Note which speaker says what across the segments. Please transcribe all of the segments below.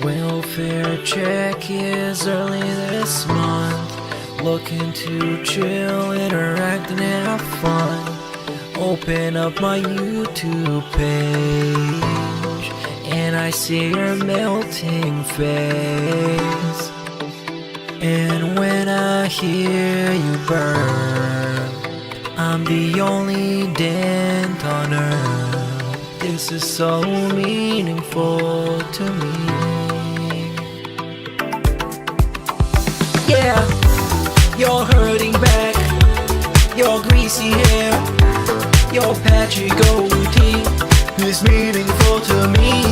Speaker 1: Welfare check is early this month. Looking to chill, interact, and have fun. Open up my YouTube page, and I see your melting face. And when I hear you burn, I'm the only dent on earth. This is so meaningful to me. Yeah, you're hurting back, your greasy hair, your patchy goatee is meaningful to me.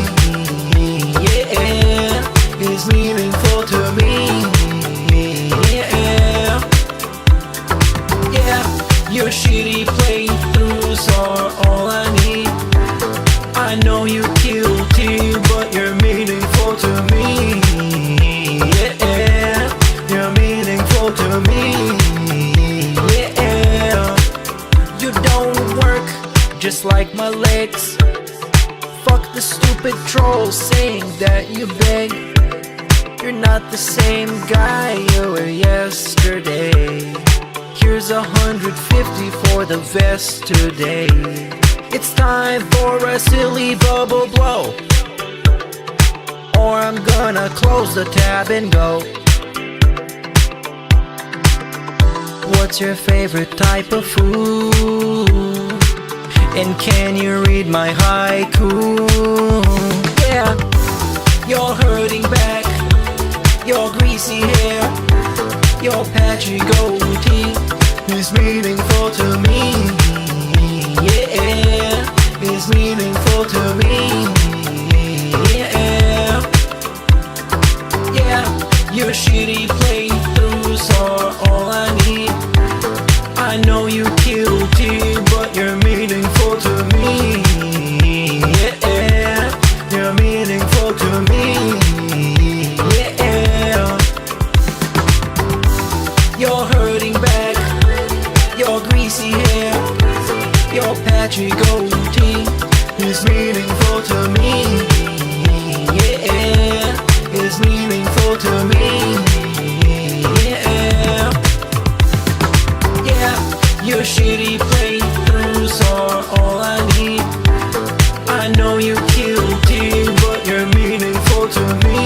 Speaker 1: Yeah, is meaningful to me. Yeah, yeah, your shitty playthroughs are all I need. I know you're guilty, but you're meaningful to me. Yeah, you're meaningful to me. Yeah, you don't work just like my legs. Fuck the stupid trolls saying that you beg. You're not the same guy you were yesterday. Here's 150 for the vest today. It's time for a silly bubble blow, or I'm gonna close the tab and go. What's your favorite type of food? And can you read my haiku? Yeah, you're hurting back, your greasy hair, your patchy goatee is meaningful to me. Yeah, is meaningful to me. Yeah, yeah, your shitty playthroughs are all I need. I know you're guilty, but you're meaningful to me. Yeah, you're meaningful to me. Yeah, you're hurting back, your greasy hair, your patchy goatee is meaningful to me. Yeah, is meaningful to me. Yeah, yeah, your shitty playthroughs are all I need. I know you're guilty, but you're meaningful to me.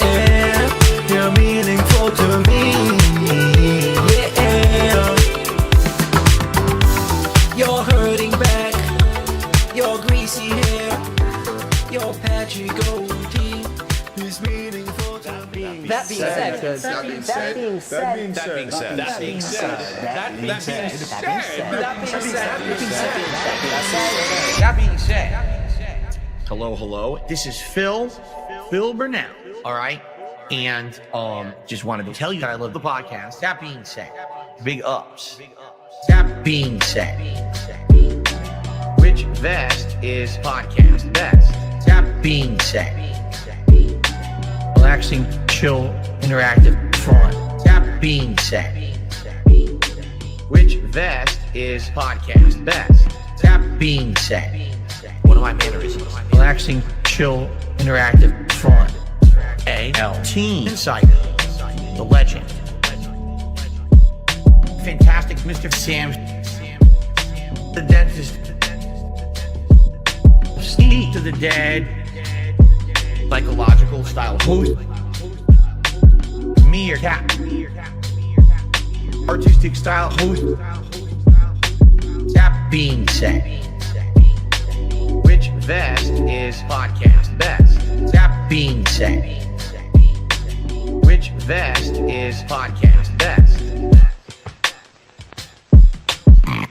Speaker 1: Yeah, you're meaningful to me. Yeah, you're hurting back, your greasy hair, your patchy goatee is meaningful to me.
Speaker 2: That being said,
Speaker 3: That being said,
Speaker 2: hello. This is Phil Burnell. All right, and just wanted to tell you that I love the podcast. That being said, big ups. That being said, which vest is podcast best? That being said, relaxing, chill, interactive, fun. That being said, which vest is podcast best? That being said, one of my mannerisms. Relaxing, chill, interactive, fun. A.L. Team Insider, the legend. Fantastic Mr. Sam, the dentist. Ski to the dead. Psychological style host. Me or cat. Artistic style host. That being said, which vest is podcast best? That being said, which vest is podcast best?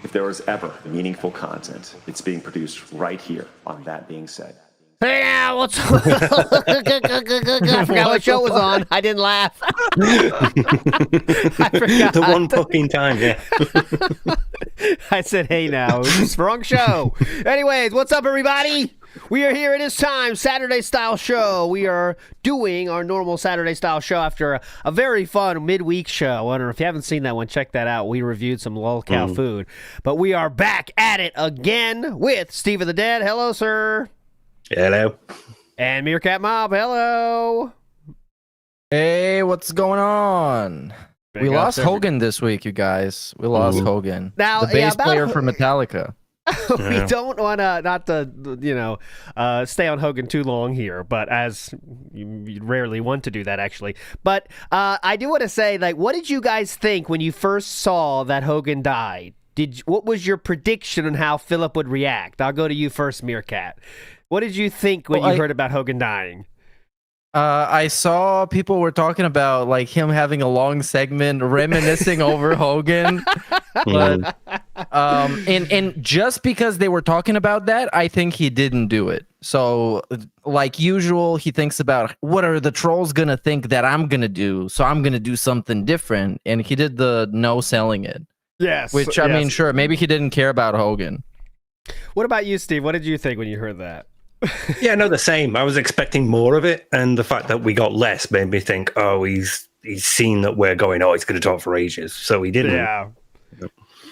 Speaker 4: If there was ever meaningful content, it's being produced right here on That Being Said.
Speaker 5: Hey now, what's up? I forgot what show was on. I didn't laugh. I forgot.
Speaker 3: The one fucking time, yeah.
Speaker 5: I said, hey now, it's the wrong show. Anyways, what's up, everybody? We are here. It is time, Saturday style show. We are doing our normal Saturday style show after a very fun midweek show. I don't know if you haven't seen that one, check that out. We reviewed some lolcow food. But we are back at it again with Steve of the Dead. Hello, sir.
Speaker 3: Hello.
Speaker 5: And Meerkat Mob, hello.
Speaker 6: Hey, what's going on? We lost Hogan this week, you guys. We lost Hogan.
Speaker 5: Now,
Speaker 6: the bass player for Metallica.
Speaker 5: We don't want to, not to, stay on Hogan too long here, but as you rarely want to do that, actually. But I do want to say, like, what did you guys think when you first saw that Hogan died? What was your prediction on how Philip would react? I'll go to you first, Meerkat. What did you think when you heard about Hogan dying?
Speaker 6: I saw people were talking about like him having a long segment reminiscing over Hogan, but and just because they were talking about that, I think he didn't do it. So like usual, he thinks about what are the trolls gonna think that I'm gonna do, so I'm gonna do something different, and he did the no selling it.
Speaker 5: Yes,
Speaker 6: which I mean, sure, maybe he didn't care about Hogan.
Speaker 5: What about you, Steve? What did you think when you heard that?
Speaker 3: Yeah, no, the same. I was expecting more of it, and the fact that we got less made me think, oh, he's seen that we're going, oh, he's going to talk for ages, so he didn't.
Speaker 5: Yeah,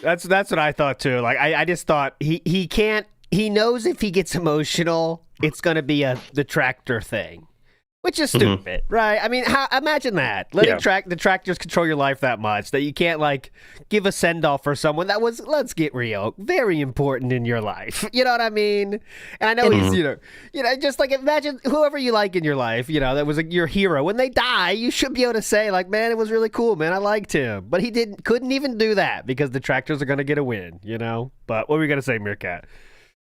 Speaker 5: that's what I thought too. Like I just thought he can't. He knows if he gets emotional, it's going to be a detractor thing, which is stupid, right? I mean, imagine that letting detractors control your life that much that you can't like give a send off for someone that was, let's get real, very important in your life. You know what I mean? And I know he's, you know, just like imagine whoever you like in your life, you know, that was your hero. When they die, you should be able to say like, man, it was really cool, man. I liked him, but he couldn't even do that because detractors are going to get a win, you know. But what were we going to say, Meerkat?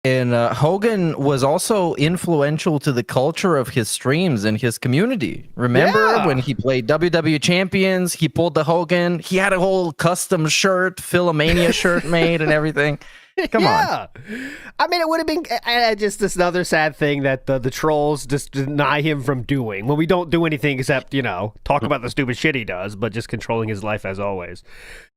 Speaker 6: And Hogan was also influential to the culture of his streams and his community. Remember when he played WWE Champions, he pulled the Hogan, he had a whole custom shirt, Philomania shirt made and everything. Come on.
Speaker 5: I mean, it would have been just this other sad thing that the trolls just deny him from doing when we don't do anything except, you know, talk about the stupid shit he does, but just controlling his life as always.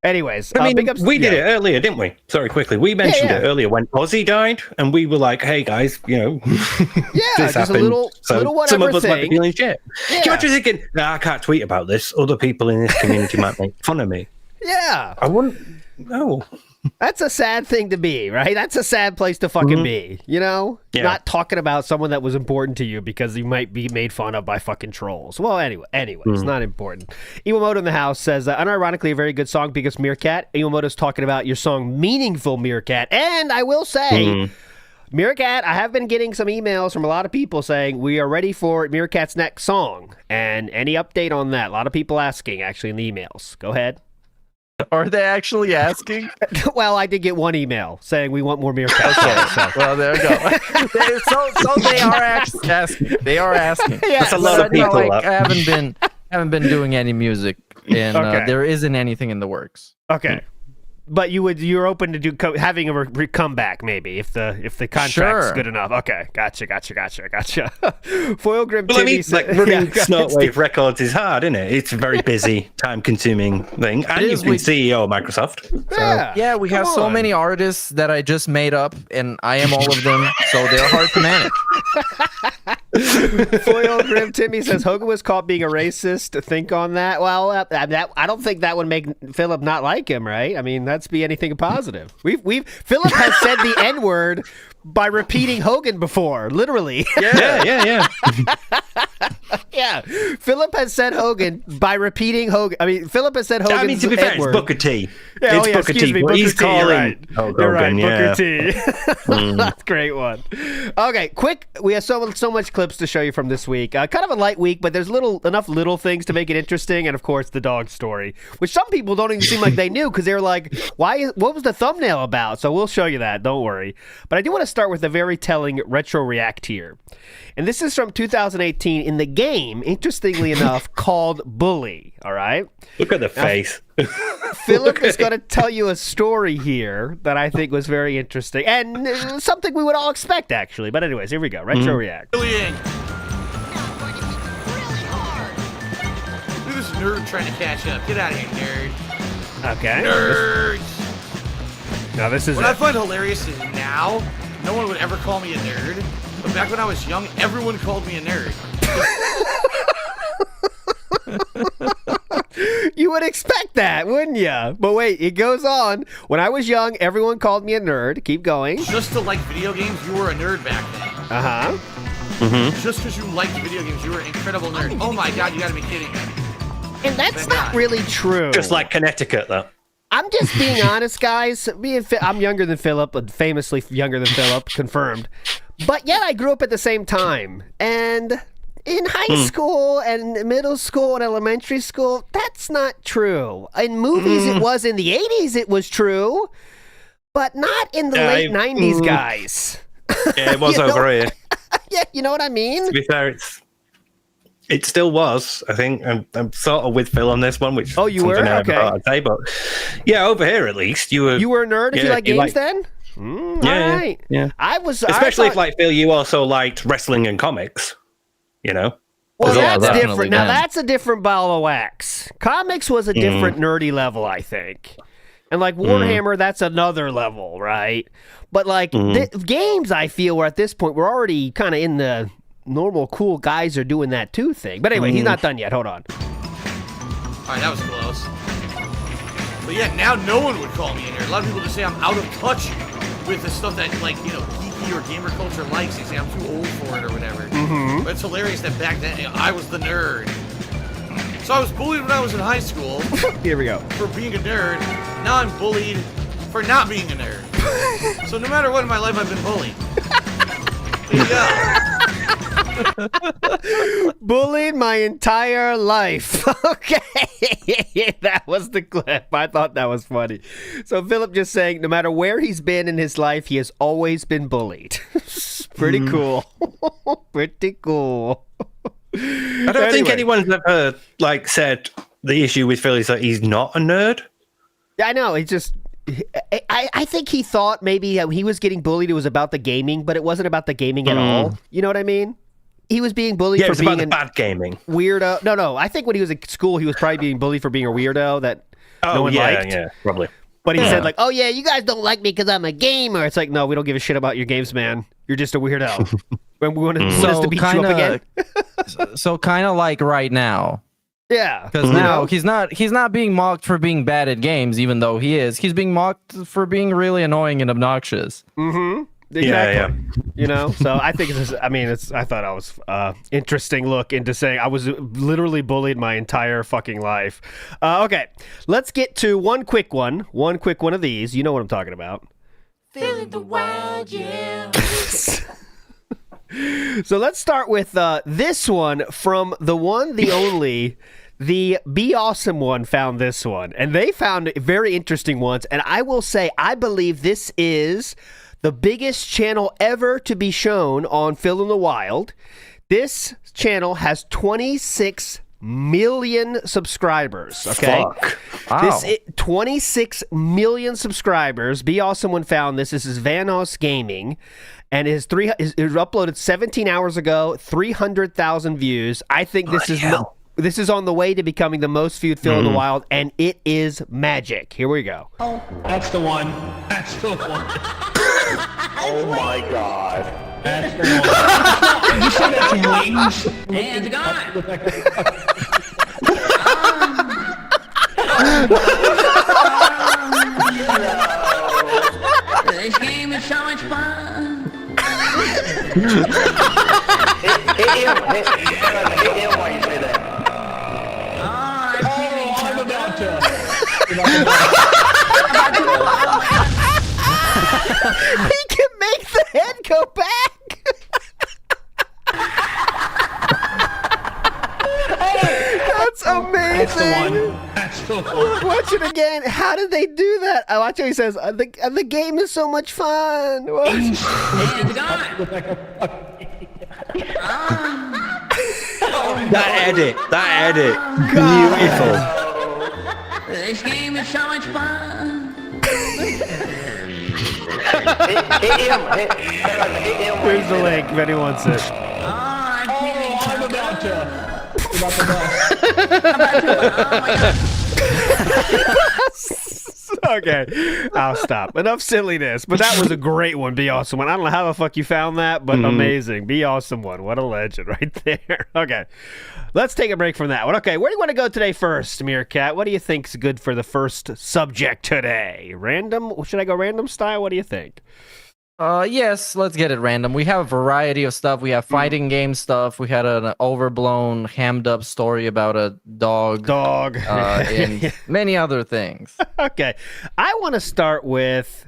Speaker 5: Anyways,
Speaker 3: I mean, we did it earlier, didn't we? Sorry, quickly. We mentioned it earlier when Ozzy died, and we were like, hey, guys, you know, this
Speaker 5: just
Speaker 3: happened.
Speaker 5: a little whatever
Speaker 3: some of us
Speaker 5: thing.
Speaker 3: might be feeling shit. Can you imagine thinking, I can't tweet about this. Other people in this community might make fun of me.
Speaker 5: Yeah.
Speaker 3: I wouldn't. No.
Speaker 5: That's a sad thing to be, right? That's a sad place to fucking be, you know?
Speaker 3: Yeah.
Speaker 5: Not talking about someone that was important to you because you might be made fun of by fucking trolls. Well, anyway, it's not important. Iwamoto in the house says, unironically, a very good song because Meerkat. Iwamoto's talking about your song Meaningful Meerkat. And I will say, Meerkat, I have been getting some emails from a lot of people saying we are ready for Meerkat's next song. And any update on that? A lot of people asking, actually, in the emails. Go ahead.
Speaker 6: Are they actually asking?
Speaker 5: Well, I did get one email saying we want more Meerkat.
Speaker 6: Okay, so. Well, there we go. so they are asking. They are asking.
Speaker 5: Yeah,
Speaker 3: that's a lot of people.
Speaker 6: Like, I haven't been doing any music, and there isn't anything in the works.
Speaker 5: Okay. But you're open to having a comeback maybe if the contract's good enough. Okay, gotcha. Foil Grim
Speaker 3: Well, I
Speaker 5: Timmy
Speaker 3: mean, like running Snortwave Records is hard, isn't it? It's a very busy, time-consuming thing, and you've been CEO of Microsoft. So.
Speaker 6: Yeah, we have so many artists that I just made up, and I am all of them, so they're hard to manage.
Speaker 5: Foil Grim Timmy says Hogan was caught being a racist. Think on that. Well, I don't think that would make Philip not like him, right? I mean, that's be anything positive. Philip has said the N-word by repeating Hogan before, literally.
Speaker 3: Yeah.
Speaker 5: Yeah, Philip has said Hogan by repeting Hogan. I mean, Philip has said Hogan.
Speaker 3: I mean, to be fair, it's Booker T.
Speaker 5: Yeah,
Speaker 3: it's Booker T.
Speaker 5: Booker
Speaker 3: He's
Speaker 5: T,
Speaker 3: calling.
Speaker 5: You're right. Booker T. That's a great one. Okay, quick. We have so much clips to show you from this week. Kind of a light week, but there's enough little things to make it interesting, and of course the dog story, which some people don't even seem like they knew because they were like, what was the thumbnail about? So we'll show you that. Don't worry. But I do want to start with a very telling retro react here. And this is from 2018 in the game, interestingly enough, called Bully. All right?
Speaker 3: Look at the face.
Speaker 5: Philip is going to tell you a story here that I think was very interesting and something we would all expect, actually. But anyways, here we go. Retro react.
Speaker 2: Bullying. Look at this nerd trying to catch up. Get out of here, nerd.
Speaker 5: Okay.
Speaker 2: Nerds.
Speaker 5: Now this is
Speaker 2: What I find hilarious is now, no one would ever call me a nerd. But back when I was young, everyone called me a nerd.
Speaker 5: You would expect that, wouldn't you? But wait, it goes on. When I was young, everyone called me a nerd. Keep going.
Speaker 2: Just to like video games, you were a nerd back then.
Speaker 6: Just because you liked video games, you were an incredible nerd. Oh my god, you gotta be kidding me.
Speaker 5: And that's not really true.
Speaker 3: Just like Connecticut, though.
Speaker 5: I'm just being honest, guys. I'm younger than Philip, famously younger than Philip, confirmed. But yet I grew up at the same time. And in high school and middle school and elementary school, that's not true. In movies, it was. In the 80s, it was true. But not in the late 90s, guys.
Speaker 3: Yeah, it was over here.
Speaker 5: Yeah, you know what I mean?
Speaker 3: To be fair, it still was. I think I'm sort of with Phil on this one, which
Speaker 5: you were? Okay.
Speaker 3: I'd say, but yeah, over here at least you were.
Speaker 5: You were a nerd if you like games then? All right.
Speaker 3: Yeah.
Speaker 5: Especially
Speaker 3: if, like Phil, you also liked wrestling and comics. You know.
Speaker 5: Well, that's
Speaker 6: definitely
Speaker 5: different. Now
Speaker 6: then.
Speaker 5: that's a different ball of wax. Comics was a different nerdy level, I think. And like Warhammer, that's another level, right? But like games, I feel we're at this point, we're already kind of in the normal cool guys are doing that too thing. But anyway, he's not done yet. Hold on.
Speaker 6: All right, that was close. But yeah, now no one would call me a nerd. A lot of people just say I'm out of touch with the stuff that, like, you know, geeky or gamer culture likes. They say I'm too old for it or whatever. But it's hilarious that back then, you know, I was the nerd. So I was bullied when I was in high school.
Speaker 5: Here we go.
Speaker 6: For being a nerd. Now I'm bullied for not being a nerd. So no matter what in my life, I've been bullied. There you go.
Speaker 5: Bullied my entire life. Okay. That was the clip. I thought that was funny. So Philip just saying, no matter where he's been in his life, he has always been bullied. Pretty cool. Pretty cool.
Speaker 3: I don't think anyone's ever like said the issue with Phil is that he's not a nerd.
Speaker 5: I know. He just. I think he thought maybe he was getting bullied. It was about the gaming, but it wasn't about the gaming at all. You know what I mean? He was being bullied for being
Speaker 3: about bad gaming.
Speaker 5: Weirdo. No. I think when he was at school, he was probably being bullied for being a weirdo that no one liked.
Speaker 3: Yeah, probably.
Speaker 5: But he said like, "Oh yeah, you guys don't like me because I'm a gamer." It's like, no, we don't give a shit about your games, man. You're just a weirdo. When we want us to beat you up again.
Speaker 6: So kind of like right now.
Speaker 5: Yeah.
Speaker 6: Because now he's not being mocked for being bad at games, even though he is. He's being mocked for being really annoying and obnoxious.
Speaker 5: Exactly. Yeah. You know, so I think I thought I was interesting look into saying I was literally bullied my entire fucking life. Okay, let's get to one quick one of these. You know what I'm talking about.
Speaker 1: Feeling the wild, yeah.
Speaker 5: So let's start with this one from the one, the only, the Be Awesome one found this one. And they found very interesting ones. And I will say, I believe this is the biggest channel ever to be shown on Phil in the Wild. This channel has 26 million subscribers. Okay.
Speaker 3: Fuck.
Speaker 6: Wow.
Speaker 5: 26 million subscribers. Be Awesome one found this. This is Vanos Gaming. And it was uploaded 17 hours ago, 300,000 views. I think this this is on the way to becoming the most viewed Phil in the Wild, and it is magic. Here we go.
Speaker 7: Oh, that's the one. That's the one.
Speaker 4: Oh my god.
Speaker 7: That's the one. You said that's wings?
Speaker 1: And gone. This game is so much fun.
Speaker 7: Hit him while you say that. I'm about to.
Speaker 5: He can make the head go back. That's amazing.
Speaker 7: That's the one. That's the one.
Speaker 5: Watch it again. How did they do that? I watch how he says, the game is so much fun.
Speaker 1: And gone.
Speaker 3: That edit. Beautiful.
Speaker 1: This game is so much fun.
Speaker 7: Hit him.
Speaker 5: Here's the link if anyone wants it.
Speaker 1: I'm feeling
Speaker 7: I'm about to. About the bus.
Speaker 5: Okay, I'll stop. Enough silliness. But that was a great one. Be Awesome one. I don't know how the fuck you found that, but amazing. Be Awesome one. What a legend right there. Okay, let's take a break from that one. Okay, where do you want to go today first, Meerkat? What do you think's good for the first subject today? Random? Should I go random style? What do you think?
Speaker 6: Yes, let's get it random. We have a variety of stuff. We have fighting game stuff. We had an overblown, hammed up story about a dog. And many other things.
Speaker 5: Okay. I want to start with,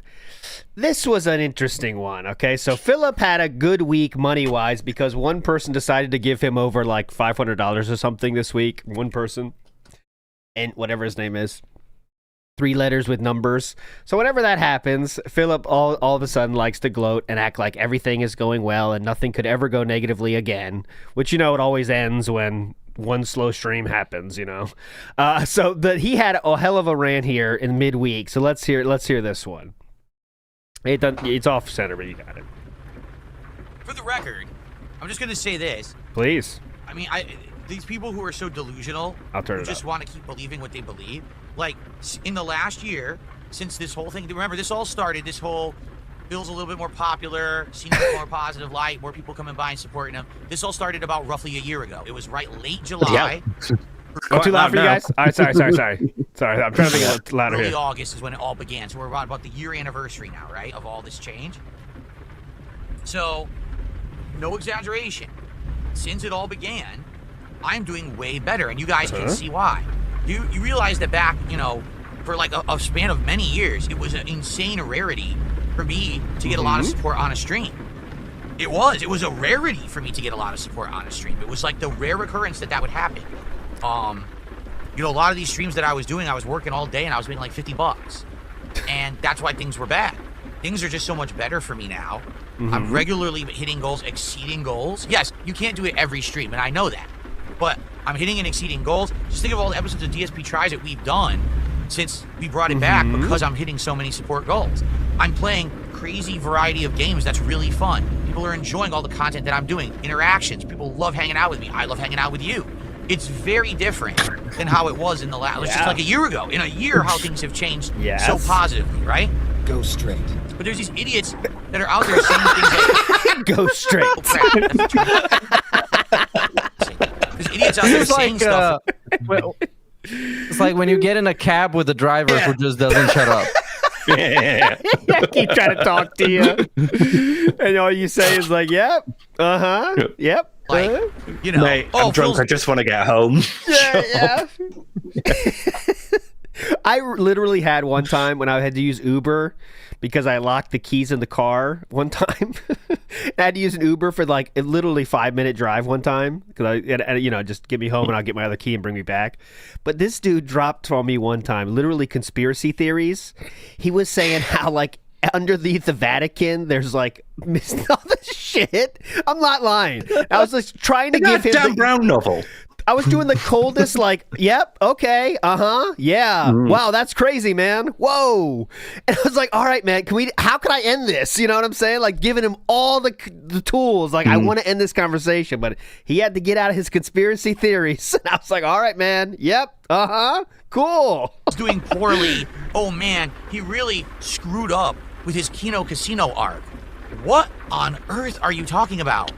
Speaker 5: this was an interesting one. Okay. So Philip had a good week money-wise because one person decided to give him over like $500 or something this week. One person. And whatever his name is. 3 letters with numbers. So whenever that happens, Philip all of a sudden likes to gloat and act like everything is going well and nothing could ever go negatively again, which, it always ends when one slow stream happens, So he had a hell of a rant here in midweek. So let's hear this one. It's off center, but you got it.
Speaker 8: For the record, I'm just going to say this.
Speaker 5: Please.
Speaker 8: I mean, these people who are so delusional,
Speaker 5: I'll turn
Speaker 8: who
Speaker 5: it
Speaker 8: just
Speaker 5: up.
Speaker 8: want to keep believing what they believe. Like, in the last year, since this whole thing, remember, this all started, this whole Bill's a little bit more popular, seen in a more positive light, more people coming by and supporting him. This all started about roughly a year ago. It was late July.
Speaker 3: Yeah.
Speaker 5: Oh, too loud for you guys? All right, sorry. Sorry, I'm trying to think a little louder
Speaker 8: Early
Speaker 5: here.
Speaker 8: August is when it all began. So we're about the year anniversary now, right, of all this change. So, no exaggeration. Since it all began, I'm doing way better, and you guys can see why. You realize that back, for like a span of many years, it was an insane rarity for me to get a lot of support on a stream. It was a rarity for me to get a lot of support on a stream. It was like the rare occurrence that would happen. A lot of these streams that I was doing, I was working all day and I was making like $50. And that's why things were bad. Things are just so much better for me now. I'm regularly hitting goals, exceeding goals. Yes, you can't do it every stream, and I know that. But I'm hitting and exceeding goals. Just think of all the episodes of DSP Tries that we've done since we brought it back because I'm hitting so many support goals. I'm playing crazy variety of games that's really fun. People are enjoying all the content that I'm doing. Interactions. People love hanging out with me. I love hanging out with you. It's very different than how it was in the last, just like a year ago. In a year, how things have changed so positively, right?
Speaker 9: Go straight.
Speaker 8: But there's these idiots that are out there saying things like...
Speaker 5: Go straight.
Speaker 8: Oh, crap. There's idiots out there saying stuff.
Speaker 6: It's like when you get in a cab with a driver who just doesn't shut up.
Speaker 5: Keep trying to talk to you. And all you say is like, yep, yep.
Speaker 8: Like,
Speaker 3: Mate, I'm drunk. I just want to get home.
Speaker 5: Yeah. I literally had one time when I had to use Uber because I locked the keys in the car one time. I had to use an Uber for like a literally 5-minute drive one time because just get me home and I'll get my other key and bring me back. But this dude dropped on me one time, literally conspiracy theories. He was saying how like underneath the Vatican, there's like all this shit. I'm not lying. I was just trying to give him
Speaker 3: Dan Brown novel.
Speaker 5: I was doing the coldest, like, yep, okay, yeah. Wow, that's crazy, man. Whoa. And I was like, all right, man, how can I end this? You know what I'm saying? Like, giving him all the tools. Like, I want to end this conversation, but he had to get out of his conspiracy theories. And I was like, all right, man, yep, cool.
Speaker 8: Doing poorly. Oh, man, he really screwed up with his Kino Casino arc. What on earth are you talking about?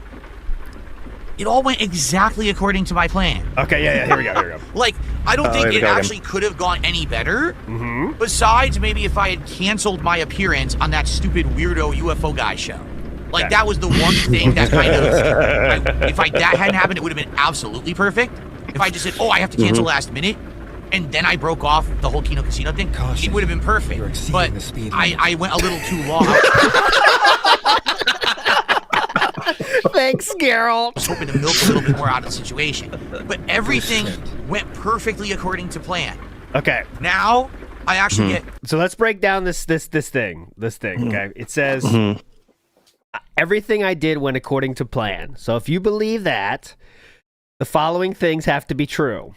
Speaker 8: It all went exactly according to my plan.
Speaker 5: Okay, yeah, here we go.
Speaker 8: Like, I don't think it actually could have gone any better. Besides, maybe if I had canceled my appearance on that stupid weirdo UFO guy show. Like, that was the one thing that kind of... if that hadn't happened, it would have been absolutely perfect. If I just said, I have to cancel last minute, and then I broke off the whole Kino Casino thing, it would have been perfect. But I went a little too long.
Speaker 5: Thanks, Geralt.
Speaker 8: I was hoping to milk a little bit more out of the situation. But everything went perfectly according to plan.
Speaker 5: Okay.
Speaker 8: Now, I actually get...
Speaker 5: So let's break down this thing, okay? It says, everything I did went according to plan. So if you believe that, the following things have to be true.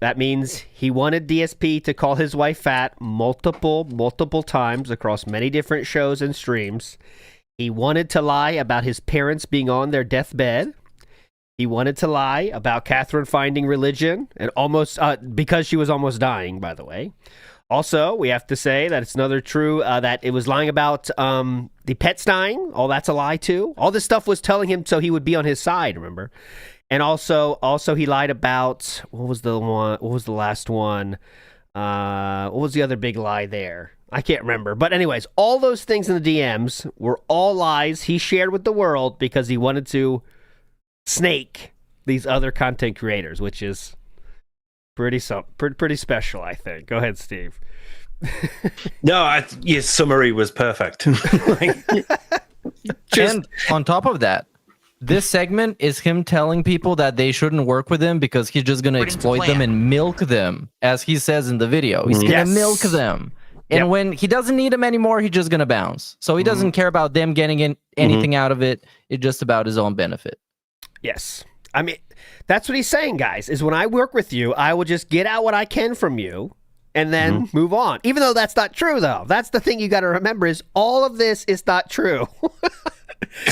Speaker 5: That means he wanted DSP to call his wife fat multiple times across many different shows and streams. He wanted to lie about his parents being on their deathbed. He wanted to lie about Catherine finding religion and almost because she was almost dying, by the way. Also, we have to say that it's another true that it was lying about the pets dying. All that's a lie too. All this stuff was telling him so he would be on his side. Remember, and also he lied about what was the last one? What was the other big lie there? I can't remember. But anyways, all those things in the DMs were all lies he shared with the world because he wanted to snake these other content creators, which is pretty special, I think. Go ahead, Steve.
Speaker 3: No, your summary was perfect.
Speaker 6: And on top of that, this segment is him telling people that they shouldn't work with him because he's just going to exploit them and milk them, as he says in the video. He's going to milk them. And when he doesn't need them anymore, he's just going to bounce. So he doesn't care about them getting anything out of it. It's just about his own benefit.
Speaker 5: Yes. I mean, that's what he's saying, guys, is when I work with you, I will just get out what I can from you and then move on. Even though that's not true, though. That's the thing you got to remember is all of this is not true.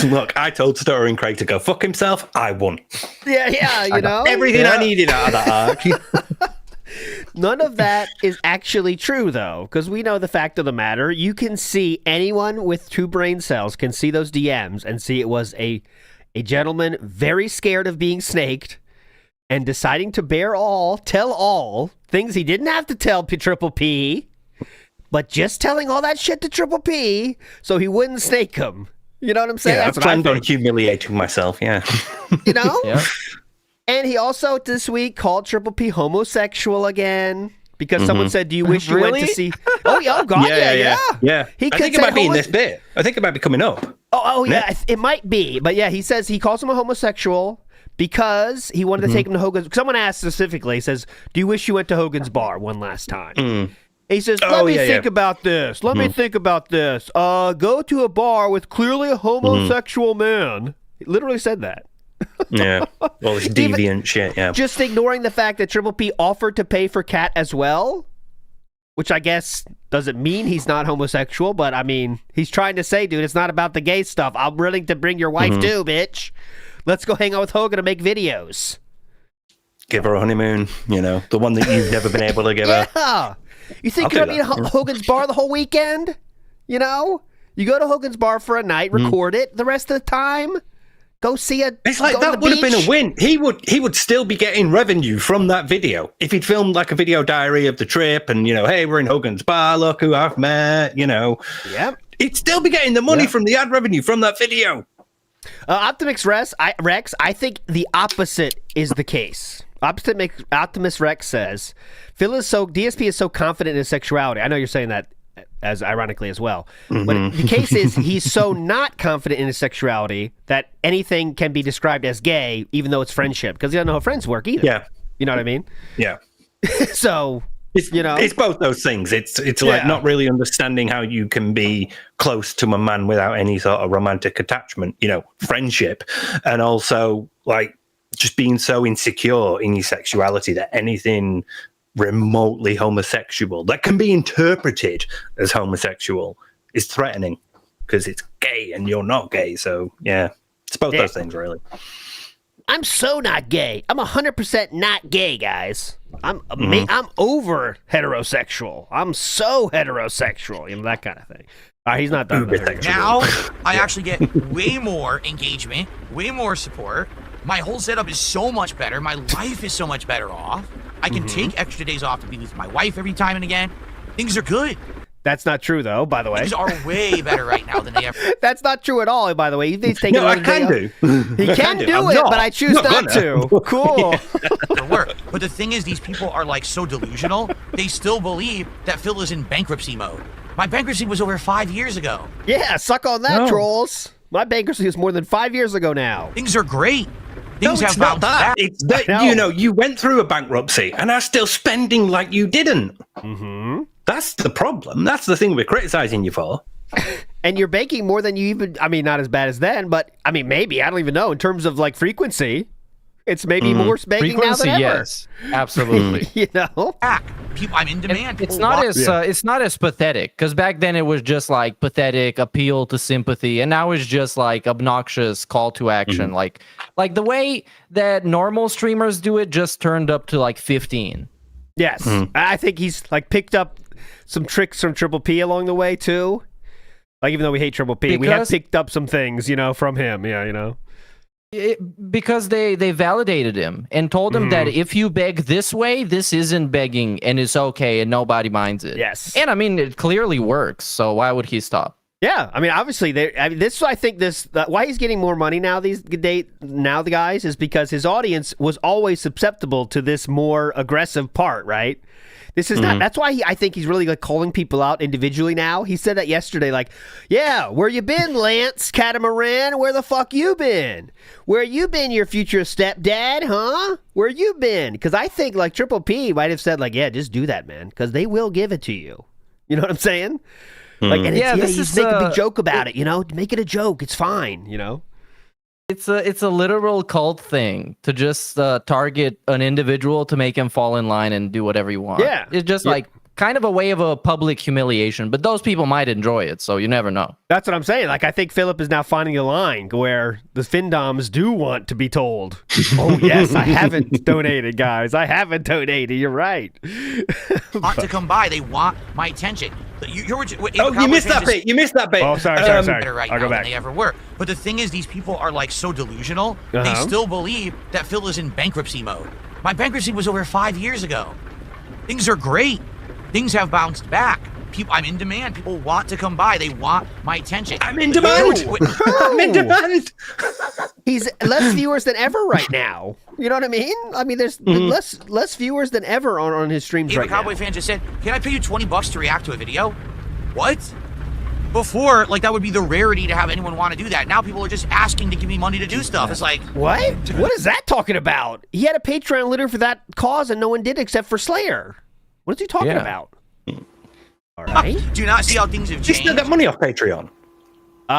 Speaker 3: Look, I told Stuttering Craig to go fuck himself. I won.
Speaker 5: Yeah, you know?
Speaker 3: Everything I needed out of that arc.
Speaker 5: None of that is actually true, though, because we know the fact of the matter. You can see anyone with 2 brain cells can see those DMs and see it was a gentleman very scared of being snaked and deciding to tell all things he didn't have to tell Triple P, but just telling all that shit to Triple P so he wouldn't snake him. You know what I'm saying?
Speaker 3: Yeah,
Speaker 5: That's
Speaker 3: I
Speaker 5: what
Speaker 3: planned on humiliating myself, yeah.
Speaker 5: You know?
Speaker 6: Yeah.
Speaker 5: And he also this week called Triple P homosexual again because someone said, "Do you wish you went to see?" Oh God, yeah.
Speaker 3: I think it might be in this bit. I think it might be coming up.
Speaker 5: Oh yeah, it might be. But yeah, he says he calls him a homosexual because he wanted to take him to Hogan's. Someone asked specifically, he says, "Do you wish you went to Hogan's bar one last time?" He says, "Let me think about this. Let me think about this. Go to a bar with clearly a homosexual man." He literally said that.
Speaker 3: Yeah. All this deviant shit, yeah.
Speaker 5: Just ignoring the fact that Triple P offered to pay for Cat as well, which I guess doesn't mean he's not homosexual, but I mean, he's trying to say, dude, it's not about the gay stuff. I'm willing to bring your wife too, bitch. Let's go hang out with Hogan and make videos.
Speaker 3: Give her a honeymoon, the one that you've never been able to give her.
Speaker 5: Yeah. You think you're going to be at Hogan's bar the whole weekend? You know? You go to Hogan's bar for a night, record it. The rest of the time, go see a.
Speaker 3: It's like that would have been a win. He would still be getting revenue from that video if he'd filmed like a video diary of the trip and hey, we're in Hogan's bar. Look who I've met.
Speaker 5: Yep.
Speaker 3: He'd still be getting the money from the ad revenue from that video.
Speaker 5: Optimus Rex, I think the opposite is the case. Optimus Rex says, DSP is so confident in his sexuality. I know you're saying that as ironically as well. But the case is he's so not confident in his sexuality that anything can be described as gay, even though it's friendship, because he doesn't know how friends work either. Yeah. You know what I mean?
Speaker 3: Yeah.
Speaker 5: So,
Speaker 3: it's both those things. It's like not really understanding how you can be close to a man without any sort of romantic attachment, friendship, and also like just being so insecure in your sexuality that anything remotely homosexual that can be interpreted as homosexual is threatening because it's gay and you're not gay. So yeah, it's both those things really.
Speaker 5: I'm so not gay. I'm 100% not gay, guys. I'm over heterosexual. I'm so heterosexual, that kind of thing. He's not done with it.
Speaker 8: Now I actually get way more engagement, way more support. My whole setup is so much better. My life is so much better off. I can take extra days off to be with my wife every time and again. Things are good.
Speaker 5: That's not true, though, by the way.
Speaker 8: Things are way better right now than they ever.
Speaker 5: That's not true at all, by the way. He's taking
Speaker 3: I can do.
Speaker 5: He can do it, but I choose not to. Cool.
Speaker 8: For work. But the thing is, these people are like so delusional. They still believe that Phil is in bankruptcy mode. My bankruptcy was over 5 years ago.
Speaker 5: Yeah, suck on that, trolls. My bankruptcy was more than 5 years ago now.
Speaker 8: Things are great.
Speaker 3: No, it's not that. It's that, you went through a bankruptcy and are still spending like you didn't. That's the problem. That's the thing we're criticizing you for.
Speaker 5: And you're banking more than you even, not as bad as then, but, maybe, I don't even know, in terms of, like, frequency. It's maybe more banking now than ever.
Speaker 6: Yes, absolutely.
Speaker 8: I'm in demand.
Speaker 6: It's not as pathetic, because back then it was just like pathetic appeal to sympathy, and now it's just like obnoxious call to action. Like the way that normal streamers do it just turned up to like 15.
Speaker 5: Yes, I think he's like picked up some tricks from Triple P along the way too. Like even though we hate Triple P, we have picked up some things, from him. Yeah,
Speaker 6: Because they validated him and told him that if you beg this way, this isn't begging and it's okay and nobody minds it.
Speaker 5: Yes.
Speaker 6: And I mean, it clearly works. So why would he stop?
Speaker 5: Yeah, I mean, obviously, why he's getting more money now. The guys is because his audience was always susceptible to this more aggressive part, right? This is not. That's why I think he's really like calling people out individually now. He said that yesterday, like, "Yeah, where you been, Lance Catamaran? Where the fuck you been? Where you been, your future stepdad? Huh? Where you been?" Because I think like Triple P might have said like, "Yeah, just do that, man, because they will give it to you." You know what I'm saying? Like, and he's making a big joke about it. You know, make it a joke. It's fine. You know.
Speaker 6: It's a literal cult thing to just target an individual to make him fall in line and do whatever you want.
Speaker 5: Yeah.
Speaker 6: It's just like kind of a way of a public humiliation, but those people might enjoy it, so you never know.
Speaker 5: That's what I'm saying. Like, I think Philip is now finding a line where the Findoms do want to be told, "Oh, yes, I haven't donated, guys. I haven't donated. You're right."
Speaker 8: Want to come by. They want my attention.
Speaker 3: You missed that bit. You missed that bit.
Speaker 5: Oh, sorry.
Speaker 8: Right
Speaker 5: I'll
Speaker 8: now
Speaker 5: go back.
Speaker 8: than they ever were. But the thing is, these people are like so delusional. They
Speaker 5: Uh-huh.
Speaker 8: still believe that Phil is in bankruptcy mode. My bankruptcy was over 5 years ago. Things are great. Things have bounced back. I'm in demand. People want to come by. They want my attention.
Speaker 3: I'm in demand. I'm in demand.
Speaker 5: He's less viewers than ever right now. You know what I mean? I mean, there's less viewers than ever on his streams right now.
Speaker 8: Cowboy fan just said, "Can I pay you $20 to react to a video?" What? Before, like, that would be the rarity to have anyone want to do that. Now people are just asking to give me money to do stuff. It's like,
Speaker 5: what? What is that talking about? He had a Patreon literally for that cause, and no one did except for Slayer. What is he talking about? All right.
Speaker 8: Do you not see how things have
Speaker 3: You
Speaker 8: changed?
Speaker 3: still get money off Patreon.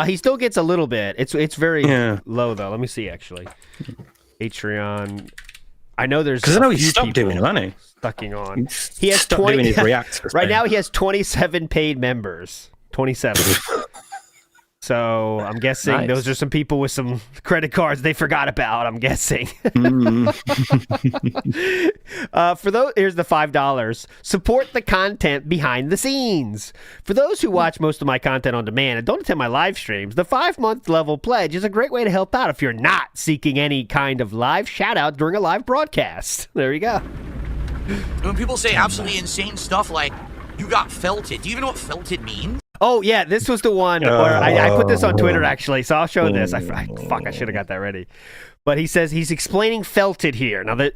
Speaker 5: He still gets a little bit. It's very low though. Let me see actually. Patreon. I know there's
Speaker 3: because I know he stopped doing them, hasn't he?
Speaker 5: Sucking on. He has
Speaker 3: stopped
Speaker 5: 20
Speaker 3: doing his reacts.
Speaker 5: Right now he has 27 paid members. 27. So I'm guessing those are some people with some credit cards they forgot about. I'm guessing. For those, here's the $5. Support the content behind the scenes. For those who watch most of my content on demand and don't attend my live streams, the 5-month level pledge is a great way to help out if you're not seeking any kind of live shout out during a live broadcast. There you go.
Speaker 8: When people say absolutely insane stuff like, "You got felted," do you even know what felted means?
Speaker 5: Oh, yeah, this was the one where I put this on Twitter, actually, so I'll show this. I should have got that ready. But he says he's explaining felted here. Now,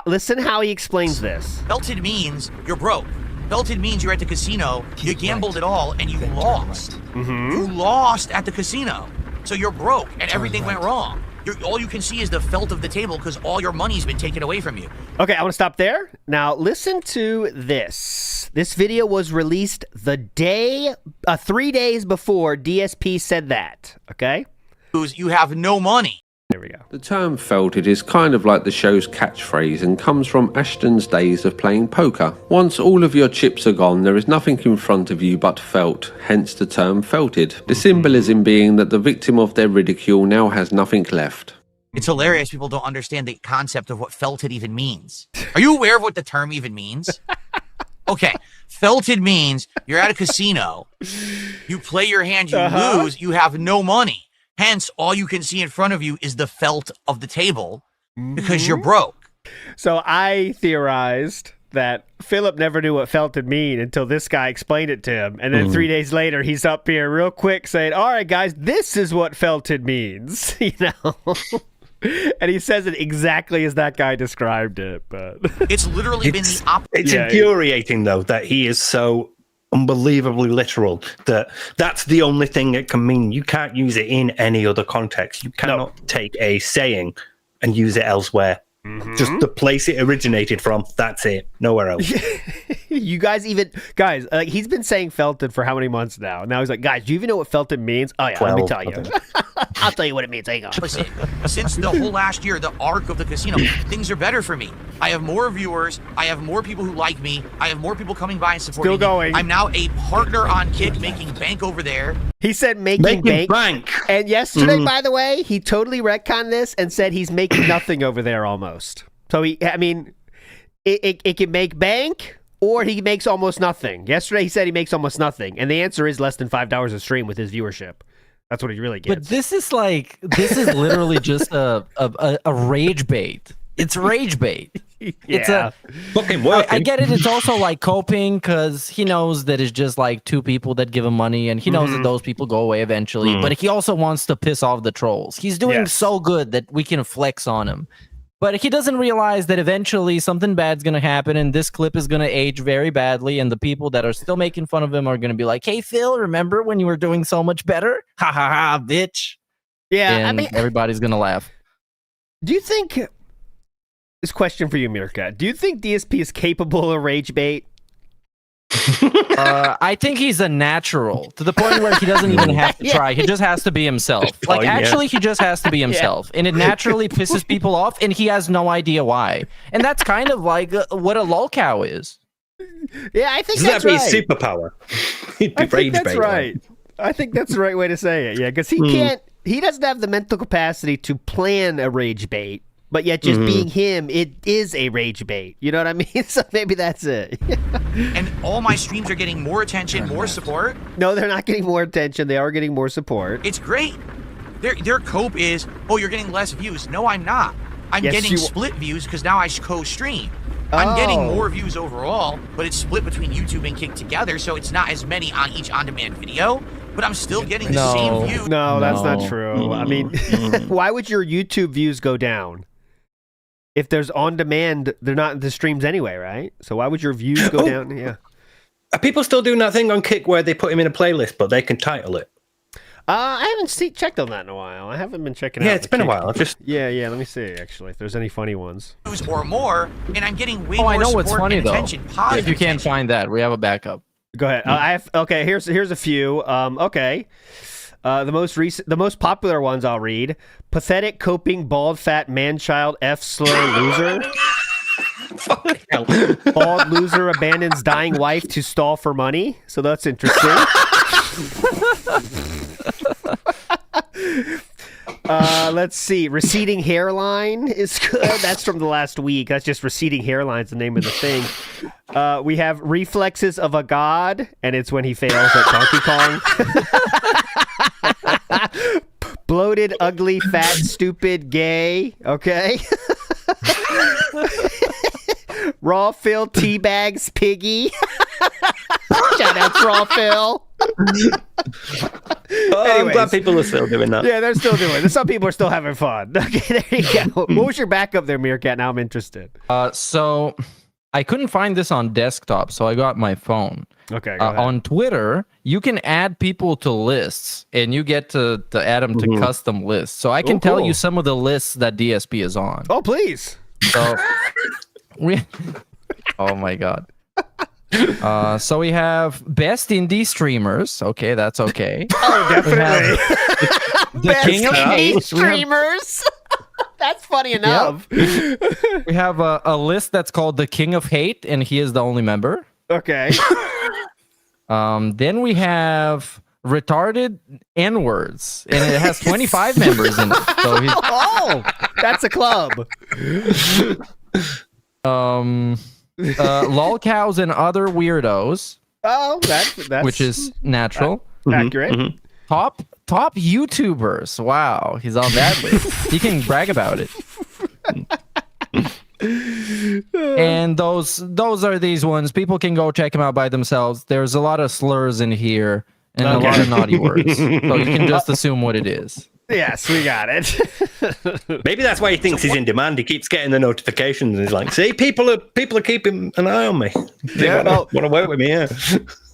Speaker 5: listen how he explains this.
Speaker 8: Felted means you're broke. Felted means you're at the casino, you gambled it all, and you lost. You lost at the casino. So you're broke, and everything went wrong. All you can see is the felt of the table because all your money's been taken away from you.
Speaker 5: Okay, I want to stop there. Now, listen to this. This video was released the day, 3 days before DSP said that, okay?
Speaker 8: You have no money.
Speaker 5: There we go.
Speaker 9: The term felted is kind of like the show's catchphrase and comes from Ashton's days of playing poker. Once all of your chips are gone, there is nothing in front of you but felt, hence the term felted. The symbolism being that the victim of their ridicule now has nothing left.
Speaker 8: It's hilarious people don't understand the concept of what felted even means. Are you aware of what the term even means? Okay, felted means you're at a casino, you play your hand, you lose, you have no money. Hence, all you can see in front of you is the felt of the table because you're broke.
Speaker 5: So I theorized that Philip never knew what felted mean until this guy explained it to him. And then 3 days later, he's up here real quick saying, "All right, guys, this is what felted means." You know? And he says it exactly as that guy described it. But
Speaker 8: it's literally been the opposite.
Speaker 3: It's infuriating, though, that he is so unbelievably literal that's the only thing it can mean. You can't use it in any other context. You cannot take a saying and use it elsewhere. Just the place it originated from, that's it. Nowhere else.
Speaker 5: You guys, like, he's been saying felted for how many months now? Now he's like, "Guys, do you even know what felted means?" Oh, yeah,
Speaker 3: 12,
Speaker 5: let me tell you. I'll tell you what it means. Hang on.
Speaker 8: Listen, since the whole last year, the arc of the casino, things are better for me. I have more viewers. I have more people who like me. I have more people coming by and supporting me.
Speaker 5: Still going.
Speaker 8: I'm now a partner on Kick, making bank over there.
Speaker 5: He said making bank. And yesterday, by the way, he totally retconned this and said he's making nothing over there almost. So it can make bank or he makes almost nothing. Yesterday he said he makes almost nothing. And the answer is less than $5 a stream with his viewership. That's what he really gets.
Speaker 6: But this is literally just a rage bait. It's rage bait. It's
Speaker 3: fucking working.
Speaker 6: I get it. It's also like coping because he knows that it's just like two people that give him money, and he knows that those people go away eventually. But he also wants to piss off the trolls. He's doing so good that we can flex on him. But he doesn't realize that eventually something bad's going to happen, and this clip is going to age very badly, and the people that are still making fun of him are going to be like, hey, Phil, remember when you were doing so much better? Ha, ha, ha, bitch.
Speaker 5: Yeah,
Speaker 6: and everybody's going to laugh.
Speaker 5: Do you think... This question for you, Meerkat. Do you think DSP is capable of rage bait?
Speaker 6: I think he's a natural to the point where he doesn't even have to try. He just has to be himself. Like, actually, he just has to be himself. And it naturally pisses people off, and he has no idea why. And that's kind of like what a lolcow is.
Speaker 5: Yeah, I think that's right.
Speaker 3: That'd be a superpower.
Speaker 5: I think that's right. I think that's the right way to say it. Yeah, because he doesn't have the mental capacity to plan a rage bait. But yet, just being him, it is a rage bait. You know what I mean? So maybe that's it.
Speaker 8: And all my streams are getting more attention, more support.
Speaker 5: No, they're not getting more attention. They are getting more support.
Speaker 8: It's great. Their cope is, oh, you're getting less views. No, I'm not. I'm getting split views because now I co-stream. I'm getting more views overall, but it's split between YouTube and Kick together, so it's not as many on each on-demand video. But I'm still getting the same views.
Speaker 5: No, that's not true. I mean, why would your YouTube views go down? If there's on demand, they're not in the streams anyway, right? So why would your views go down? Yeah.
Speaker 3: Are people still doing that thing on Kick where they put him in a playlist, but they can title it?
Speaker 5: I haven't checked on that in a while. I haven't been checking out.
Speaker 3: Yeah, it's been a while.
Speaker 5: Yeah. Let me see actually if there's any funny ones.
Speaker 8: Or more, and I'm getting way more
Speaker 6: I know what's
Speaker 8: support
Speaker 6: funny
Speaker 8: and
Speaker 6: though.
Speaker 8: attention.
Speaker 6: If you can't find that, we have a backup.
Speaker 5: Go ahead. Okay. Here's a few. Okay. The most popular ones I'll read: pathetic, coping, bald, fat, man-child, slur, loser. Bald loser abandons dying wife to stall for money. So that's interesting. Let's see. Receding hairline is good. That's from the last week. That's just receding hairline's the name of the thing. We have reflexes of a god, and it's when he fails at Donkey Kong. Bloated, ugly, fat, stupid, gay. Okay. Raw Phil teabags piggy. Shout out to Raw Phil.
Speaker 3: I'm glad people are still doing that.
Speaker 5: Yeah, they're still doing it. Some people are still having fun. Okay, there you go. What was your backup there, Meerkat? Now I'm interested.
Speaker 6: So I couldn't find this on desktop, so I got my phone.
Speaker 5: Okay, go ahead.
Speaker 6: On Twitter, you can add people to lists, and you get to add them to custom lists. So I can tell you some of the lists that DSP is on.
Speaker 5: Oh, please.
Speaker 6: So oh my god. So we have best indie streamers. Okay, that's okay.
Speaker 5: Oh, definitely.
Speaker 6: The King of Hate
Speaker 5: streamers. That's funny enough.
Speaker 6: Yep. We have a list that's called the King of Hate, and he is the only member.
Speaker 5: Okay.
Speaker 6: Then we have retarded N-words, and it has 25 members in it. So
Speaker 5: that's a club.
Speaker 6: Lolcows and other weirdos.
Speaker 5: Oh, that's
Speaker 6: which is natural.
Speaker 5: Accurate.
Speaker 6: Top YouTubers. Wow, he's on that list. He can brag about it. And those are these ones. People can go check them out by themselves. There's a lot of slurs in here and a lot of naughty words. So you can just assume what it is.
Speaker 5: Yes, we got it.
Speaker 3: Maybe that's why he thinks he's in demand. He keeps getting the notifications. And he's like, see, people are keeping an eye on me. They want to work with me, yeah.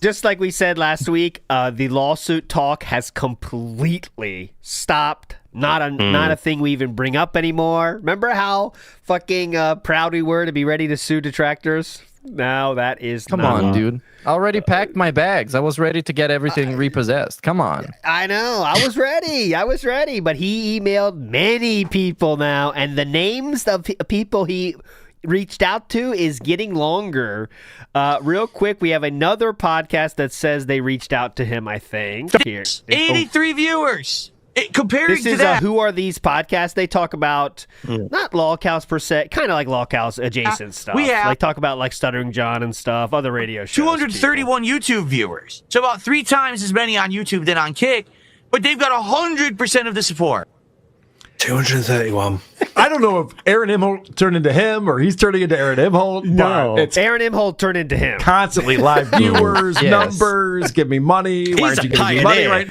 Speaker 5: Just like we said last week, the lawsuit talk has completely stopped. Not a thing we even bring up anymore. Remember how fucking proud we were to be ready to sue detractors? Now that is
Speaker 6: Come on, dude. I already packed my bags. I was ready to get everything repossessed. Come on.
Speaker 5: I know. I was ready. But he emailed many people now, and the names of people he reached out to is getting longer. Real quick, we have another podcast that says they reached out to him, I think. Here.
Speaker 8: 83 viewers. Comparing
Speaker 5: this
Speaker 8: to
Speaker 5: is
Speaker 8: that,
Speaker 5: Who Are These podcasts? They talk about not lolcows per se, kind of like lolcows adjacent stuff.
Speaker 8: We have
Speaker 5: talk about like Stuttering John and stuff, other radio shows.
Speaker 8: 231 YouTube viewers, so about 3 times as many on YouTube than on Kick. but they've got 100% of the support.
Speaker 3: 231.
Speaker 10: I don't know if Aaron Imholt turned into him or he's turning into Aaron Imholt.
Speaker 5: No,
Speaker 10: It's
Speaker 5: Aaron Imholt turned into him.
Speaker 10: constantly live viewers,
Speaker 6: Yes.
Speaker 10: numbers, give me money. Why aren't you giving me money right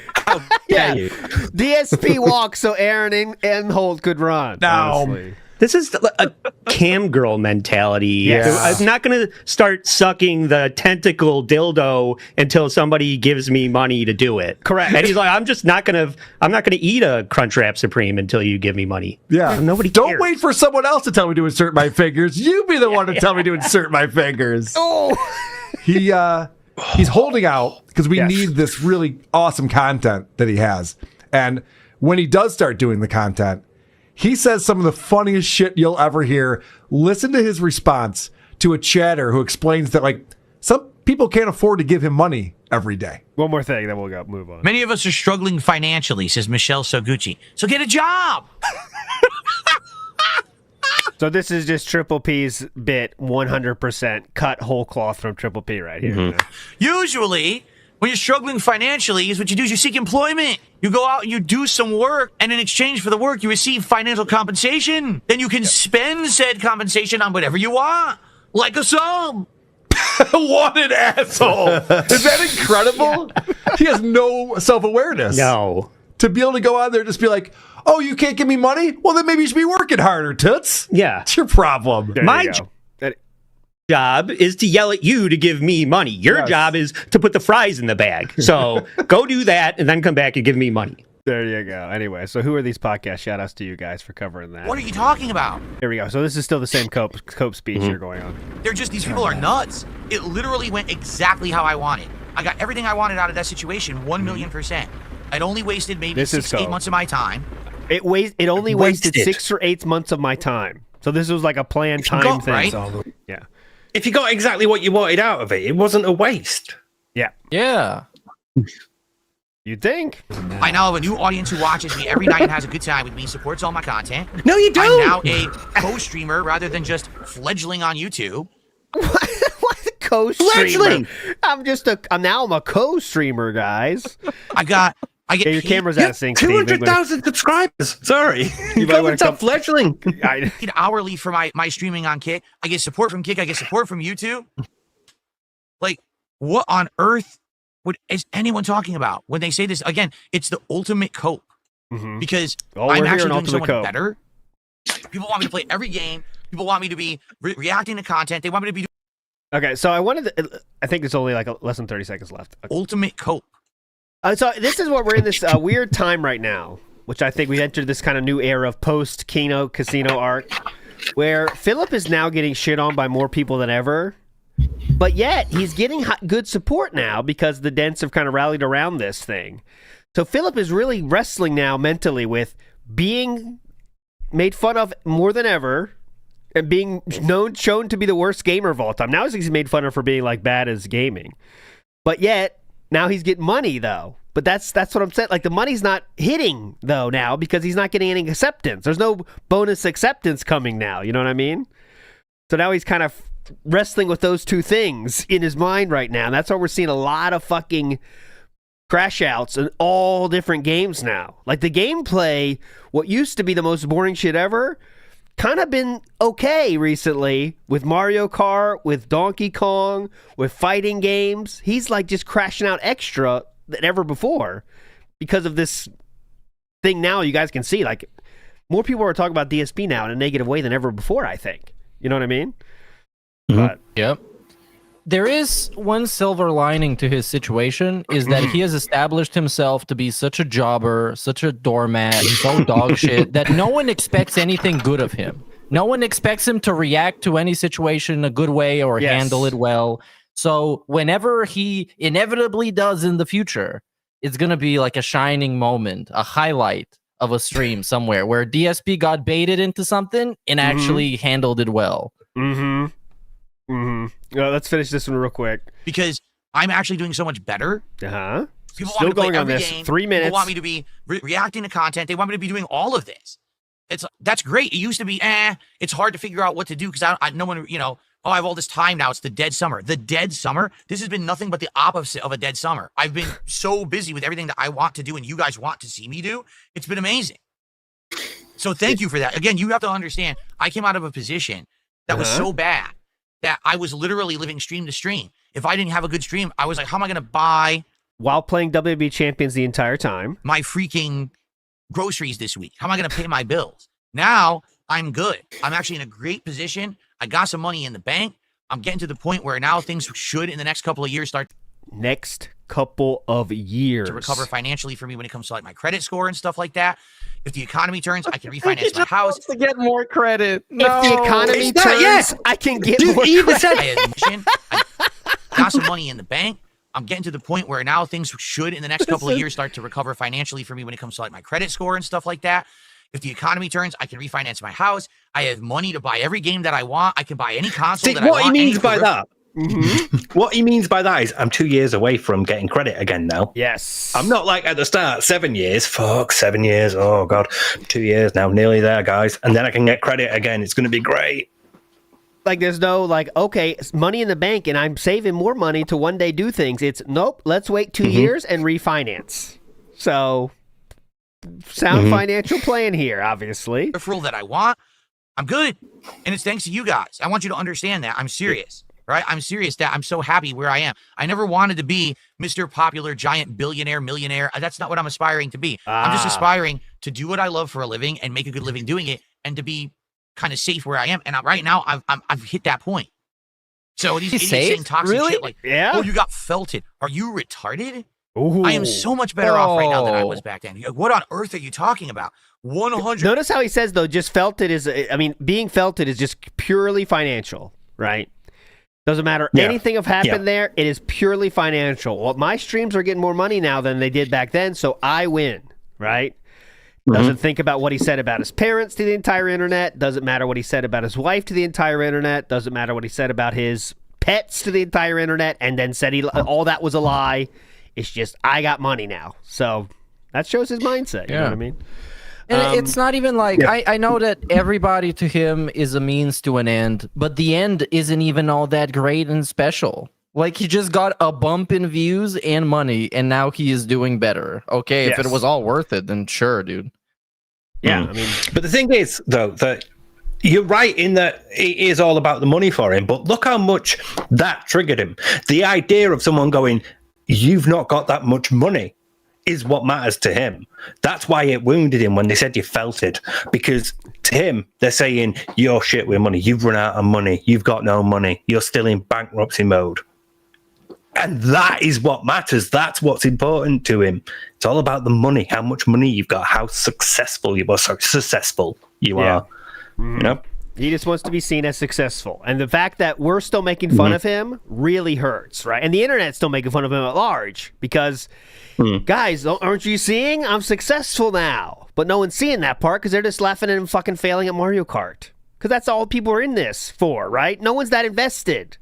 Speaker 5: Yeah, DSP walked so Aaron Imholt could run.
Speaker 10: now?
Speaker 5: honestly.
Speaker 11: This is a cam girl mentality.
Speaker 5: Yes.
Speaker 11: I'm not going to start sucking the tentacle dildo until somebody gives me money to do it.
Speaker 5: Correct.
Speaker 11: And he's like, I'm not going to eat a Crunchwrap Supreme until you give me money.
Speaker 10: Yeah.
Speaker 11: Nobody
Speaker 10: Don't
Speaker 11: cares.
Speaker 10: wait for someone else to tell me to insert my fingers. You be the one to tell me to insert my fingers.
Speaker 5: Oh,
Speaker 10: He's holding out because we
Speaker 5: Yes.
Speaker 10: need this really awesome content that he has. And when he does start doing the content, he says some of the funniest shit you'll ever hear. Listen to his response to a chatter who explains that, like, some people can't afford to give him money every day.
Speaker 5: one more thing, then we'll move on.
Speaker 8: Many of us are struggling financially, says Michelle Soguchi. So get a job.
Speaker 5: So this is just Triple P's bit, 100% cut whole cloth from Triple P right here. you know?
Speaker 8: Usually, when you're struggling financially, is what you do is you seek employment. You go out and you do some work, and in exchange for the work, you receive financial compensation. Then you can spend said compensation on whatever you want, like a sub.
Speaker 10: What an asshole. Is that incredible? He has no self-awareness.
Speaker 11: No.
Speaker 10: To be able to go out there and just be like, oh, you can't give me money? Well, then maybe you should be working harder, toots.
Speaker 11: Yeah.
Speaker 10: It's your problem.
Speaker 5: There
Speaker 11: My
Speaker 5: you go.
Speaker 11: job is to yell at you to give me money. Your
Speaker 10: Yes.
Speaker 11: job is to put the fries in the bag. So go do that and then come back and give me money.
Speaker 5: There you go. Anyway, so who are these podcasts? Shout outs to you guys for covering that.
Speaker 8: What are you talking about?
Speaker 5: Here we go. So this is still the same Cope speech here going on.
Speaker 8: They're just, these people are nuts. It literally went exactly how I wanted. I got everything I wanted out of that situation, 1,000,000%. I'd only wasted maybe
Speaker 5: This is
Speaker 8: 6 to 8
Speaker 5: Cope.
Speaker 8: months of my time.
Speaker 5: It only wasted
Speaker 3: Wasted.
Speaker 5: 6 or 8 months of my time. So this was like a planned time
Speaker 8: got,
Speaker 5: thing.
Speaker 8: right?
Speaker 5: So, yeah.
Speaker 3: If you got exactly what you wanted out of it, it wasn't a waste.
Speaker 5: Yeah.
Speaker 6: Yeah.
Speaker 5: You'd think.
Speaker 8: I now have a new audience who watches me every night and has a good time with me, supports all my content.
Speaker 3: No, you don't.
Speaker 8: I'm now a co-streamer rather than just fledgling on YouTube.
Speaker 5: What co-streamer?
Speaker 3: Fledgling.
Speaker 5: I'm a co-streamer, guys.
Speaker 8: I get
Speaker 5: Yeah, your
Speaker 8: paid
Speaker 5: camera's out of sync. Steve.
Speaker 3: 200,000 subscribers. Sorry.
Speaker 5: You
Speaker 3: You
Speaker 5: might
Speaker 3: got
Speaker 5: wanna
Speaker 3: top fledgling.
Speaker 5: I-
Speaker 8: hourly for my streaming on Kick. I get support from Kick. I get support from YouTube. Like, what on earth is anyone talking about when they say this? Again, it's the ultimate cope
Speaker 5: Mhm.
Speaker 8: because
Speaker 5: Oh,
Speaker 8: I'm
Speaker 5: we're here
Speaker 8: actually
Speaker 5: in
Speaker 8: doing so
Speaker 5: Ultimate
Speaker 8: much
Speaker 5: Cope.
Speaker 8: better. People want me to play every game. People want me to be reacting to content. They want me to be
Speaker 5: Okay, so I think it's only like less than 30 seconds left. Okay.
Speaker 8: ultimate cope.
Speaker 5: So this is what we're in this weird time right now, which I think we entered this kind of new era of post-Kino Casino arc, where Philip is now getting shit on by more people than ever, but yet he's getting good support now because the Dents have kind of rallied around this thing. So Philip is really wrestling now mentally with being made fun of more than ever and being shown to be the worst gamer of all time. Now he's made fun of for being like bad as gaming, but yet now he's getting money though. But that's what I'm saying. Like the money's not hitting though now because he's not getting any acceptance. There's no bonus acceptance coming now. You know what I mean? So now he's kind of wrestling with those two things in his mind right now. And that's why we're seeing a lot of fucking crash outs in all different games now. Like the gameplay, what used to be the most boring shit ever, kind of been okay recently with Mario Kart, with Donkey Kong, with fighting games. He's like just crashing out extra than ever before because of this thing now. You guys can see like more people are talking about DSP now in a negative way than ever before, I think. You know what I mean? But
Speaker 6: Yep. There is one silver lining to his situation is that he has established himself to be such a jobber, such a doormat, so dog shit that no one expects anything good of him. No one expects him to react to any situation in a good way or
Speaker 5: Yes.
Speaker 6: handle it well. So whenever he inevitably does in the future, it's going to be like a shining moment, a highlight of a stream somewhere where DSP got baited into something and actually handled it well.
Speaker 5: Let's finish this one real quick.
Speaker 8: Because I'm actually doing so much better.
Speaker 5: Uh-huh.
Speaker 8: People
Speaker 5: Still
Speaker 8: want me to play
Speaker 5: going on
Speaker 8: every
Speaker 5: this.
Speaker 8: game.
Speaker 5: 3 minutes.
Speaker 8: People want me to be reacting to content. They want me to be doing all of this. That's great. It used to be, it's hard to figure out what to do because no one, I have all this time now. It's the dead summer. The dead summer? This has been nothing but the opposite of a dead summer. I've been so busy with everything that I want to do and you guys want to see me do. It's been amazing. So thank you for that. Again, you have to understand, I came out of a position that was so bad that I was literally living stream to stream. If I didn't have a good stream, I was like, how am I going to buy...
Speaker 5: While playing WWE Champions the entire time.
Speaker 8: ...my freaking groceries this week? How am I going to pay my bills? Now, I'm good. I'm actually in a great position. I got some money in the bank. I'm getting to the point where now things should, in the next couple of years, start...
Speaker 5: Next couple of years.
Speaker 8: ...to recover financially for me when it comes to like my credit score and stuff like that. If the economy turns, I can refinance my house.
Speaker 6: To get more credit. No.
Speaker 5: If the economy turns, I can get more credit.
Speaker 8: I got some money in the bank. I'm getting to the point where now things should, in the next couple of years, start to recover financially for me when it comes to like my credit score and stuff like that. If the economy turns, I can refinance my house. I have money to buy every game that I want. I can buy any console that I want.
Speaker 3: What he means by that. What he means by that is I'm 2 years away from getting credit again now.
Speaker 5: Yes.
Speaker 3: I'm not like at the start, 7 years. Fuck, 7 years. Oh, God. 2 years now. Nearly there, guys. And then I can get credit again. It's going to be great.
Speaker 5: Like, there's no, like, okay, money in the bank and I'm saving more money to one day do things. It's, nope, let's wait 2 years and refinance. So, sound financial plan here, obviously.
Speaker 8: Peripheral that I want, I'm good. And it's thanks to you guys. I want you to understand that. I'm serious. Right? I'm serious that I'm so happy where I am. I never wanted to be Mr. Popular, giant billionaire, millionaire. That's not what I'm aspiring to be. I'm just aspiring to do what I love for a living and make a good living doing it and to be kind of safe where I am. And right now, I've hit that point. So these idiots saying toxic shit like, oh, you got felted. Are you retarded?
Speaker 5: Ooh.
Speaker 8: I am so much better off right now than I was back then. What on earth are you talking about? 100.
Speaker 5: Notice how he says, though, just felted is, I mean, being felted is just purely financial, right? Doesn't matter anything have happened there. It is purely financial. Well, my streams are getting more money now than they did back then, so I win, right? Doesn't think about what he said about his parents to the entire internet. Doesn't matter what he said about his wife to the entire internet. Doesn't matter what he said about his pets to the entire internet, and then said all that was a lie. It's just, I got money now. So that shows his mindset. You know what I mean?
Speaker 6: And it's not even like, I know that everybody to him is a means to an end, but the end isn't even all that great and special. Like, he just got a bump in views and money, and now he is doing better. Okay, if it was all worth it, then sure, dude.
Speaker 5: Yeah, I mean,
Speaker 3: but the thing is, though, that you're right in that it is all about the money for him, but look how much that triggered him. The idea of someone going, you've not got that much money, is what matters to him. That's why it wounded him when they said you felt it, because to him they're saying you're shit with money, you've run out of money, you've got no money, you're still in bankruptcy mode, and that is what matters. That's what's important to him. It's all about the money, how much money you've got, how successful you are. You know,
Speaker 5: he just wants to be seen as successful, and the fact that we're still making fun of him really hurts, right? And the internet's still making fun of him at large because guys, aren't you seeing I'm successful now? But no one's seeing that part because they're just laughing at him fucking failing at Mario Kart, because that's all people are in this for, right? No one's that invested.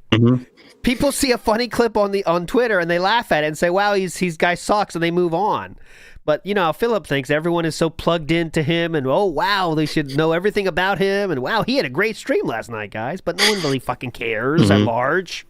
Speaker 5: People see a funny clip on Twitter and they laugh at it and say, wow, he's guy sucks, and they move on. But, you know, Philip thinks everyone is so plugged into him, and, oh, wow, they should know everything about him, and, wow, he had a great stream last night, guys. But no one really fucking cares at large.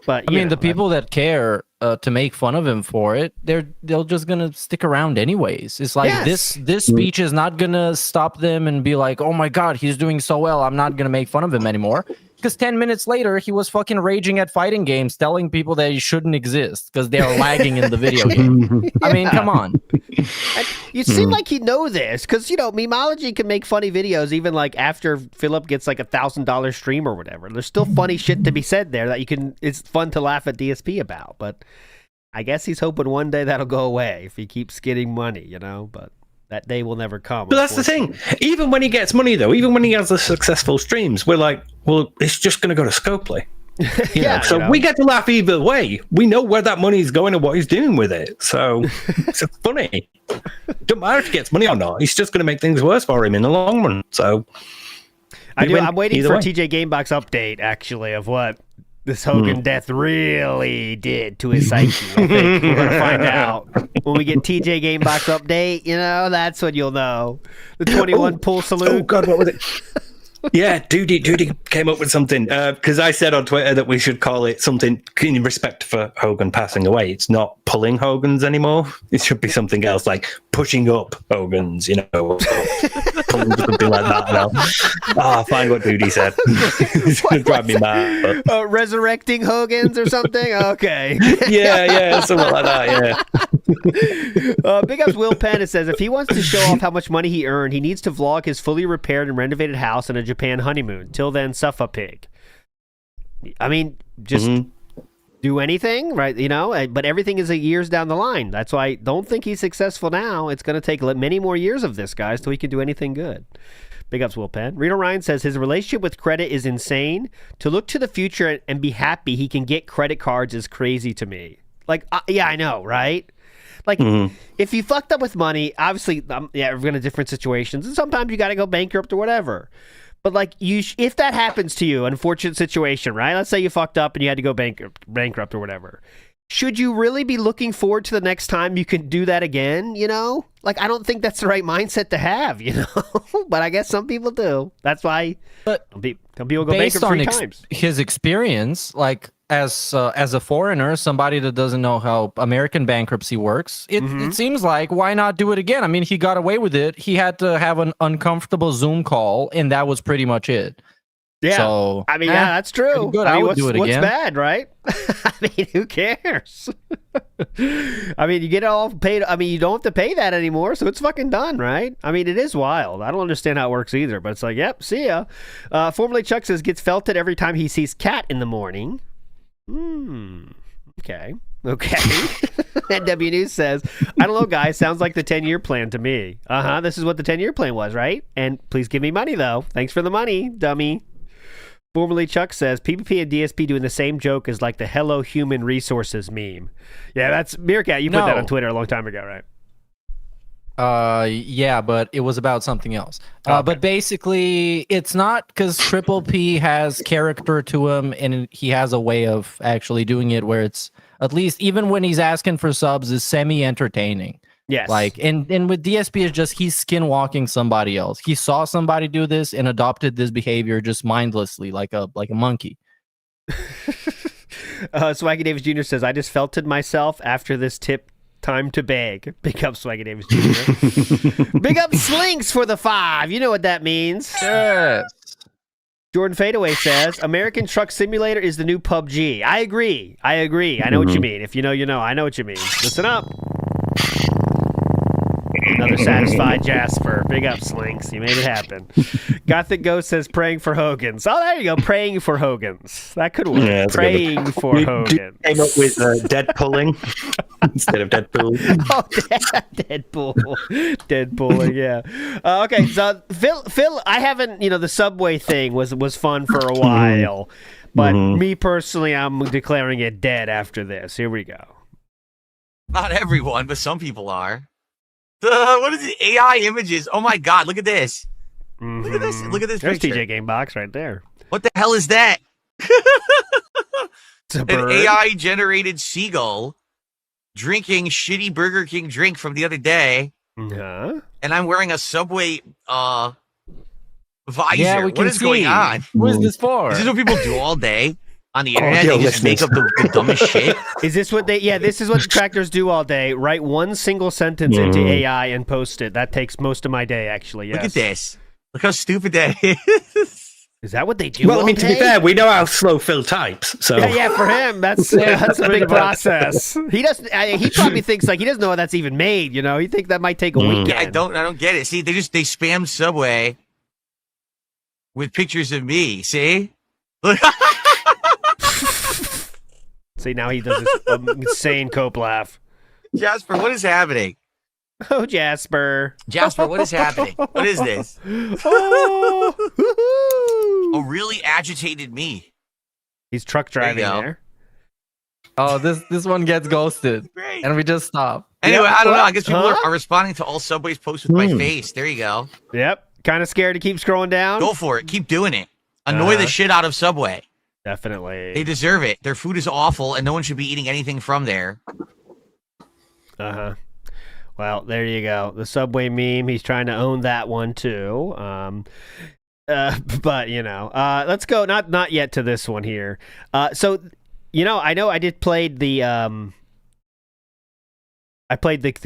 Speaker 5: But
Speaker 6: I mean, the people that care to make fun of him for it, they're just gonna stick around anyways. It's like this speech is not gonna stop them and be like, oh my god, he's doing so well, I'm not gonna make fun of him anymore. Because 10 minutes later, he was fucking raging at fighting games, telling people that he shouldn't exist because they're lagging in the video game. I mean, come on.
Speaker 5: And you seem like he'd know this, because, you know, Memology can make funny videos even like after Philip gets like $1,000 stream or whatever. There's still funny shit to be said there that you can. It's fun to laugh at DSP about, but I guess he's hoping one day that'll go away if he keeps getting money, you know. But that day will never come.
Speaker 3: But that's the thing. Even when he gets money, though, even when he has the successful streams, we're like, well, it's just going to go to Scopely. So we get to laugh either way. We know where that money is going and what he's doing with it. So it's funny. Don't matter if he gets money or not. He's just going to make things worse for him in the long run. So
Speaker 5: I'm waiting for TJ Gamebox update, actually, of what this Hogan death really did to his psyche. I think we're going to find out when we get TJ Gamebox update. You know, that's when you'll know. The 21 pull salute.
Speaker 3: Oh, God, what was it? Yeah, Duty came up with something because I said on Twitter that we should call it something in respect for Hogan passing away. It's not pulling Hogans anymore. It should be something else like pushing up Hogans, you know, or something like that. Now, find what Duty said. It's gonna drive me mad. But...
Speaker 5: resurrecting Hogans or something. Okay.
Speaker 3: yeah, something like that. Yeah.
Speaker 5: Big ups Will Penn. It says if he wants to show off how much money he earned, he needs to vlog his fully repaired and renovated house and a Japan honeymoon. Till then, suffer pig. I mean, just do anything, right? You know, but everything is years down the line. That's why I don't think he's successful now. It's going to take many more years of this, guys, till he can do anything good. Big ups, Will Penn. Reno Ryan says his relationship with credit is insane. To look to the future and be happy he can get credit cards is crazy to me. Like, yeah, I know, right? Like, if you fucked up with money, obviously, we're going to different situations, and sometimes you got to go bankrupt or whatever. But like, if that happens to you, unfortunate situation, right? Let's say you fucked up and you had to go bankrupt or whatever. Should you really be looking forward to the next time you can do that again? You know, like I don't think that's the right mindset to have. You know, but I guess some people do. That's why some people go bankrupt 3 times.
Speaker 6: His experience, like as a foreigner, somebody that doesn't know how American bankruptcy works, it seems like why not do it again? I mean, he got away with it. He had to have an uncomfortable Zoom call, and that was pretty much it.
Speaker 5: Yeah,
Speaker 6: so,
Speaker 5: I mean, yeah, that's true.
Speaker 6: Good. I would do it again.
Speaker 5: What's bad, right? I mean, who cares? I mean, you get it all paid. I mean, you don't have to pay that anymore, so it's fucking done, right? I mean, it is wild. I don't understand how it works either, but it's like, yep, see ya. Formerly Chuck says gets felted every time he sees cat in the morning. Okay. And W News says, I don't know, guys. Sounds like the 10-year plan to me. This is what the 10-year plan was, right? And please give me money, though. Thanks for the money, dummy. Formerly Chuck says, PvP and DSP doing the same joke as like the Hello Human Resources meme. Yeah, that's Meerkat. You put that on Twitter a long time ago, right?
Speaker 6: Yeah, but it was about something else. But basically, it's not because Triple P has character to him, and he has a way of actually doing it where it's, at least even when he's asking for subs, is semi-entertaining.
Speaker 5: Yes.
Speaker 6: Like, and with DSP, it's just he's skinwalking somebody else. He saw somebody do this and adopted this behavior just mindlessly, like a monkey.
Speaker 5: Swaggy Davis Jr. says, I just felted myself after this tip. Time to beg. Big up Swaggy Davis Jr. Big up Slinks for the 5. You know what that means.
Speaker 6: Yes.
Speaker 5: Jordan Fadeaway says, American Truck Simulator is the new PUBG. I agree. I know what you mean. If you know, you know. I know what you mean. Listen up. Another satisfied Jasper. Big up, Slinks. You made it happen. Gothic Ghost says praying for Hogans. Oh, there you go. Praying for Hogans. That could work. Yeah, praying for Hogans.
Speaker 3: Came up with dead pulling instead of Deadpool.
Speaker 5: Oh, Deadpooling, yeah. Okay, so Phil, I haven't, the subway thing was fun for a while. But me personally, I'm declaring it dead after this. Here we go.
Speaker 8: Not everyone, but some people are. What is it? AI images. Oh my God! Look at this. Look at this. Look at this
Speaker 5: There's
Speaker 8: picture.
Speaker 5: TJ Gamebox right there.
Speaker 8: What the hell is that?
Speaker 5: It's a
Speaker 8: An
Speaker 5: bird.
Speaker 8: AI generated seagull drinking shitty Burger King drink from the other day.
Speaker 5: Yeah.
Speaker 8: And I'm wearing a Subway visor.
Speaker 6: Yeah, we can
Speaker 8: what is going on?
Speaker 6: What is this for?
Speaker 8: Is this what people do all day on the internet? They just make up the dumbest shit.
Speaker 5: Is this what this is what detractors do all day. Write one single sentence into AI and post it. That takes most of my day, actually. Yes.
Speaker 8: Look at this. Look how stupid that is.
Speaker 5: Is that what they do?
Speaker 3: Well, I mean, to be fair, we know how slow Phil types. So
Speaker 5: yeah, for him, that's a big process. He doesn't. He probably thinks like he doesn't know how that's even made. He think that might take a weekend.
Speaker 8: Yeah, I don't get it. See, they spam Subway with pictures of me. See, look.
Speaker 5: See, now he does this insane cope laugh.
Speaker 8: Jasper, what is happening?
Speaker 5: Oh, Jasper,
Speaker 8: what is happening? What is this?
Speaker 5: Oh,
Speaker 8: A really agitated me.
Speaker 5: He's truck driving there.
Speaker 6: Oh, this one gets ghosted.
Speaker 8: Great.
Speaker 6: And we just stop.
Speaker 8: Anyway, I don't know. I guess people are responding to all Subway's posts with my face. There you go.
Speaker 5: Yep. Kind of scared to keep scrolling down.
Speaker 8: Go for it. Keep doing it. Annoy the shit out of Subway.
Speaker 5: Definitely.
Speaker 8: They deserve it. Their food is awful, and no one should be eating anything from there.
Speaker 5: Well, there you go. The Subway meme. He's trying to own that one too. But let's go. Not yet to this one here. So, I know I did played the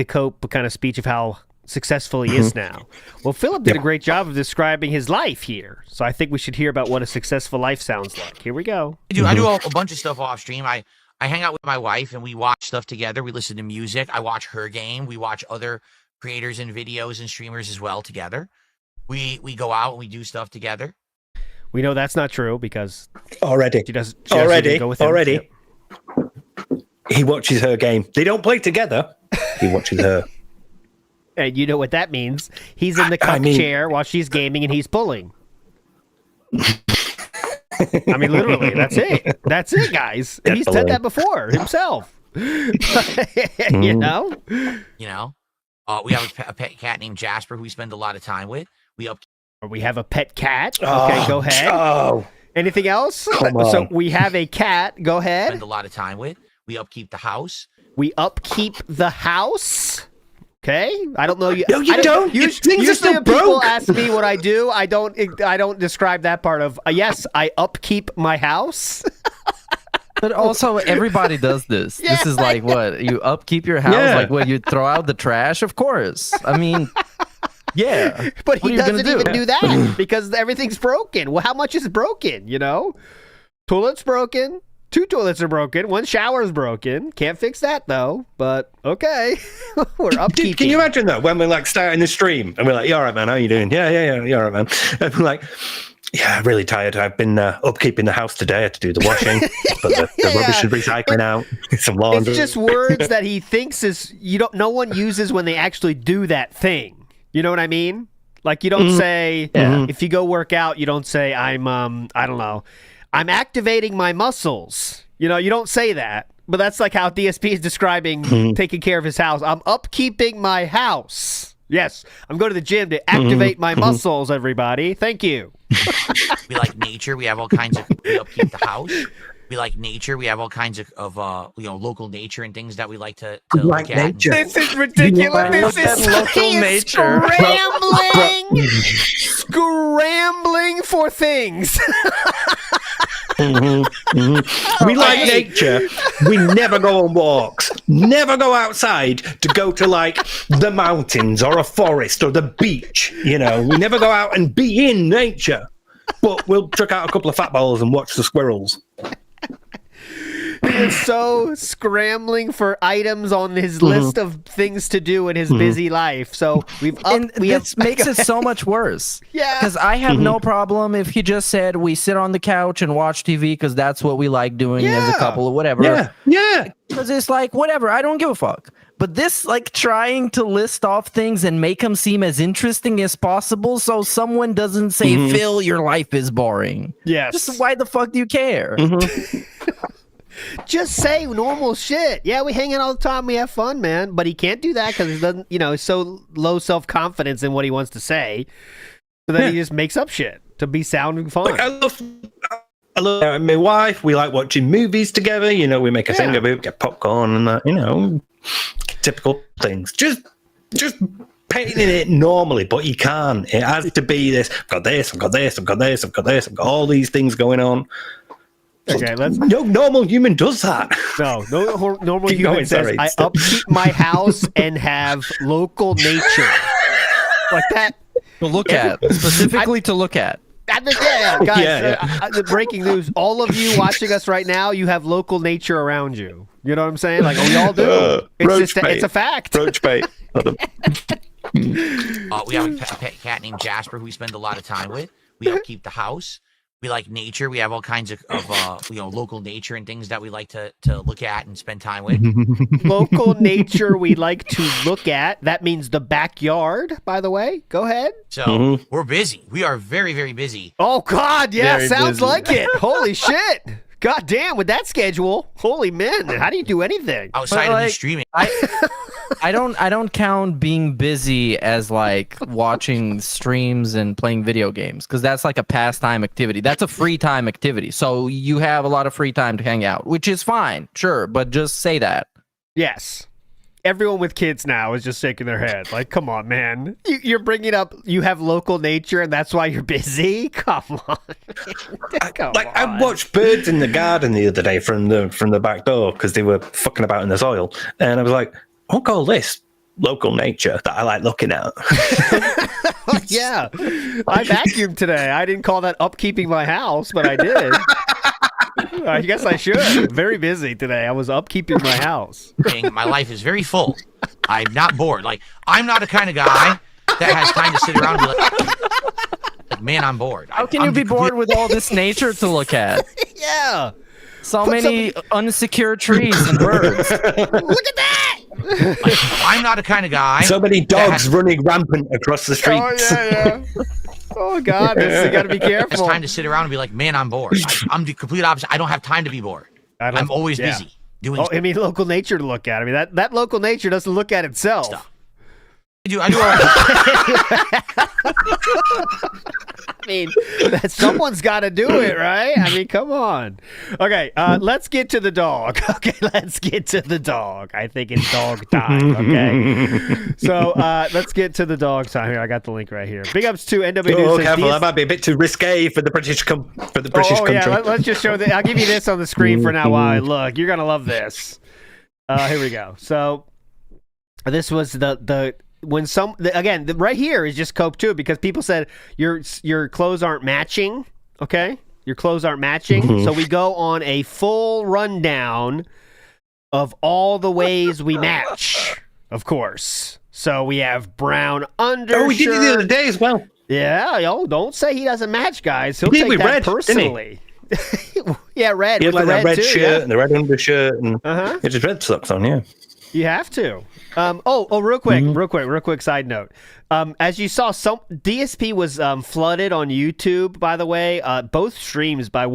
Speaker 5: Cope kind of speech of how successful he is now. Well, Philip did a great job of describing his life here, so I think we should hear about what a successful life sounds like. Here we go.
Speaker 8: I do a bunch of stuff off stream. I hang out with my wife and we watch stuff together. We listen to music. I watch her game. We watch other creators and videos and streamers as well together. We go out and we do stuff together.
Speaker 5: We know that's not true because
Speaker 3: already
Speaker 5: she doesn't go with him.
Speaker 3: Already. He watches her game. They don't play together. He watches her.
Speaker 5: And you know what that means. He's in the cuck chair while she's gaming and he's pulling. I mean, literally, that's it. That's it, guys. And he's said that before himself. You know?
Speaker 8: We have a pet cat named Jasper who we spend a lot of time with.
Speaker 5: We have a pet cat. Okay, go ahead.
Speaker 3: Oh.
Speaker 5: Anything else? So we have a cat. Go ahead.
Speaker 8: Spend a lot of time with. We upkeep the house.
Speaker 5: We upkeep the house. Okay, I don't know you.
Speaker 3: No, you don't.
Speaker 5: Usually, when people ask me what I do, I don't describe that part of. Yes, I upkeep my house.
Speaker 6: But also, everybody does this.
Speaker 5: Yeah,
Speaker 6: this is like what you upkeep your house, like when you throw out the trash. Of course, I mean, yeah.
Speaker 5: But he doesn't even do that because everything's broken. Well, how much is broken? Toilet's broken. 2 toilets are broken. 1 shower is broken. Can't fix that though. But okay, we're upkeeping.
Speaker 3: Can you imagine though when we're starting the stream and we're like, "You all right, man? How you doing? Yeah, you all right, man?" And we're like, "Yeah, really tired. I've been upkeeping the house today. I had to do the washing, put the rubbish and recycling out, some laundry."
Speaker 5: It's just words that he thinks no one uses when they actually do that thing. You know what I mean? Like you don't say if you go work out, you don't say I'm I don't know. I'm activating my muscles. You don't say that, but that's like how DSP is describing taking care of his house. I'm upkeeping my house. Yes, I'm going to the gym to activate my muscles, everybody. Thank you.
Speaker 8: We like nature. We have all kinds of, we upkeep the house. We like nature. We have all kinds of local nature and things that we like to look at.
Speaker 3: Nature.
Speaker 5: This is ridiculous. This is
Speaker 6: local nature.
Speaker 5: Scrambling for things.
Speaker 3: We like nature. We never go on walks. Never go outside to go to the mountains or a forest or the beach. We never go out and be in nature. But we'll chuck out a couple of fat balls and watch the squirrels.
Speaker 5: He is so scrambling for items on his list of things to do in his busy life. So
Speaker 6: this makes it so much worse.
Speaker 5: Yeah,
Speaker 6: because I have no problem if he just said we sit on the couch and watch TV because that's what we like doing as a couple or whatever.
Speaker 3: Yeah.
Speaker 6: Because it's whatever. I don't give a fuck. But this trying to list off things and make them seem as interesting as possible so someone doesn't say, Phil, your life is boring.
Speaker 5: Yes.
Speaker 6: Just why the fuck do you care?
Speaker 5: Just say normal shit. Yeah, we hang out all the time. We have fun, man. But he can't do that because he doesn't, he's so low self-confidence in what he wants to say. So then he just makes up shit to be sounding fun.
Speaker 3: I love my wife. We like watching movies together. We make a thing of it, get popcorn and that, typical things. Just painting it normally, but you can't. It has to be this. I've got this, I've got this, I've got this, I've got this, I've got all these things going on.
Speaker 5: Okay,
Speaker 3: no normal human does that.
Speaker 5: No normal human says, I upkeep my house and have local nature. Like that.
Speaker 6: To look at. Specifically to look at.
Speaker 5: Guys, breaking news. All of you watching us right now, you have local nature around you. You know what I'm saying? We all do. It's a fact.
Speaker 3: Roach bait.
Speaker 8: We have a pet cat named Jasper who we spend a lot of time with. We upkeep the house. We like nature. We have all kinds of local nature and things that we like to look at and spend time with.
Speaker 5: Local nature we like to look at. That means the backyard, by the way. Go ahead.
Speaker 8: So we're busy. We are very, very busy.
Speaker 5: Oh, God. Yeah,
Speaker 6: very
Speaker 5: sounds
Speaker 6: busy.
Speaker 5: like it. Holy shit. God damn, with that schedule. Holy man. How do you do anything?
Speaker 8: Outside of me streaming.
Speaker 6: I don't count being busy as watching streams and playing video games because that's a pastime activity. That's a free time activity. So you have a lot of free time to hang out, which is fine, sure, but just say that.
Speaker 5: Yes. everyone with kids now is just shaking their head. Like, come on, man. You're bringing up you have local nature and that's why you're busy? Come on.
Speaker 3: I watched birds in the garden the other day from the back door because they were fucking about in the soil. And I was like, I'll call this local nature that I like looking at.
Speaker 5: Yeah. I vacuumed today. I didn't call that upkeeping my house, but I did. I guess I should. I'm very busy today. I was upkeeping my house.
Speaker 8: My life is very full. I'm not bored. Like, I'm not the kind of guy that has time to sit around and be like, man, I'm bored.
Speaker 6: How can you be bored with all this nature to look at?
Speaker 5: Yeah.
Speaker 6: So many unsecure trees and birds.
Speaker 5: Look at that!
Speaker 8: Like, I'm not the kind of guy.
Speaker 3: So many dogs running rampant across the streets.
Speaker 5: Oh, yeah. Oh, God. You got to be careful.
Speaker 8: It's time to sit around and be like, man, I'm bored. I'm the complete opposite. I don't have time to be bored. I'm always busy doing
Speaker 5: I mean, local nature to look at. I mean, that local nature doesn't look at itself.
Speaker 8: stuff. I do all
Speaker 5: I mean, someone's got to do it, right? I mean, come on. Okay, let's get to the dog. Okay, let's get to the dog. I think it's dog time, okay? So let's get to the dog time here. I got the link right here. Big ups to NW News.
Speaker 3: Oh, careful. That might be a bit too risque for the British country.
Speaker 5: Yeah, let's just show I'll give you this on the screen for now while I look. You're going to love this. Here we go. So this was the when right here is just Cope 2 because people said your clothes aren't matching, okay? Your clothes aren't matching. Mm-hmm. So we go on a full rundown of all the ways we match, of course. So we have brown undershirt.
Speaker 3: Oh, we did it the other day as well.
Speaker 5: Yeah, don't say he doesn't match, guys. He'll take that red, personally. Yeah, red.
Speaker 3: He had like that red
Speaker 5: too,
Speaker 3: shirt and the red undershirt and he had red socks on, yeah.
Speaker 5: You have to. Real quick side note. As you saw, some DSP was flooded on YouTube, by the way, both streams by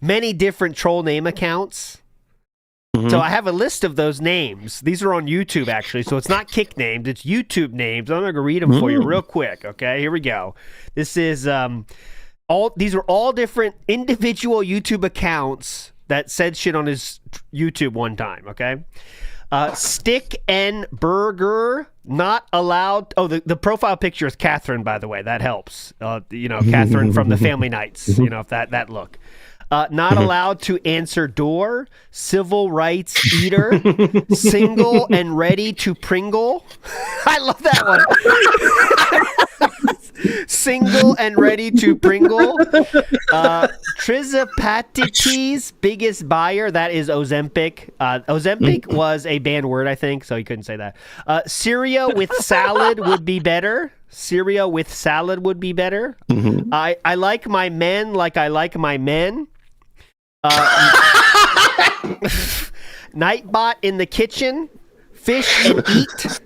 Speaker 5: many different troll name accounts. So I have a list of those names. These are on YouTube, actually. So it's not kick names, it's YouTube names. I'm going to read them for you real quick, okay? Here we go. This is these are all different individual YouTube accounts that said shit on his YouTube one time, okay? Stick and Burger, not allowed. Oh, the profile picture is Catherine, by the way. That helps. Catherine from the Family Nights, if that look. Not allowed to answer door, civil rights eater, single and ready to Pringle. I love that one. Single and ready to Pringle. Trizapatites, biggest buyer. That is Ozempic. Ozempic was a banned word, I think, so you couldn't say that. Syria with salad would be better. Syria with salad would be better. I like my men like I like my men. Nightbot in the kitchen. Fish and eat.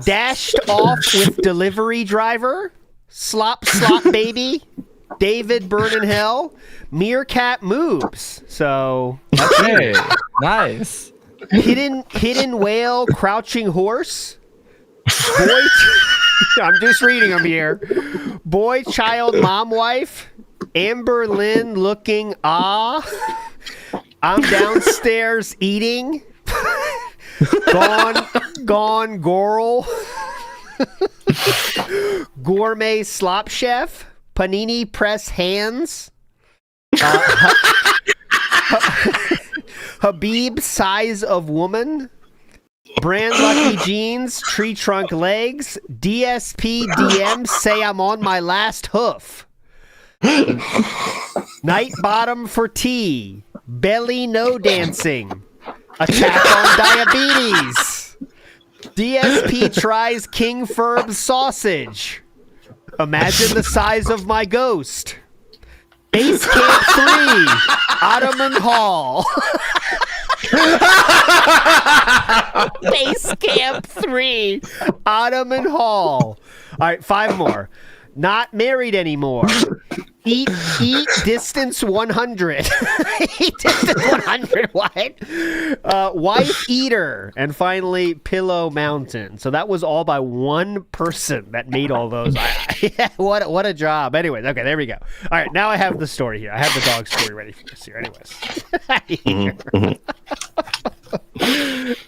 Speaker 5: Dashed off with delivery driver. Slop baby. David burn in hell. Meerkat moves. So
Speaker 6: okay, nice.
Speaker 5: Hidden whale, crouching horse. Boy, I'm just reading them here. Boy, child, mom, wife. Amber Lynn looking I'm downstairs eating. Gone Goral. Gourmet slop chef. Panini press hands. Habib size of woman. Brand lucky jeans. Tree trunk legs. DSP DM say I'm on my last hoof. Night bottom for tea. Belly no dancing. Attack on diabetes. DSP tries King Ferb's sausage. Imagine the size of my ghost. Base Camp 3. Ottoman Hall. Base Camp 3. Ottoman Hall. All right, 5 more. Not married anymore. Eat distance 100. Eat distance 100. What? Wife eater. And finally, Pillow Mountain. So that was all by one person that made all those. What a job. Anyways, okay, there we go. All right, now I have the story here. I have the dog story ready for this here. Anyways.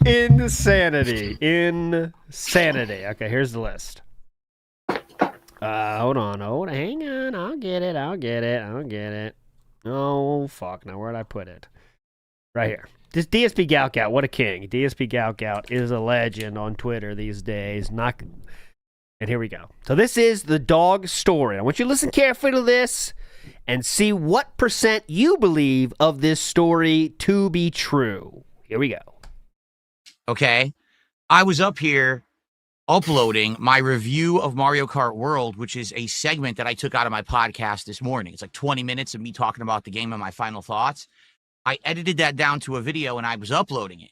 Speaker 5: Insanity. Okay, here's the list. Hold on. Hang on. I'll get it. Oh, fuck. Now, where'd I put it? Right here. This DSP Galgout, what a king. DSP Galgout is a legend on Twitter these days. And here we go. So this is the dog story. I want you to listen carefully to this and see what % you believe of this story to be true. Here we go.
Speaker 8: Okay. I was up here uploading my review of Mario Kart World, which is a segment that I took out of my podcast this morning. It's like 20 minutes of me talking about the game and my final thoughts. I edited that down to a video and I was uploading it.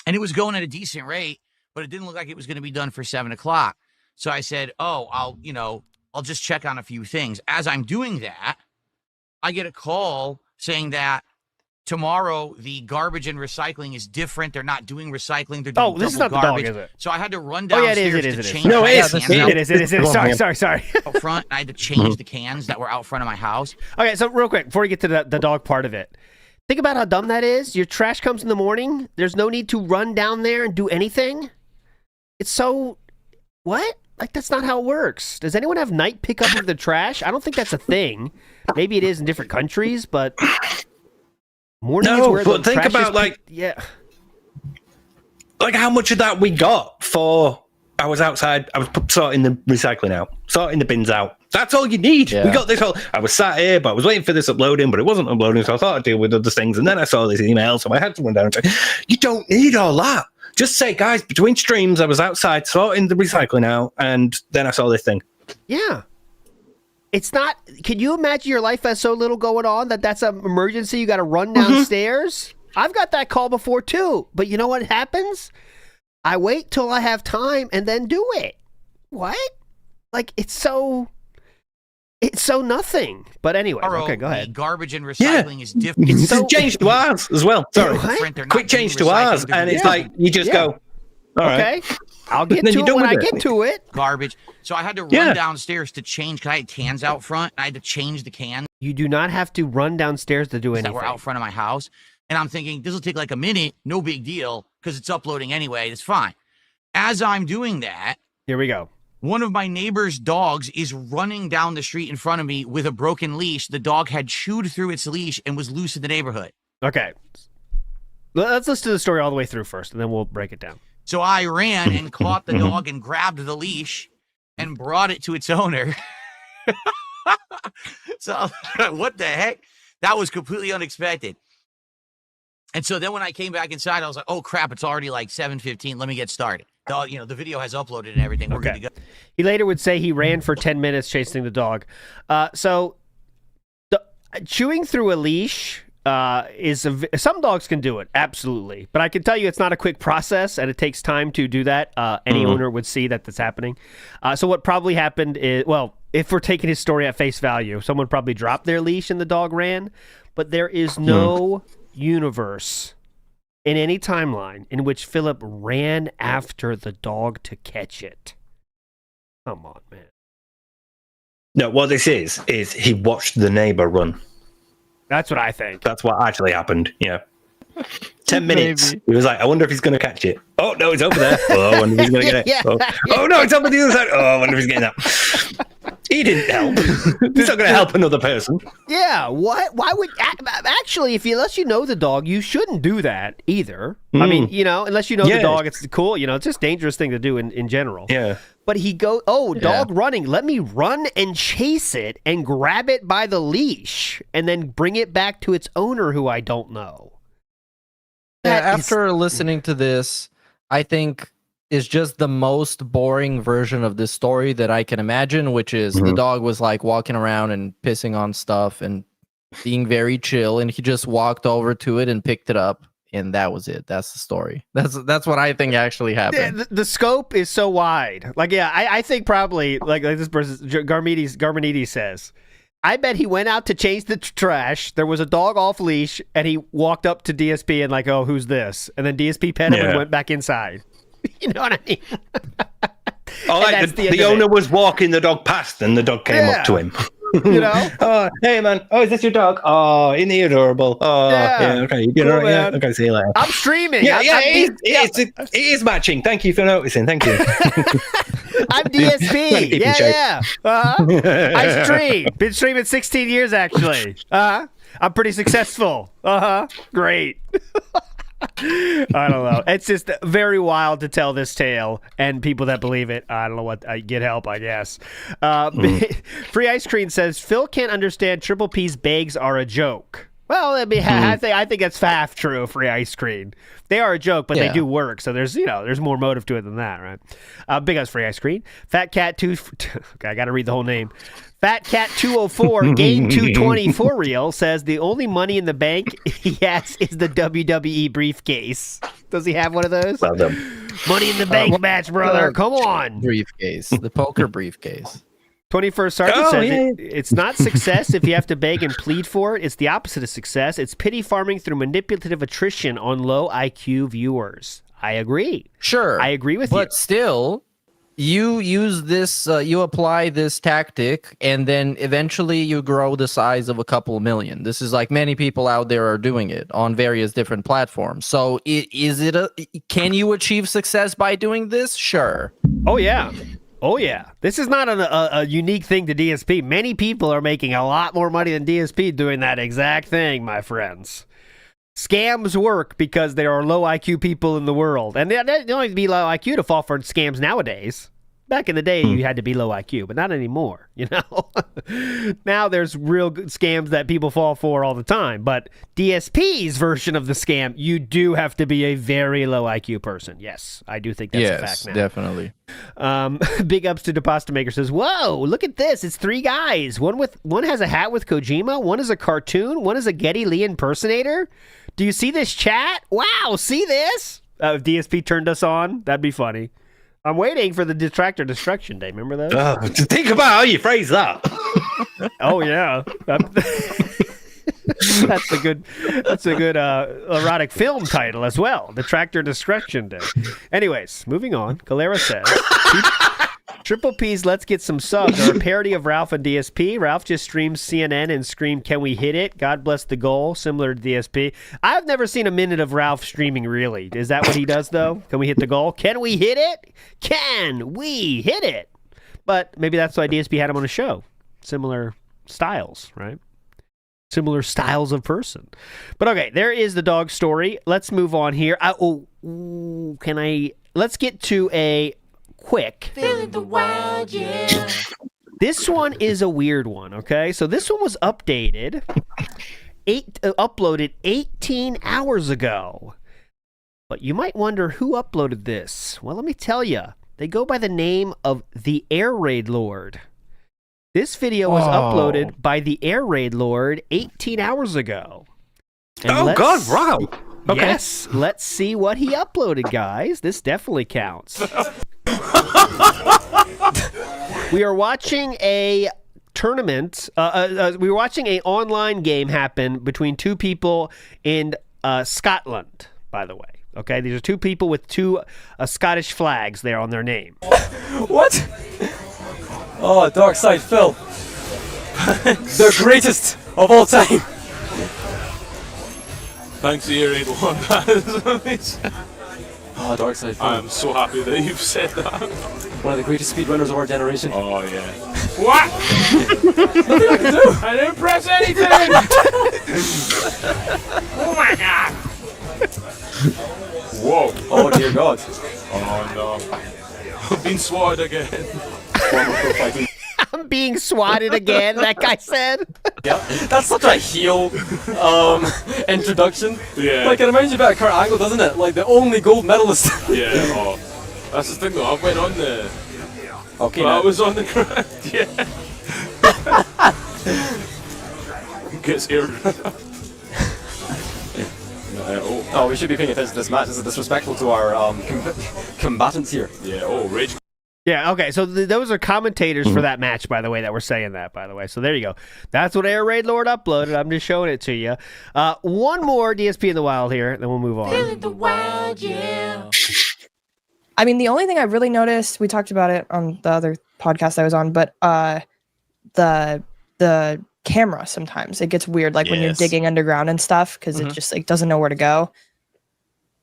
Speaker 8: And it was going at a decent rate, but it didn't look like it was going to be done for 7 o'clock. So I said, I'll just check on a few things. As I'm doing that, I get a call saying that tomorrow the garbage and recycling is different. They're not doing recycling. They're doing
Speaker 5: this is not
Speaker 8: garbage.
Speaker 5: The dog, is it?
Speaker 8: So I had to run downstairs to change.
Speaker 5: No, it is. Sorry.
Speaker 8: Out front, I had to change the cans that were out front of my house.
Speaker 5: Okay, so real quick, before we get to the dog part of it, think about how dumb that is. Your trash comes in the morning. There's no need to run down there and do anything. It's so... What? Like, that's not how it works. Does anyone have night pickup of the trash? I don't think that's a thing. Maybe it is in different countries, but... Morning is where
Speaker 3: but think about,
Speaker 5: yeah.
Speaker 3: Like, how much of that we got for... I was outside, I was sorting the recycling out, sorting the bins out. That's all you need.
Speaker 6: Yeah.
Speaker 3: We got this whole... I was sat here, but I was waiting for this uploading, but it wasn't uploading, so I thought I'd deal with other things, and then I saw this email, so I had to run down and say, you don't need all that. Just say, guys, between streams, I was outside sorting the recycling out, and then I saw this thing.
Speaker 5: Yeah. It's not... Can you imagine your life has so little going on that's an emergency? You got to run downstairs? I've got that call before, too. But you know what happens? I wait till I have time and then do it. What? Like, it's so nothing. But anyway, okay, go ahead.
Speaker 8: Garbage and recycling is different.
Speaker 3: It's so changed to ours as well. Sorry. Quick change to ours. And it's like, you just go, all right.
Speaker 5: Okay. I'll get to it when I get to it.
Speaker 8: Garbage. So I had to run downstairs to change, because I had cans out front, and I had to change the cans.
Speaker 5: You do not have to run downstairs to do anything.
Speaker 8: That were out front of my house. And I'm thinking, this will take like a minute, no big deal, because it's uploading anyway, it's fine. As I'm doing that...
Speaker 5: Here we go.
Speaker 8: One of my neighbor's dogs is running down the street in front of me with a broken leash. The dog had chewed through its leash and was loose in the neighborhood.
Speaker 5: Okay. Let's listen to the story all the way through first, and then we'll break it down.
Speaker 8: So I ran and caught the dog and grabbed the leash and brought it to its owner. So what the heck? That was completely unexpected. And so then when I came back inside, I was like, oh, crap, it's already like 7:15. Let me get started. The video has uploaded and everything. We're good to go.
Speaker 5: He later would say he ran for 10 minutes chasing the dog. Chewing through a leash some dogs can do it, absolutely. But I can tell you it's not a quick process, and it takes time to do that. Any owner would see that that's happening. So what probably happened is, well, if we're taking his story at face value, someone probably dropped their leash and the dog ran. But there is no universe in any timeline in which Philip ran after the dog to catch it. Come on, man.
Speaker 3: No, what this is he watched the neighbor run.
Speaker 5: That's what I think.
Speaker 3: That's what actually happened. Yeah. 10 minutes. He was like, I wonder if he's going to catch it. Oh, no, it's over there. Oh, I wonder if he's going to get it. Oh, no, it's over the other side. Oh, I wonder if he's getting that. He didn't help. He's not going to help another person.
Speaker 5: Yeah. What? Why would... Actually, unless you know the dog, you shouldn't do that either. I mean, unless you know the dog, it's cool. It's just a dangerous thing to do in general.
Speaker 3: Yeah.
Speaker 5: But he dog running. Let me run and chase it and grab it by the leash and then bring it back to its owner, who I don't know.
Speaker 6: After listening to this, I think is just the most boring version of this story that I can imagine, which is the dog was like walking around and pissing on stuff and being very chill, and he just walked over to it and picked it up, and that was it. That's the story. That's what I think actually happened.
Speaker 5: Yeah, the scope is so wide. Like, yeah, I think probably like this person Garmenides says, I bet he went out to change the trash. There was a dog off leash, and he walked up to DSP and like, oh, who's this? And then DSP pet him and went back inside. You know what I mean?
Speaker 3: The owner was walking the dog past, and the dog came up to him.
Speaker 5: You know?
Speaker 3: Oh, hey man. Oh, is this your dog? Oh, isn't he adorable? Oh, yeah. Okay. You know,
Speaker 5: Cool,
Speaker 3: yeah.
Speaker 5: man.
Speaker 3: Okay. See you later.
Speaker 5: I'm streaming.
Speaker 3: Yeah, yeah.
Speaker 5: I'm
Speaker 3: It is matching. Thank you for noticing. Thank you.
Speaker 5: I'm DSP.
Speaker 3: Keep in shape.
Speaker 5: Yeah. I stream. Been streaming 16 years actually. I'm pretty successful. Great. I don't know. It's just very wild to tell this tale, and people that believe it, I don't know what. Get help, I guess. Free Ice Cream says Phil can't understand Triple P's bags are a joke. Well, I mean, I think that's half true. Free Ice Cream, they are a joke, but they do work. So there's more motive to it than that, right? Big ups, Free Ice Cream. Fat Cat 2. Okay, I got to read the whole name. Fat Cat 204 Game 224 Real says the only money in the bank he has is the WWE briefcase. Does he have one of those?
Speaker 3: Well done.
Speaker 5: Money in the bank match, brother. Come on.
Speaker 6: Briefcase, the poker briefcase.
Speaker 5: 21st Sergeant says it's not success if you have to beg and plead for it. It's the opposite of success. It's pity farming through manipulative attrition on low IQ viewers. I agree.
Speaker 6: Sure.
Speaker 5: I agree with you.
Speaker 6: But still, you use this, you apply this tactic, and then eventually you grow the size of a couple million. This is like many people out there are doing it on various different platforms. So can you achieve success by doing this? Sure.
Speaker 5: Oh, yeah. Oh, yeah. This is not a unique thing to DSP. Many people are making a lot more money than DSP doing that exact thing, my friends. Scams work because there are low IQ people in the world. And they don't have to be low IQ to fall for scams nowadays. Back in the day, you had to be low IQ, but not anymore, you know? Now there's real good scams that people fall for all the time. But DSP's version of the scam, you do have to be a very low IQ person. Yes, I do think that's a fact now.
Speaker 6: Definitely.
Speaker 5: Big ups to DePasta Maker says, whoa, look at this. It's three guys. One has a hat with Kojima. One is a cartoon. One is a Geddy Lee impersonator. Do you see this chat? Wow, see this? If DSP turned us on, that'd be funny. I'm waiting for the Detractor Destruction Day. Remember those?
Speaker 3: Think about how you phrase that.
Speaker 5: Oh yeah, that's a good erotic film title as well. Detractor Destruction Day. Anyways, moving on. Galera says Triple P's Let's Get Some Subs are a parody of Ralph and DSP. Ralph just streams CNN and screamed, "Can we hit it? God bless the goal," similar to DSP. I've never seen a minute of Ralph streaming, really. Is that what he does, though? Can we hit the goal? Can we hit it? Can we hit it? But maybe that's why DSP had him on a show. Similar styles, right? Similar styles of person. But okay, there is the dog story. Let's move on here. Let's get to a quick.
Speaker 1: Feeling the wild, yeah.
Speaker 5: This one is a weird one, okay? So this one was updated, uploaded 18 hours ago. But you might wonder who uploaded this. Well, let me tell you. They go by the name of the Air Raid Lord. This video was uploaded by the Air Raid Lord 18 hours ago. And
Speaker 3: God, wow. Okay.
Speaker 5: Yes, let's see what he uploaded, guys. This definitely counts. We are watching a tournament. We were watching an online game happen between two people in Scotland, by the way. Okay, these are two people with two Scottish flags there on their name.
Speaker 12: What? Oh, Dark Side Phil. The greatest of all time.
Speaker 13: Thanks to your 8-1, that is amazing.
Speaker 12: Oh, Dark Side Phil.
Speaker 13: I'm so happy that you've said that.
Speaker 12: One of the greatest speedrunners of our generation.
Speaker 13: Oh, yeah. What?
Speaker 12: Nothing I can do.
Speaker 13: I didn't press anything! Oh my god! Whoa.
Speaker 12: Oh, dear God.
Speaker 13: Oh, no. I've been swatted again.
Speaker 5: I'm being swatted again, that guy said.
Speaker 12: Yeah, that's such a heel introduction.
Speaker 13: Yeah.
Speaker 12: Like, it reminds you about Kurt Angle, doesn't it? Like, the only gold medalist.
Speaker 13: Yeah, oh. That's the thing though, I went on the...
Speaker 12: Okay,
Speaker 13: I was on the ground, yeah. Gets here.
Speaker 12: Oh, we should be paying attention to this match. This is disrespectful to our combatants here.
Speaker 13: Yeah, oh, rage.
Speaker 5: Yeah, okay, so those are commentators for that match, by the way, that were saying that, by the way. So there you go. That's what Air Raid Lord uploaded. I'm just showing it to you. One more DSP in the Wild here, then we'll move on.
Speaker 1: Feeling the wild, yeah.
Speaker 14: I mean, the only thing I really noticed, we talked about it on the other podcast I was on, but the the camera sometimes. It gets weird, like when you're digging underground and stuff, because it just like doesn't know where to go.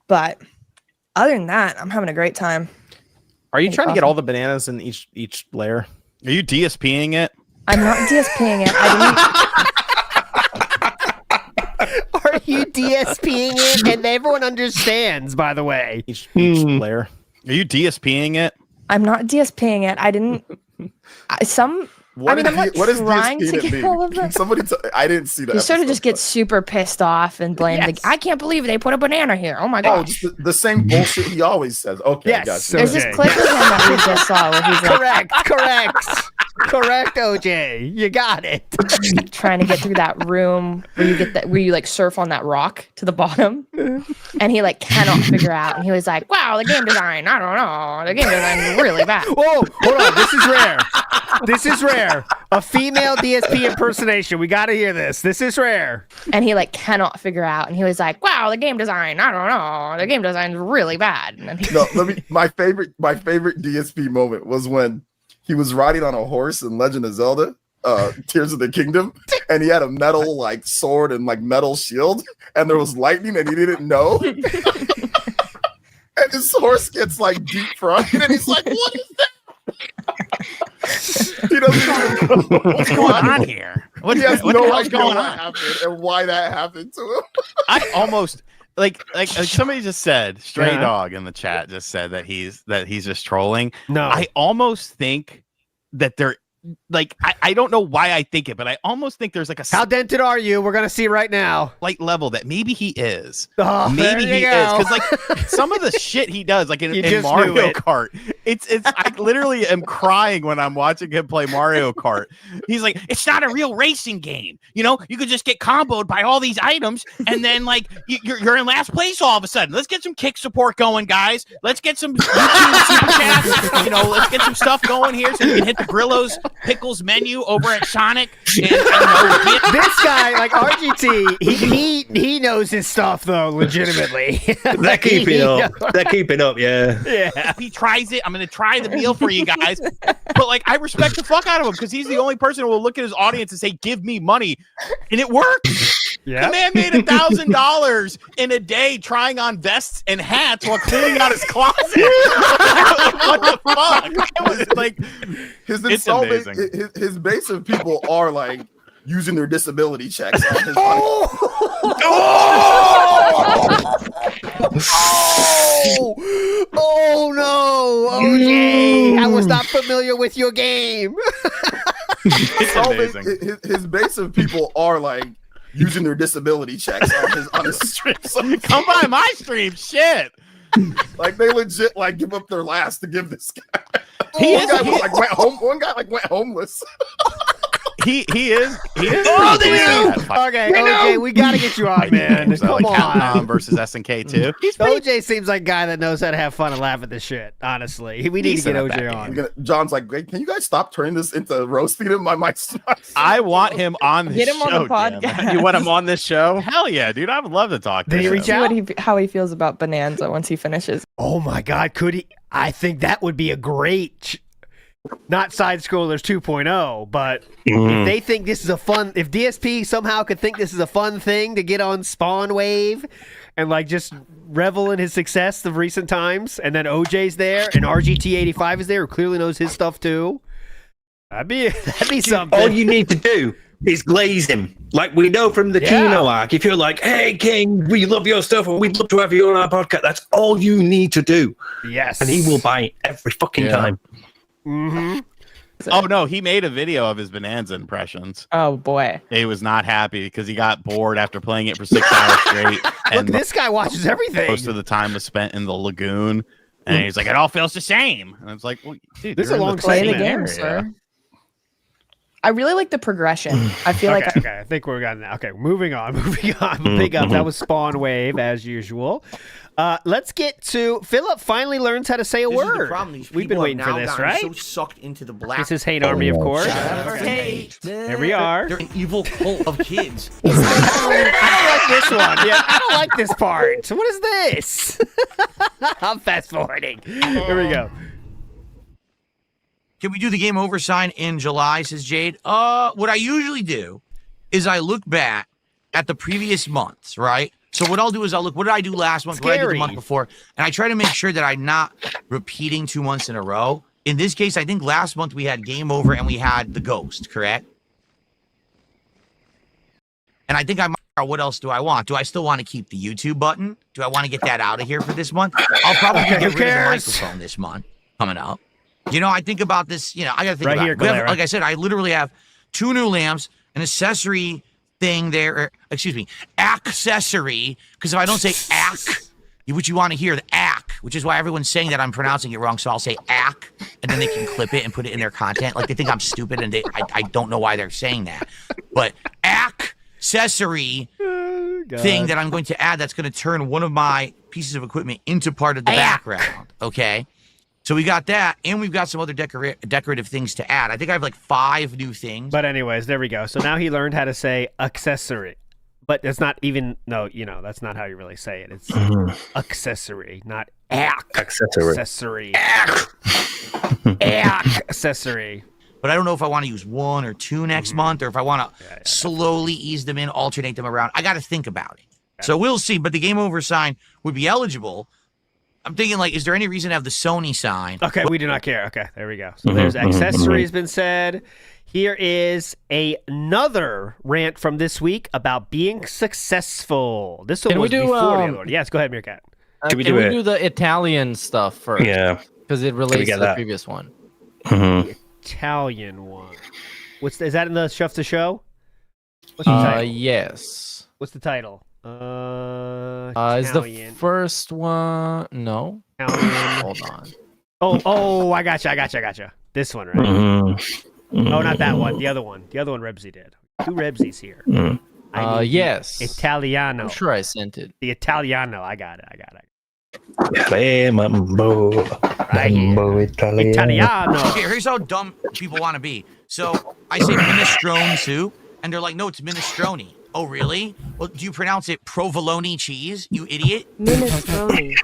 Speaker 14: But other than that, I'm having a great time.
Speaker 15: Are you trying to get all the bananas in each layer?
Speaker 16: Are you DSPing it?
Speaker 14: I'm not DSPing it.
Speaker 5: Are you DSPing it? And everyone understands, by the way.
Speaker 15: Each layer.
Speaker 16: Are you DSPing it?
Speaker 14: I'm not DSPing it. I didn't. I'm not trying to get all of it.
Speaker 17: Somebody, I didn't see that.
Speaker 14: You sort of just get super pissed off and blame I can't believe they put a banana here. Oh my gosh.
Speaker 17: Oh, the same bullshit he always says. Okay,
Speaker 5: yes.
Speaker 14: There's this clip of him that we just saw where he's like,
Speaker 5: correct, OJ. You got it.
Speaker 14: Trying to get through that room where you like surf on that rock to the bottom, and he like cannot figure out. And he was like, "Wow, the game design. I don't know. The game design is really bad."
Speaker 5: Whoa, hold on. This is rare. This is rare. A female DSP impersonation. We got to hear this. This is rare.
Speaker 14: And he like cannot figure out. And he was like, "Wow, the game design. I don't know. The game design is really bad." And
Speaker 17: my favorite DSP moment was when he was riding on a horse in Legend of Zelda, Tears of the Kingdom, and he had a metal like sword and like metal shield, and there was lightning, and he didn't know. And his horse gets like deep fried, and he's like, "What is that?" He doesn't even know
Speaker 16: what's going on here.
Speaker 17: He has
Speaker 16: what
Speaker 17: no
Speaker 16: the hell's
Speaker 17: idea
Speaker 16: going
Speaker 17: what
Speaker 16: on
Speaker 17: happened and why that happened to him.
Speaker 16: I almost like somebody just said, Stray Dog in the chat just said that he's just trolling.
Speaker 5: No,
Speaker 16: I almost think that they're like I don't know why I think it, but I almost think there's like a
Speaker 5: how dented are you? We're gonna see right now.
Speaker 16: Light level that maybe he is.
Speaker 5: Oh,
Speaker 16: maybe he is because like some of the shit he does, like in Mario Kart, it's I literally am crying when I'm watching him play Mario Kart. He's like, it's not a real racing game. You know, you could just get comboed by all these items, and then like you're in last place all of a sudden. Let's get some kick support going, guys. Let's get some YouTube super chats. You know, let's get some stuff going here so we can hit the Grillo's Pickles menu over at Sonic. And,
Speaker 5: this guy, like RGT, he knows his stuff though, legitimately.
Speaker 3: They're keeping up. They're keeping up, yeah.
Speaker 16: If he tries it, I'm gonna try the meal for you guys. But like, I respect the fuck out of him because he's the only person who will look at his audience and say, "Give me money," and it works. The man made $1,000 in a day trying on vests and hats while cleaning out his closet. What the fuck? It was like
Speaker 17: His base of people are like using their disability checks on his
Speaker 5: Oh no, OJ! I was not familiar with your game.
Speaker 16: It's amazing.
Speaker 17: His base of people are like using their disability checks on his stream. So
Speaker 16: come by my stream, shit.
Speaker 17: Like they legit like give up their last to give this guy.
Speaker 16: One
Speaker 17: guy went homeless.
Speaker 16: He is.
Speaker 5: Oh, okay, OJ, we gotta get you on, man. Come on.
Speaker 16: Versus SNK too.
Speaker 5: OJ seems like a guy that knows how to have fun and laugh at this shit. Honestly, we need to get OJ on.
Speaker 17: John's like, can you guys stop turning this into roasting him?
Speaker 16: I want him on this
Speaker 14: Get him
Speaker 16: show.
Speaker 14: on the podcast.
Speaker 15: You want him on this show?
Speaker 16: Hell yeah, dude! I would love to talk to him.
Speaker 5: Did he reach out?
Speaker 14: How he feels about Bonanza once he finishes.
Speaker 5: Oh my God, could he? I think that would be a great. Not Side Scrollers 2.0, but if they think this is a fun, if DSP somehow could think this is a fun thing to get on Spawn Wave and like just revel in his success of recent times, and then OJ's there and RGT85 is there, who clearly knows his stuff too. That'd be something.
Speaker 3: All you need to do is glaze him. Like we know from the Kino arc, if you're like, "Hey King, we love your stuff and we'd love to have you on our podcast," that's all you need to do.
Speaker 5: Yes.
Speaker 3: And he will buy it every fucking time.
Speaker 5: Mm-hmm.
Speaker 16: Oh no, he made a video of his Bonanza impressions.
Speaker 14: Oh boy,
Speaker 16: he was not happy because he got bored after playing it for 6 hours straight.
Speaker 5: And look, this guy watches everything.
Speaker 16: Most of the time was spent in the lagoon, and he's like, "It all feels the same." And it's like, "Well, dude,
Speaker 5: this is a long
Speaker 14: play the game, sir." I really like the progression. I feel
Speaker 5: okay, I think we're got now. Okay, moving on. Big up. That was Spawn Wave as usual. Let's get to Philip. Finally learns how to say a word. We've been waiting for this, right?
Speaker 18: So sucked into the black.
Speaker 5: This is Hate Army, of course. Here we are.
Speaker 18: They're an evil cult of kids.
Speaker 5: I don't like this one. Yeah, I don't like this part. What is this? I'm fast forwarding. Here we go.
Speaker 8: Can we do the game over sign in July, says Jade? What I usually do is I look back at the previous months, right? So what I'll do is I'll look, what did I do last month? What did I do the month before? And I try to make sure that I'm not repeating 2 months in a row. In this case, I think last month we had game over and we had the ghost, correct? And I think I might, what else do I want? Do I still want to keep the YouTube button? Do I want to get that out of here for this month? I'll probably get rid of the microphone this month coming up. You know, I think about this, you know, I got to think about it. Like I said, I literally have 2 new lamps, an accessory thing there, or, excuse me, accessory, because if I don't say ack, which you want to hear, the ack, which is why everyone's saying that I'm pronouncing it wrong, so I'll say ack, and then they can clip it and put it in their content. Like, they think I'm stupid, and I don't know why they're saying that. But accessory thing that I'm going to add that's going to turn one of my pieces of equipment into part of the background, okay? So we got that, and we've got some other decorative things to add. I think I have like 5 new things.
Speaker 5: But anyways, there we go. So now he learned how to say accessory. But it's not even, no, you know, that's not how you really say it. It's accessory, not accessory. Accessory.
Speaker 8: But I don't know if I want to use 1 or 2 next month, or if I want to slowly ease them in, alternate them around. I got to think about it. So we'll see. But the game over sign would be eligible. I'm thinking, like, is there any reason to have the Sony sign?
Speaker 5: Okay, we do not care. Okay, there we go. So there's accessories been said. Here is another rant from this week about being successful. This one was before the other one. Yes, go ahead, Meerkat.
Speaker 6: Can we do the Italian stuff first?
Speaker 3: Yeah.
Speaker 6: Because it relates to the previous one.
Speaker 5: The Italian one. Is that in the Shuff the Show? What's the title?
Speaker 6: Yes.
Speaker 5: What's the title?
Speaker 6: Is the first one? No. Hold on.
Speaker 5: Oh, I gotcha. This one, right? Oh, not that one. The other one. The other one Rebsy did. 2 Rebsies here.
Speaker 6: Yes.
Speaker 5: Italiano.
Speaker 6: I'm sure I sent it.
Speaker 5: The Italiano. I got it.
Speaker 3: Mambo Italiano.
Speaker 8: Okay, here's how dumb people want to be. So I say minestrone soup, and they're like, no, it's minestrone. Oh, really? Well, do you pronounce it provolone cheese, you idiot?
Speaker 19: Minestrone.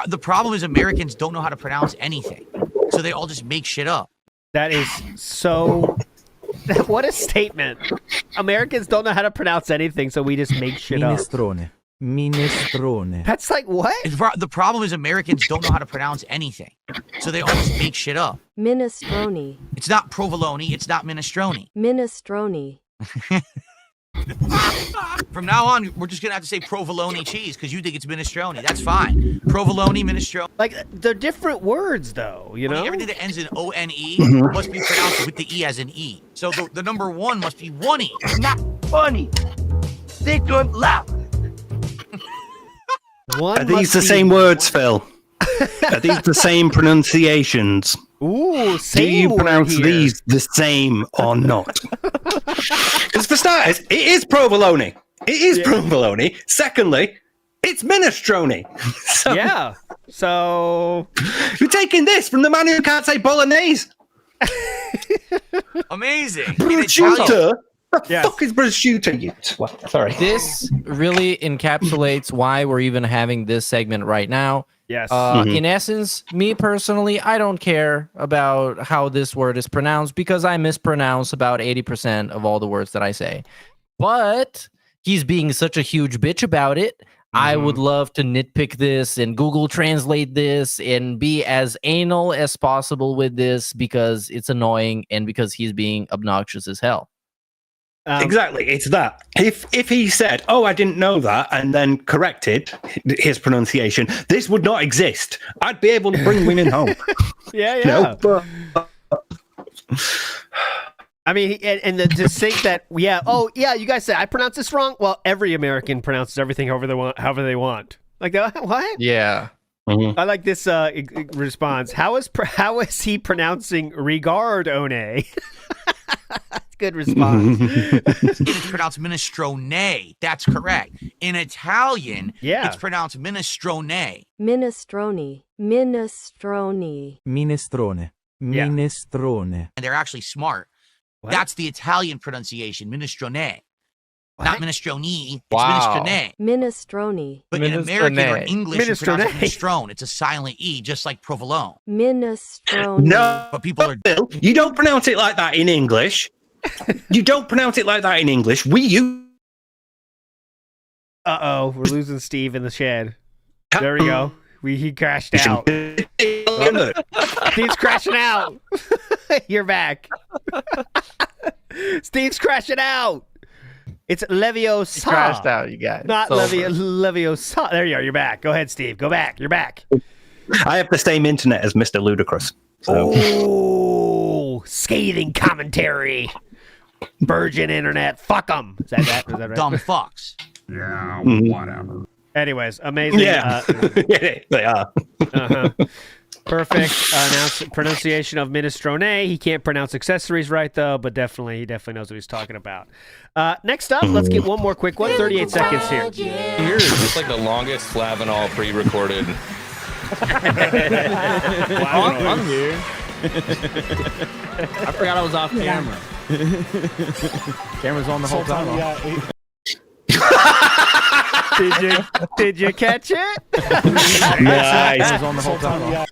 Speaker 8: The problem is Americans don't know how to pronounce anything, so they all just make shit up.
Speaker 5: That is so... What a statement. Americans don't know how to pronounce anything, so we just make shit up.
Speaker 19: Minestrone.
Speaker 5: That's like, what?
Speaker 8: The problem is Americans don't know how to pronounce anything, so they all just make shit up.
Speaker 19: Minestrone.
Speaker 8: It's not provolone, it's not minestrone.
Speaker 19: Minestrone.
Speaker 8: From now on, we're just gonna have to say provolone cheese because you think it's minestrone. That's fine. Provolone, minestrone.
Speaker 5: Like, they're different words, though, you know?
Speaker 8: Everything that ends in O-N-E must be pronounced with the E as an E. So the number 1 must be 1E.
Speaker 18: Not funny. They don't laugh.
Speaker 3: Are these the same words, Phil? Are these the same pronunciations?
Speaker 5: Ooh, same.
Speaker 3: Do you pronounce these the same or not? Because for starters, it is provolone. It is provolone. Secondly, it's minestrone.
Speaker 5: So
Speaker 3: you're taking this from the man who can't say bolognese.
Speaker 8: Amazing.
Speaker 3: Prosciutto. The fuck is prosciutto? You twat. Sorry.
Speaker 6: This really encapsulates why we're even having this segment right now.
Speaker 5: Yes.
Speaker 6: In essence, me personally, I don't care about how this word is pronounced because I mispronounce about 80% of all the words that I say. But he's being such a huge bitch about it. I would love to nitpick this and Google Translate this and be as anal as possible with this because it's annoying and because he's being obnoxious as hell.
Speaker 3: Exactly, it's that. If he said, "Oh, I didn't know that," and then corrected his pronunciation, this would not exist. I'd be able to bring women home.
Speaker 5: Yeah. I mean, and to think that, you guys say I pronounce this wrong. Well, every American pronounces everything however they want. Like, what?
Speaker 6: Yeah.
Speaker 5: I like this response. How is he pronouncing regard one? Good response.
Speaker 8: It's pronounced minestrone. That's correct. In Italian, it's pronounced minestrone.
Speaker 19: Minestrone.
Speaker 8: And they're actually smart. What? That's the Italian pronunciation, minestrone. Not minestrone. It's
Speaker 6: Wow.
Speaker 8: minestrone.
Speaker 19: Minestrone.
Speaker 8: But in American or
Speaker 6: Minestrone.
Speaker 8: English, you pronounce it
Speaker 5: Minestrone.
Speaker 8: minestrone. It's a silent E, just like provolone.
Speaker 19: Minestrone.
Speaker 3: No,
Speaker 8: But people are
Speaker 3: Bill, you don't pronounce it like that in English. You don't pronounce it like that in English. We use.
Speaker 5: Uh-oh, we're losing Steve in the shed. There we go. He crashed out. Steve's crashing out. You're back. Steve's crashing out. It's Leviosa.
Speaker 6: He crashed out, you guys.
Speaker 5: Not
Speaker 6: It's over.
Speaker 5: Leviosa. There you are. You're back. Go ahead, Steve. Go back. You're back.
Speaker 3: I have the same internet as Mr. Ludacris. So.
Speaker 5: Oh, scathing commentary. Virgin internet. Fuck them. Is that right?
Speaker 8: dumb fucks.
Speaker 13: Yeah,
Speaker 3: whatever.
Speaker 5: Anyways, amazing.
Speaker 3: Yeah, yeah, they are.
Speaker 5: Uh-huh. Perfect pronunciation of minestrone. He can't pronounce accessories right though, but he definitely knows what he's talking about. Next up, let's get one more quick one. 38 seconds here.
Speaker 20: Here's just like the longest Flavanol pre-recorded.
Speaker 15: I'm here. I forgot I was off camera. Camera's on the whole time.
Speaker 5: Did you catch it?
Speaker 3: Nice.
Speaker 15: Camera's on the whole time.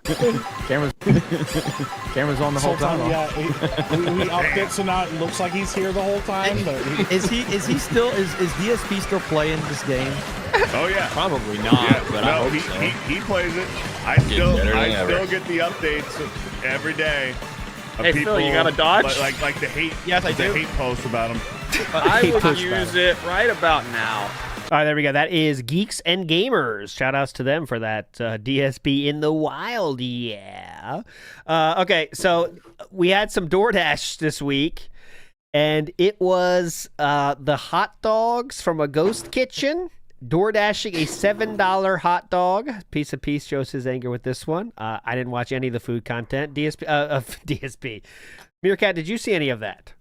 Speaker 15: Camera's on the whole time.
Speaker 21: We upped it so now it looks like he's here the whole time. But
Speaker 15: Is DSP still playing this game?
Speaker 22: Oh yeah,
Speaker 15: Probably not.
Speaker 22: yeah.
Speaker 15: But
Speaker 22: No,
Speaker 15: I hope
Speaker 22: he,
Speaker 15: so.
Speaker 22: he plays it. I
Speaker 20: Getting
Speaker 22: still
Speaker 20: better than ever.
Speaker 22: get the updates every day. Of
Speaker 23: Hey,
Speaker 22: people,
Speaker 23: Phil, you got a Dodge?
Speaker 22: Like the hate.
Speaker 15: Yes, I
Speaker 22: the
Speaker 15: do.
Speaker 22: hate posts about him.
Speaker 23: But I would
Speaker 5: Push
Speaker 23: use it right about now.
Speaker 5: All right, there we go. That is Geeks and Gamers. Shout outs to them for that DSP in the wild. Yeah. Okay, so we had some DoorDash this week, and it was the hot dogs from a ghost kitchen. DoorDashing a $7 hot dog. Piece of Peace shows his anger with this one. I didn't watch any of the food content. DSP. Meerkat, did you see any of that?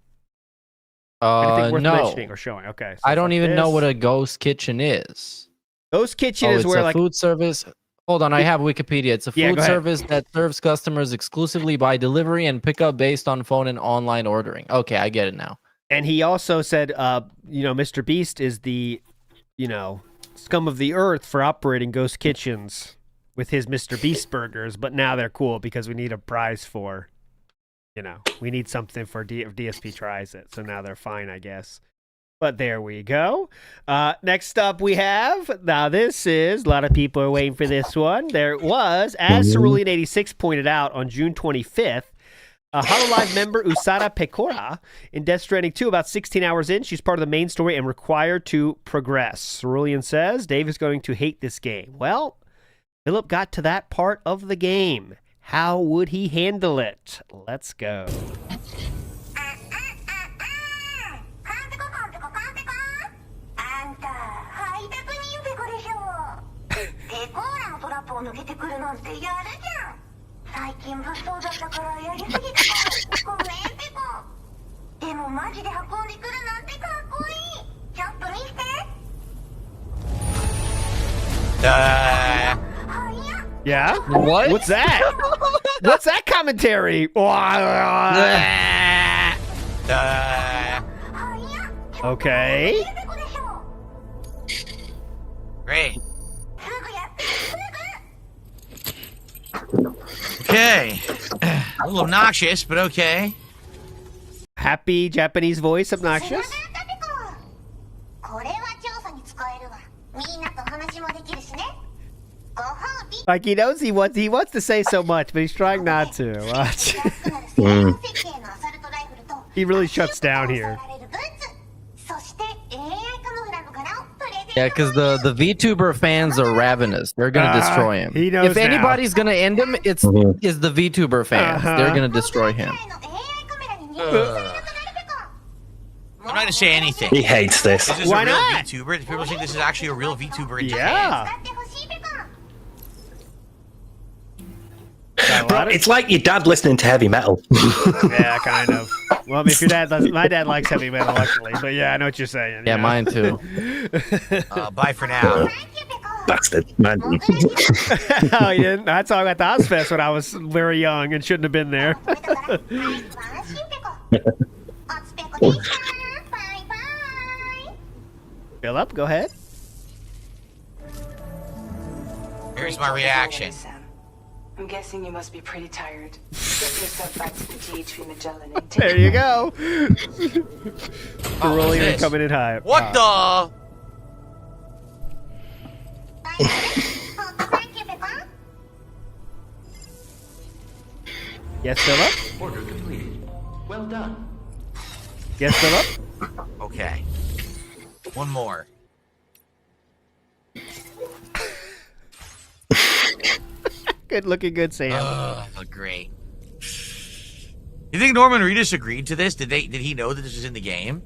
Speaker 5: Anything worth
Speaker 6: No.
Speaker 5: mentioning or showing? Okay. So
Speaker 6: I
Speaker 5: it's
Speaker 6: don't
Speaker 5: like
Speaker 6: even know
Speaker 5: this.
Speaker 6: what a ghost kitchen is.
Speaker 5: Ghost kitchen
Speaker 6: Oh,
Speaker 5: is
Speaker 6: it's
Speaker 5: where
Speaker 6: a
Speaker 5: like
Speaker 6: food service. Hold on, I have Wikipedia. It's a
Speaker 5: Yeah,
Speaker 6: food
Speaker 5: go ahead.
Speaker 6: service that serves customers exclusively by delivery and pickup based on phone and online ordering. Okay, I get it now.
Speaker 5: And he also said, Mr. Beast is the, scum of the earth for operating ghost kitchens with his Mr. Beast burgers. But now they're cool because we need a prize for, we need something for if DSP tries it. So now they're fine, I guess. But there we go. Next up we have, now this is, a lot of people are waiting for this one. There was, as Cerulean86 pointed out on June 25th, HoloLive member Usada Pecora in Death Stranding 2, about 16 hours in. She's part of the main story and required to progress. Cerulean says, Dave is going to hate this game. Well, Philip got to that part of the game. How would he handle it? Let's go.
Speaker 24: 最近物騒だったからやりすぎたかごめんペコでもマジで運んでくるなんてかっこいいちょっと見せて
Speaker 5: Yeah?
Speaker 6: What?
Speaker 5: What's that? What's that commentary? Okay.
Speaker 8: Great. Okay. A little obnoxious, but okay.
Speaker 5: Happy Japanese voice, obnoxious.
Speaker 24: これは調査に使えるわみんなと話もできるしねご褒美
Speaker 5: Like he knows he wants to say so much, but he's trying not to. Watch. He really shuts down here.
Speaker 24: そして AI カモフラの柄をプレゼント
Speaker 6: Yeah, because the VTuber fans are ravenous. They're gonna destroy him.
Speaker 5: He knows
Speaker 6: If
Speaker 5: now.
Speaker 6: anybody's gonna end him, it's the VTuber fans. They're gonna destroy him.
Speaker 8: I'm not going to say anything.
Speaker 3: He hates this.
Speaker 8: This is
Speaker 5: Why
Speaker 8: a real
Speaker 5: not?
Speaker 8: VTuber. Do people think this is actually a real VTuber in
Speaker 5: Yeah.
Speaker 3: Bro, it's like your dad listening to heavy metal.
Speaker 5: Yeah, kind of. Well, I mean, if your dad doesn't, my dad likes heavy metal, luckily. But yeah, I know what you're saying.
Speaker 6: Yeah, mine too.
Speaker 8: Bye for now.
Speaker 3: Bastard, man.
Speaker 5: Oh, you didn't? I talked about the Ozfest when I was very young and shouldn't have been there. Philip, go ahead.
Speaker 8: Here's my reaction.
Speaker 2: I'm guessing you must be pretty tired. Get yourself back to the THP Magellan and take
Speaker 5: There you go.
Speaker 8: Oh,
Speaker 5: Rolling
Speaker 8: what's
Speaker 5: and
Speaker 8: this?
Speaker 5: coming in high.
Speaker 8: What the?
Speaker 5: Yes, Philip?
Speaker 18: Order completed. Well done.
Speaker 5: Yes, Philip?
Speaker 8: Okay. One more.
Speaker 5: Good looking good, Sam.
Speaker 8: Look great. You think Norman Reedus agreed to this? Did he know that this was in the game?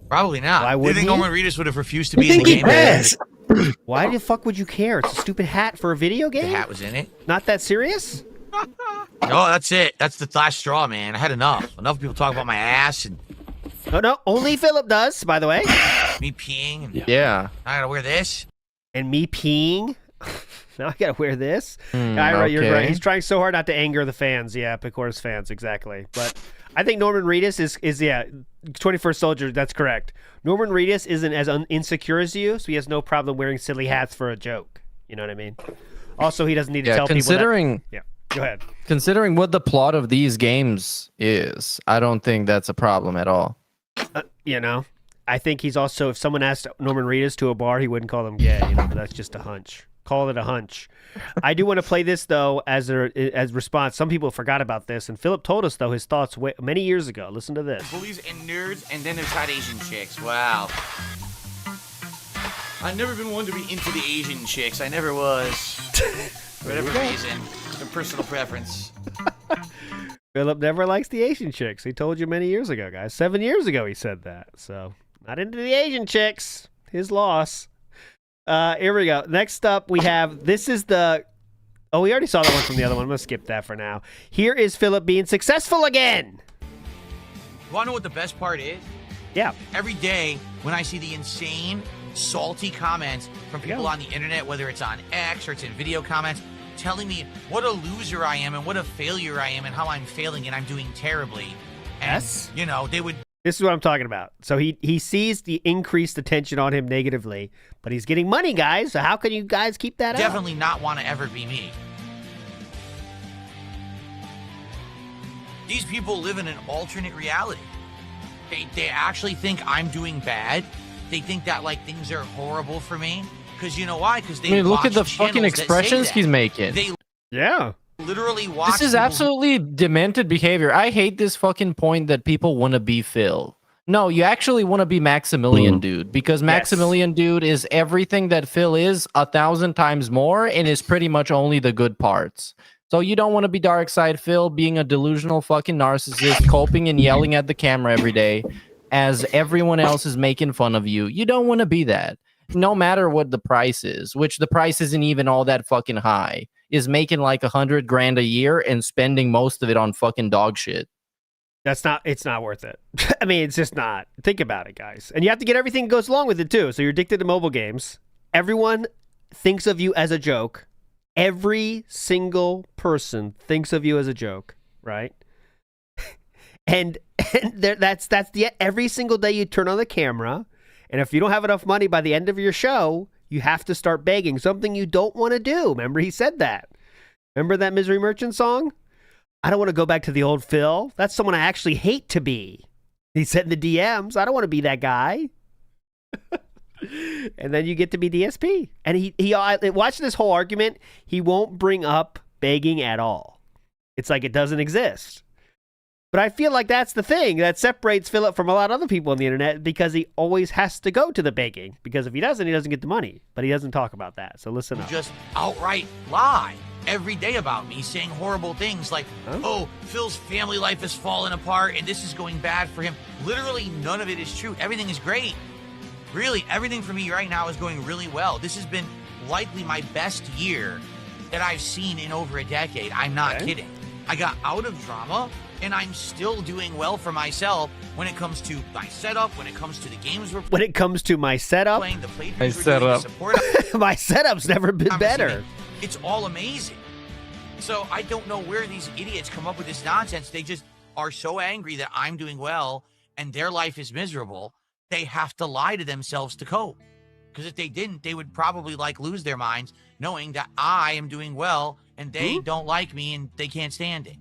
Speaker 8: Probably not.
Speaker 5: Why
Speaker 8: Do you
Speaker 5: wouldn't
Speaker 8: think
Speaker 5: he?
Speaker 8: Norman Reedus would have refused to be in the game?
Speaker 5: Why the fuck would you care? It's a stupid hat for a video game?
Speaker 8: The hat was in it.
Speaker 5: Not that serious?
Speaker 8: No, that's it. That's the last straw, man. I had enough. Enough people talk about my ass and
Speaker 5: No, only Philip does, by the way.
Speaker 8: me peeing. And
Speaker 6: Yeah.
Speaker 8: I gotta wear this.
Speaker 5: And me peeing. Now I gotta wear this. Ira, you're
Speaker 6: okay.
Speaker 5: right. He's trying so hard not to anger the fans. Yeah, Picor's fans, exactly. But I think Norman Reedus is 21st Soldier. That's correct. Norman Reedus isn't as insecure as you, so he has no problem wearing silly hats for a joke. You know what I mean? Also, he doesn't need to tell
Speaker 6: considering,
Speaker 5: people. Yeah, go ahead.
Speaker 6: Considering what the plot of these games is, I don't think that's a problem at all.
Speaker 5: You know, I think he's also, if someone asked Norman Reedus to a bar, he wouldn't call them gay. You know, but that's just a hunch. Call it a hunch. I do want to play this though as response. Some people forgot about this, and Philip told us though his thoughts many years ago. Listen to this.
Speaker 8: Bullies and nerds, and then there's hot Asian chicks. Wow. I've never been one to be into the Asian chicks. I never was. For whatever reason. It's a personal preference.
Speaker 5: Philip never likes the Asian chicks. He told you many years ago, guys. 7 years ago he said that. So not into the Asian chicks. His loss. Here we go. Next up, we have, this is the, oh, we already saw that one from the other one. I'm going to skip that for now. Here is Philip being successful again.
Speaker 8: You want to know what the best part is?
Speaker 5: Yeah.
Speaker 8: Every day when I see the insane, salty comments from people on the internet, whether it's on X or it's in video comments, telling me what a loser I am and what a failure I am and how I'm failing and I'm doing terribly. And,
Speaker 5: Yes.
Speaker 8: you know, they would...
Speaker 5: This is what I'm talking about. So he sees the increased attention on him negatively, but he's getting money, guys. So how can you guys keep that up?
Speaker 8: Definitely not want to ever be me. These people live in an alternate reality. They actually think I'm doing bad. They think that like things are horrible for me. Because you know why? Because they
Speaker 6: look at
Speaker 8: watch
Speaker 6: the fucking
Speaker 8: channels that say
Speaker 6: expressions
Speaker 8: that.
Speaker 6: he's making.
Speaker 8: They literally watch.
Speaker 6: This is
Speaker 8: people-
Speaker 6: absolutely demented behavior. I hate this fucking point that people want to be Phil. No, you actually want to be Maximilian Dude, because Maximilian Dude is everything that Phil is 1,000 times more and is pretty much only the good parts. So you don't want to be Darkside Phil, being a delusional fucking narcissist, coping and yelling at the camera every day as everyone else is making fun of you. You don't want to be that. No matter what the price is, which the price isn't even all that fucking high, is making like $100,000 a year and spending most of it on fucking dog shit.
Speaker 5: It's not worth it. I mean, it's just not. Think about it, guys. And you have to get everything that goes along with it, too. So you're addicted to mobile games. Everyone thinks of you as a joke. Every single person thinks of you as a joke, right? and that's every single day you turn on the camera, and if you don't have enough money by the end of your show, you have to start begging, something you don't want to do. Remember, he said that. Remember that Misery Merchant song? I don't want to go back to the old Phil. That's someone I actually hate to be. He said in the DMs, I don't want to be that guy. And then you get to be DSP. And he watching this whole argument, he won't bring up begging at all. It's like it doesn't exist. But I feel like that's the thing that separates Philip from a lot of other people on the internet, because he always has to go to the begging. Because if he doesn't get the money. But he doesn't talk about that. So listen up.
Speaker 8: Just outright lie every day about me, saying horrible things like, oh, Phil's family life is falling apart and this is going bad for him. Literally none of it is true. Everything is great. Really, everything for me right now is going really well. This has been likely my best year that I've seen in over a decade. I'm not kidding. I got out of drama, and I'm still doing well for myself when it comes to my setup, when it comes to the games we're
Speaker 5: When it comes to my setup,
Speaker 8: playing, the playthroughs we're doing, the support.
Speaker 5: my setup's never been better.
Speaker 8: It's all amazing. So I don't know where these idiots come up with this nonsense. They just are so angry that I'm doing well and their life is miserable. They have to lie to themselves to cope. Because if they didn't, they would probably lose their minds knowing that I am doing well and they don't like me and they can't stand it.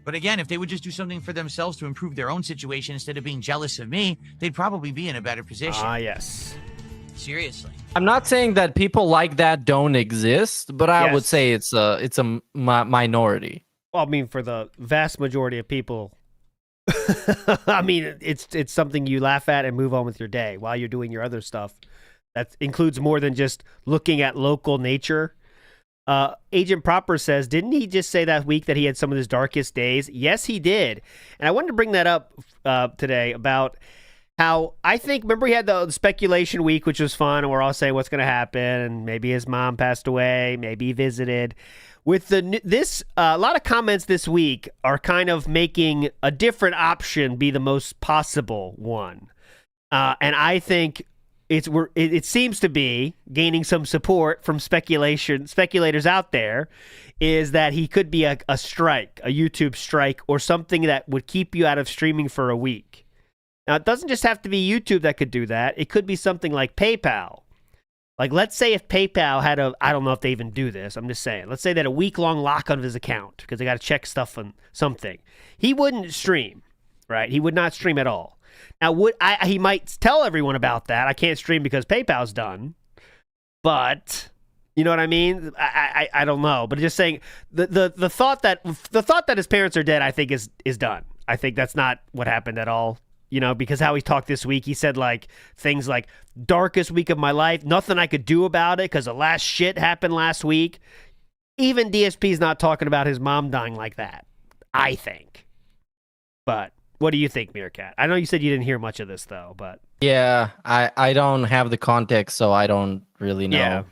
Speaker 8: But again, if they would just do something for themselves to improve their own situation instead of being jealous of me, they'd probably be in a better position.
Speaker 5: Yes.
Speaker 8: Seriously.
Speaker 6: I'm not saying that people like that don't exist, but I would say it's a minority.
Speaker 5: Well, I mean, for the vast majority of people, I mean, it's something you laugh at and move on with your day while you're doing your other stuff. That includes more than just looking at local nature. Agent Proper says, didn't he just say that week that he had some of his darkest days? Yes, he did. And I wanted to bring that up today about how I think, remember he had the speculation week, which was fun, and we're all saying what's going to happen, and maybe his mom passed away, maybe he visited. With a lot of comments this week are kind of making a different option be the most possible one. And I think it seems to be gaining some support from speculators out there, is that he could be a strike, a YouTube strike, or something that would keep you out of streaming for a week. Now, it doesn't just have to be YouTube that could do that. It could be something like PayPal. Like, let's say if PayPal had I don't know if they even do this, I'm just saying. Let's say that a week-long lock on his account because they got to check stuff on something. He wouldn't stream, right? He would not stream at all. Now, he might tell everyone about that. I can't stream because PayPal's done. But, you know what I mean? I don't know. But just saying, the thought that his parents are dead, I think, is done. I think that's not what happened at all. You know, because how he talked this week, he said things like, darkest week of my life, nothing I could do about it because the last shit happened last week. Even DSP's not talking about his mom dying like that, I think. But what do you think, Meerkat? I know you said you didn't hear much of this, though, but...
Speaker 6: Yeah, I don't have the context, so I don't really know.
Speaker 5: Yeah.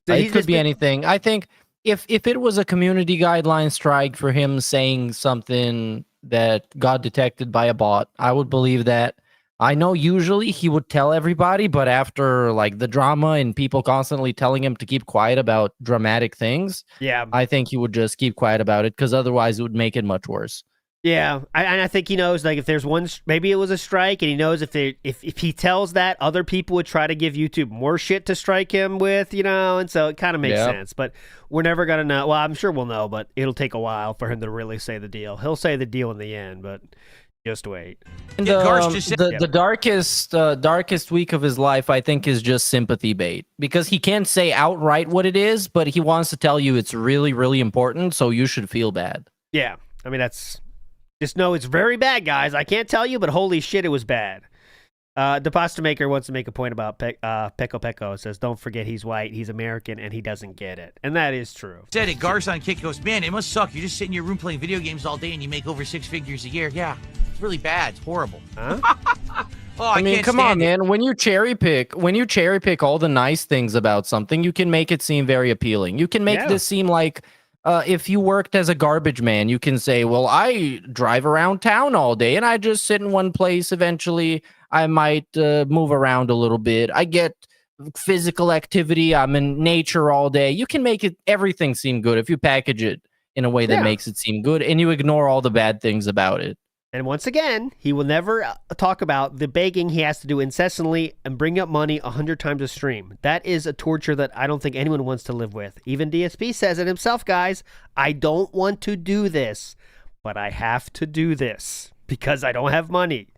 Speaker 5: So
Speaker 6: it could be anything. I think if it was a community guideline strike for him saying something that got detected by a bot, I would believe that. I know usually he would tell everybody, but after the drama and people constantly telling him to keep quiet about dramatic things, I think he would just keep quiet about it because otherwise it would make it much worse.
Speaker 5: Yeah, I think he knows if there's one, maybe it was a strike, and he knows if he tells that, other people would try to give YouTube more shit to strike him with, and so it kind of makes sense. But we're never gonna know. Well, I'm sure we'll know, but it'll take a while for him to really say the deal. He'll say the deal in the end, but just wait.
Speaker 6: And the darkest week of his life, I think, is just sympathy bait because he can't say outright what it is, but he wants to tell you it's really, really important, so you should feel bad.
Speaker 5: Yeah, I mean just know it's very bad, guys. I can't tell you, but holy shit, it was bad. The pasta maker wants to make a point about Peko Peko. It says, don't forget he's white, he's American, and he doesn't get it. And that is true.
Speaker 8: Said it. Garson Kick goes, man, it must suck. You just sit in your room playing video games all day and you make over 6 figures a year. Yeah, it's really bad. It's horrible.
Speaker 5: Huh?
Speaker 6: I mean, come on, man. When you cherry pick all the nice things about something, you can make it seem very appealing. You can make this seem like... if you worked as a garbage man, you can say, well, I drive around town all day and I just sit in one place. Eventually, I might move around a little bit. I get physical activity. I'm in nature all day. You can make everything seem good if you package it in a way that makes it seem good and you ignore all the bad things about it.
Speaker 5: And once again, he will never talk about the begging he has to do incessantly and bring up money 100 times a stream. That is a torture that I don't think anyone wants to live with. Even DSP says it himself, guys. I don't want to do this, but I have to do this because I don't have money.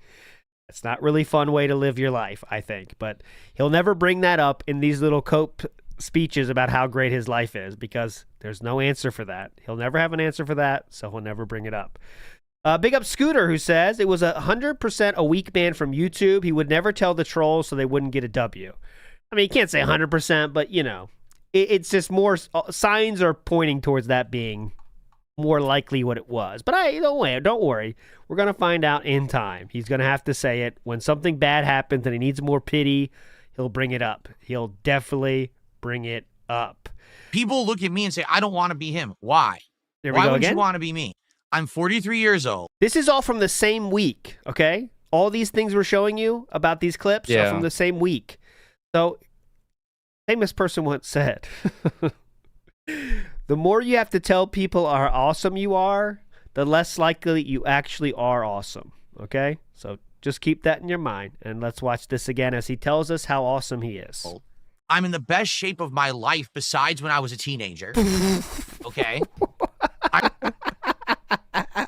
Speaker 5: It's not really a fun way to live your life, I think. But he'll never bring that up in these little cope speeches about how great his life is because there's no answer for that. He'll never have an answer for that, so he'll never bring it up. Big up Scooter, who says it was 100% a weak ban from YouTube. He would never tell the trolls so they wouldn't get a W. I mean, you can't say 100%, but, it's just more signs are pointing towards that being more likely what it was. But don't worry. We're going to find out in time. He's going to have to say it. When something bad happens and he needs more pity, he'll bring it up. He'll definitely bring it up.
Speaker 8: People look at me and say, I don't want to be him. Why? Why would you want to be me? I'm 43 years old.
Speaker 5: This is all from the same week, okay? All these things we're showing you about these clips are from the same week. So, famous person once said, the more you have to tell people how awesome you are, the less likely you actually are awesome, okay? So, Just keep that in your mind. And let's watch this again as he tells us how awesome he is.
Speaker 8: I'm in the best shape of my life besides when I was a teenager. Okay?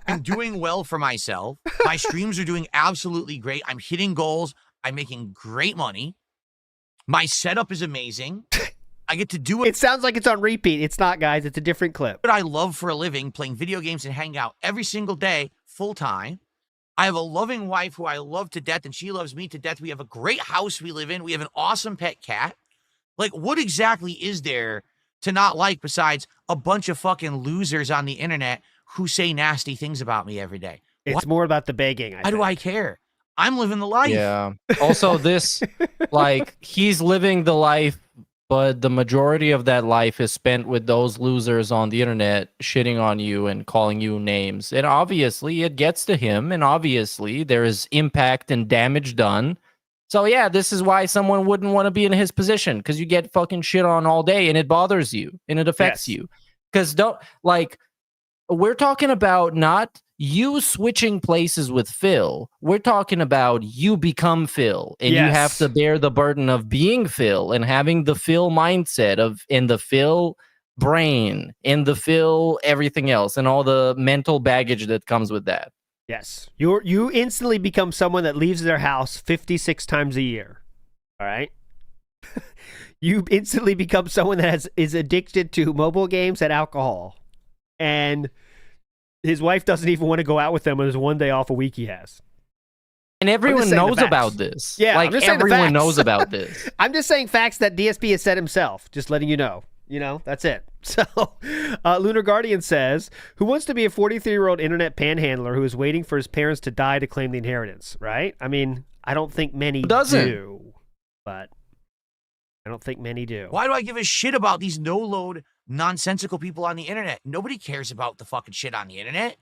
Speaker 8: I'm doing well for myself. My streams are doing absolutely great. I'm hitting goals. I'm making great money. My setup is amazing. I get to do it.
Speaker 5: It sounds like it's on repeat. It's not, guys. It's a different clip.
Speaker 8: What I love for a living, playing video games and hanging out every single day, full time. I have a loving wife who I love to death, and she loves me to death. We have a great house we live in. We have an awesome pet cat. Like, what exactly is there to not like besides a bunch of fucking losers on the internet who say nasty things about me every day?
Speaker 5: It's more about the begging.
Speaker 8: Why do I care? I'm living the life.
Speaker 6: Yeah. Also, this, like, he's living the life, but the majority of that life is spent with those losers on the internet shitting on you and calling you names. And obviously, it gets to him, and obviously, there is impact and damage done. So, yeah, this is why someone wouldn't want to be in his position, because you get fucking shit on all day, and it bothers you, and it affects you. Because we're talking about not you switching places with Phil. We're talking about you become Phil, and you have to bear the burden of being Phil and having the Phil mindset in the Phil brain, in the Phil everything else, and all the mental baggage that comes with that.
Speaker 5: Yes. You instantly become someone that leaves their house 56 times a year. All right? You instantly become someone that is addicted to mobile games and alcohol. And his wife doesn't even want to go out with him, and there's one day off a week he has.
Speaker 6: And everyone knows about this.
Speaker 5: Yeah,
Speaker 6: like everyone knows about this.
Speaker 5: I'm just saying facts that DSP has said himself. Just letting you know. You know, that's it. So, Lunar Guardian says, who wants to be a 43-year-old internet panhandler who is waiting for his parents to die to claim the inheritance, right? I mean, I don't think many do, but I don't think many do.
Speaker 8: Why do I give a shit about these no-load, nonsensical people on the internet? Nobody cares about the fucking shit on the internet.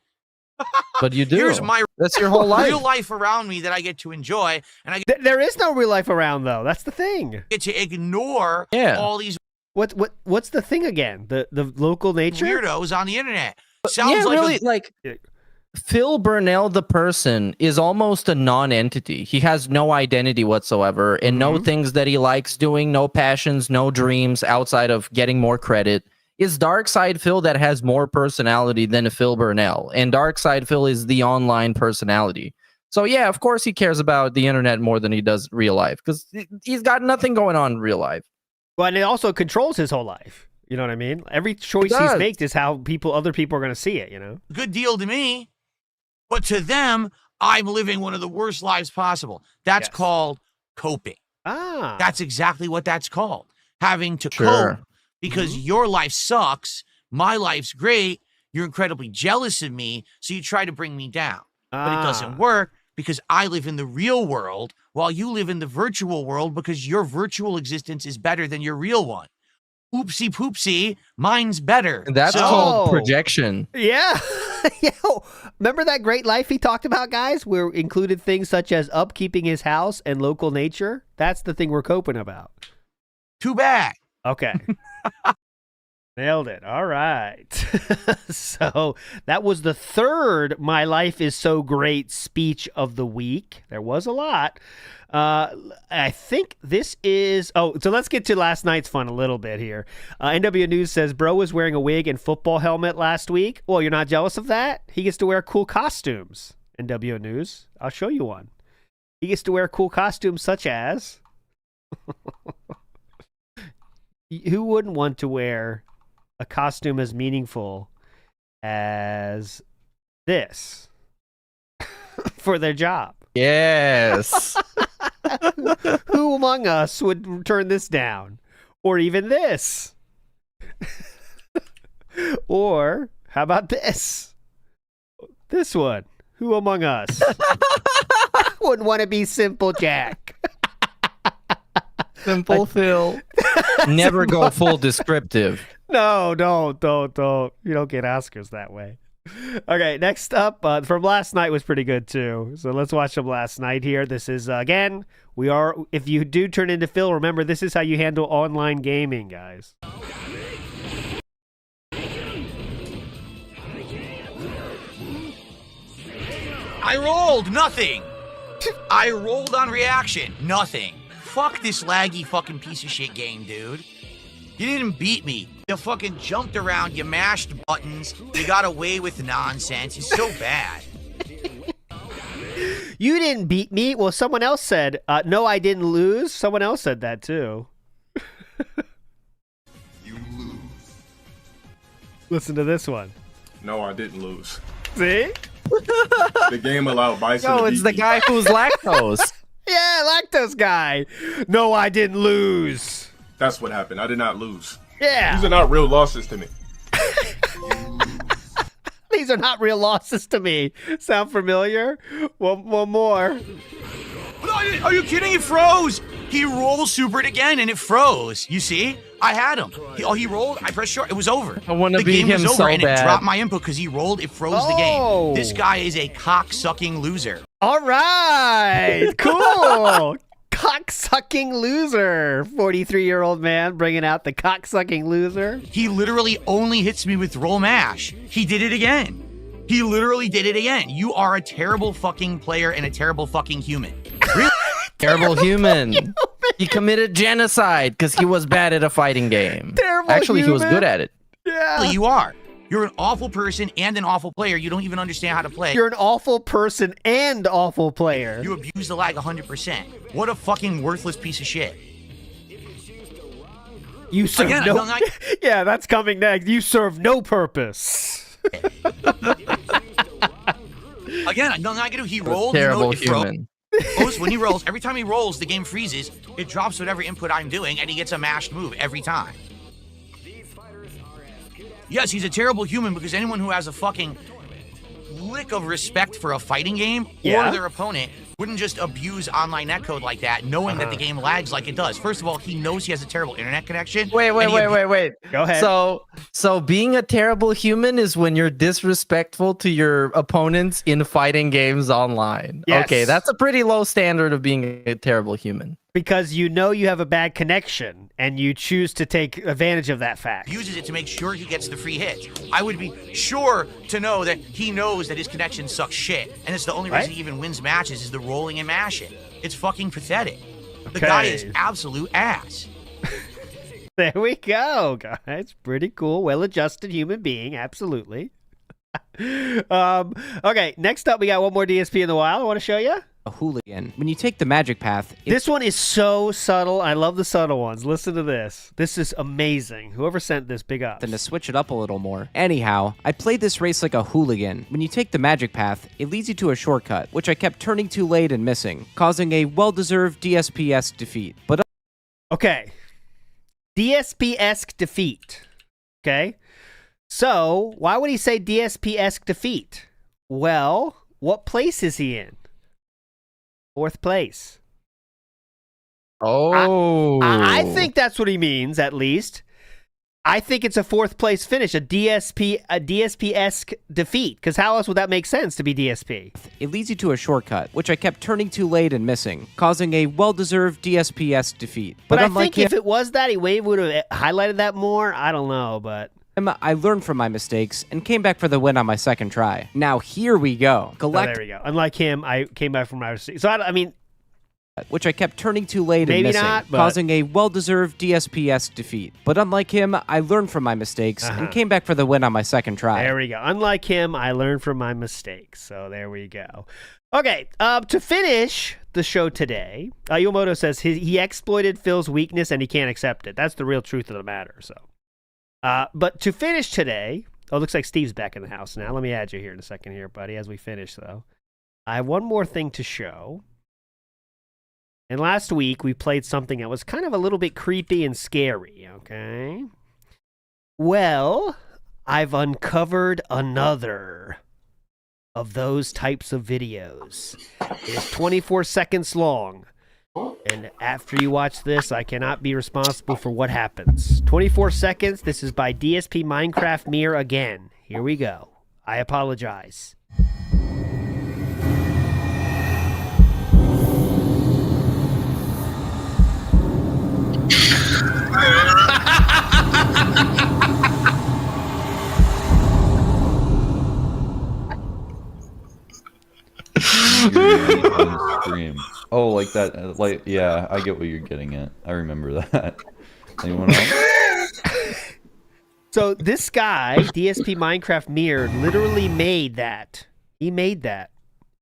Speaker 6: But you do.
Speaker 8: Here's my
Speaker 6: That's your whole life.
Speaker 8: real life around me that I get to enjoy, and I
Speaker 5: There is no real life around, though. That's the thing.
Speaker 8: get to ignore all these
Speaker 5: What's the thing again? The local nature?
Speaker 8: weirdos on the internet. Sounds
Speaker 6: like Phil Burnell, the person, is almost a non-entity. He has no identity whatsoever, and no things that he likes doing, no passions, no dreams outside of getting more credit. Is Dark Side Phil that has more personality than a Phil Burnell, and Dark Side Phil is the online personality. So yeah, of course he cares about the internet more than he does real life, because he's got nothing going on in real life.
Speaker 5: Well, and it also controls his whole life. You know what I mean? Every choice he's made is how other people are going to see it, you know?
Speaker 8: good deal to me, but to them, I'm living one of the worst lives possible. That's called coping. That's exactly what that's called. Having to cope because your life sucks, my life's great, you're incredibly jealous of me, so you try to bring me down. But it doesn't work because I live in the real world while you live in the virtual world because your virtual existence is better than your real one. Oopsie poopsie, mine's better.
Speaker 6: That's called projection.
Speaker 5: Yeah. Yo, remember that great life he talked about, guys? Where included things such as upkeeping his house and local nature? That's the thing we're coping about.
Speaker 8: Too bad.
Speaker 5: Okay. Nailed it. All right. So that was the third My Life is So Great speech of the week. There was a lot. I think this is... Oh, so let's get to last night's fun a little bit here. NW News says, bro was wearing a wig and football helmet last week. Well, you're not jealous of that? He gets to wear cool costumes. NW News. I'll show you one. He gets to wear cool costumes such as... Who wouldn't want to wear a costume as meaningful as this for their job?
Speaker 6: Yes.
Speaker 5: Who among us would turn this down? Or even this? Or how about this? This one. Who among us wouldn't want to be Simple Jack?
Speaker 6: Simple Phil. Never go full descriptive.
Speaker 5: No, don't. You don't get Oscars that way. Okay, next up, from last night was pretty good too. So let's watch them last night here. This is, again, if you do turn into Phil, remember this is how you handle online gaming, guys.
Speaker 8: I rolled nothing. I rolled on reaction. Nothing. Fuck this laggy fucking piece of shit game, dude. You didn't beat me. You fucking jumped around. You mashed buttons. You got away with nonsense. It's so bad.
Speaker 5: You didn't beat me. Well, someone else said, no, I didn't lose. Someone else said that too.
Speaker 13: You lose.
Speaker 5: Listen to this one.
Speaker 13: No, I didn't lose.
Speaker 5: See?
Speaker 13: The game allowed Bison to
Speaker 6: it's
Speaker 13: beat
Speaker 6: the
Speaker 13: me.
Speaker 6: guy who's lactose.
Speaker 5: Yeah, lactose guy. No, I didn't lose.
Speaker 13: That's what happened. I did not lose.
Speaker 5: Yeah.
Speaker 13: These are not real losses to me.
Speaker 5: These are not real losses to me. Sound familiar? One more.
Speaker 8: Are you kidding? It froze. He rolled supered again and it froze. You see? I had him. He rolled. I pressed short. It was over.
Speaker 6: I want to
Speaker 8: The
Speaker 6: beat
Speaker 8: game
Speaker 6: him
Speaker 8: was over
Speaker 6: so
Speaker 8: and
Speaker 6: bad.
Speaker 8: it dropped my input because he rolled. It froze the game. This guy is a cock-sucking loser.
Speaker 5: All right. Cool. Cock-sucking loser. 43-year-old man bringing out the cock-sucking loser.
Speaker 8: He literally only hits me with roll mash. He did it again. He literally did it again. You are a terrible fucking player and a terrible fucking human. Really?
Speaker 6: Terrible human. He committed genocide because he was bad at a fighting game.
Speaker 5: Terrible
Speaker 6: Actually, he was
Speaker 5: human.
Speaker 6: good at it.
Speaker 5: Yeah.
Speaker 8: You are. You're an awful person and an awful player. You don't even understand how to play.
Speaker 5: You're an awful person and awful player.
Speaker 8: You abuse the lag 100%. What a fucking worthless piece of shit.
Speaker 5: You serve
Speaker 8: Again,
Speaker 5: no.
Speaker 8: I don't like-
Speaker 5: Yeah, that's coming next. You serve no purpose.
Speaker 8: Again, I'm not gonna do. He rolled.
Speaker 6: Terrible
Speaker 8: it froze.
Speaker 6: human.
Speaker 8: When he rolls, every time he rolls, the game freezes. It drops whatever input I'm doing, and he gets a mashed move every time. Yes, he's a terrible human because anyone who has a fucking lick of respect for a fighting game or their opponent wouldn't just abuse online netcode like that, knowing that the game lags like it does. First of all, he knows he has a terrible internet connection.
Speaker 6: Wait.
Speaker 5: Go ahead.
Speaker 6: So being a terrible human is when you're disrespectful to your opponents in fighting games online.
Speaker 5: Yes.
Speaker 6: Okay, that's a pretty low standard of being a terrible human.
Speaker 5: Because you know you have a bad connection and you choose to take advantage of that fact.
Speaker 8: Uses it to make sure he gets the free hit. I would be sure to know that he knows that his connection sucks shit, and it's the only reason he even wins matches is the rolling and mashing. It's fucking pathetic. The guy is absolute ass.
Speaker 5: There we go, guys. Pretty cool, well-adjusted human being, absolutely. Okay, next up we got one more DSP in the wild I want to show you.
Speaker 4: A hooligan. When you take the magic path,
Speaker 5: This one is so subtle. I love the subtle ones. Listen to this. This is amazing. Whoever sent this, big up.
Speaker 4: then to switch it up a little more. Anyhow, I played this race like a hooligan. When you take the magic path, it leads you to a shortcut, which I kept turning too late and missing, causing a well-deserved DSP-esque defeat. But
Speaker 5: Okay. DSP-esque defeat. Okay. So, why would he say DSP-esque defeat? Well, what place is he in? 4th place.
Speaker 6: Oh.
Speaker 5: I think that's what he means, at least. I think it's a 4th place finish, a DSP-esque defeat. Because how else would that make sense to be DSP?
Speaker 4: it leads you to a shortcut, which I kept turning too late and missing, causing a well-deserved DSP-esque defeat.
Speaker 5: But I
Speaker 4: unlike
Speaker 5: think if it was that, he would have highlighted that more. I don't know, but...
Speaker 4: I learned from my mistakes and came back for the win on my second try. Now here we go.
Speaker 5: Oh, there we go. Unlike him, I came back from my mistake. So, I mean...
Speaker 4: which I kept turning too late and
Speaker 5: Maybe
Speaker 4: missing,
Speaker 5: not, but-
Speaker 4: causing a well-deserved DSP-esque defeat. But unlike him, I learned from my mistakes and came back for the win on my second try.
Speaker 5: There we go. Unlike him, I learned from my mistakes. So there we go. Okay, to finish the show today, Yomoto says he exploited Phil's weakness and he can't accept it. That's the real truth of the matter. So, but to finish today, it looks like Steve's back in the house now. Let me add you here in a second here, buddy, as we finish, though. I have one more thing to show. And last week, we played something that was kind of a little bit creepy and scary, okay? Well, I've uncovered another of those types of videos. It is 24 seconds long. And after you watch this, I cannot be responsible for what happens. 24 seconds. This is by DSP Minecraft Mirror again. Here we go. I apologize.
Speaker 7: infuriating on stream. Oh, like that. Like, yeah, I get what you're getting at. I remember that. Anyone else?
Speaker 5: So this guy, DSP Minecraft Mirror, literally made that. He made that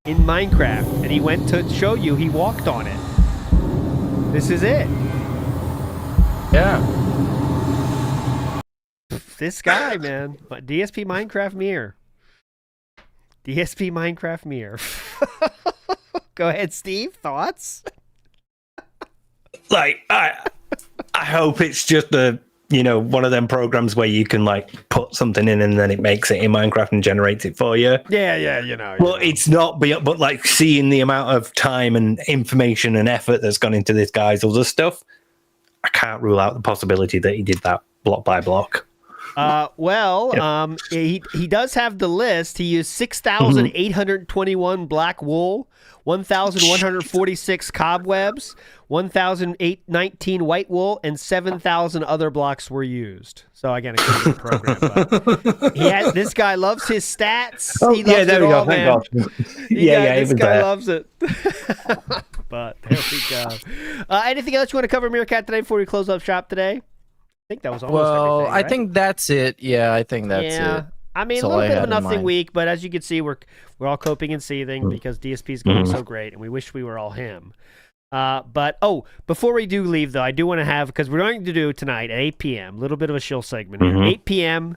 Speaker 5: in Minecraft, and he went to show you. He walked on it. This is it.
Speaker 6: Yeah.
Speaker 5: This guy, man. DSP Minecraft Mirror. DSP Minecraft Mirror. Go ahead, Steve. Thoughts?
Speaker 3: Like, I hope it's just one of them programs where you can like put something in and then it makes it in Minecraft and generates it for you.
Speaker 5: Yeah,
Speaker 3: Well, it's not, but like seeing the amount of time and information and effort that's gone into this guy's other stuff, I can't rule out the possibility that he did that block by block.
Speaker 5: He does have the list. He used 6,821 black wool, 1,146 cobwebs, 1,819 white wool, and 7,000 other blocks were used. So again, it could be a program. But this guy loves his stats. He loves
Speaker 3: there
Speaker 5: it
Speaker 3: we
Speaker 5: all,
Speaker 3: go. Thank
Speaker 5: man.
Speaker 3: God.
Speaker 5: This guy loves it. But there we go. Anything else you want to cover, Meerkat, today before we close up shop today? I think that was almost everything, right?
Speaker 6: I think that's it. Yeah, I think that's it.
Speaker 5: I mean,
Speaker 6: That's
Speaker 5: a
Speaker 6: all
Speaker 5: little
Speaker 6: I
Speaker 5: bit of a
Speaker 6: had in
Speaker 5: nothing
Speaker 6: mind.
Speaker 5: week, but as you can see, we're all coping and seething because DSP is going so great, and we wish we were all him. But before we do leave, though, I do want to have, because we're going to do tonight at 8 p.m., a little bit of a shill segment. Here. 8 p.m.,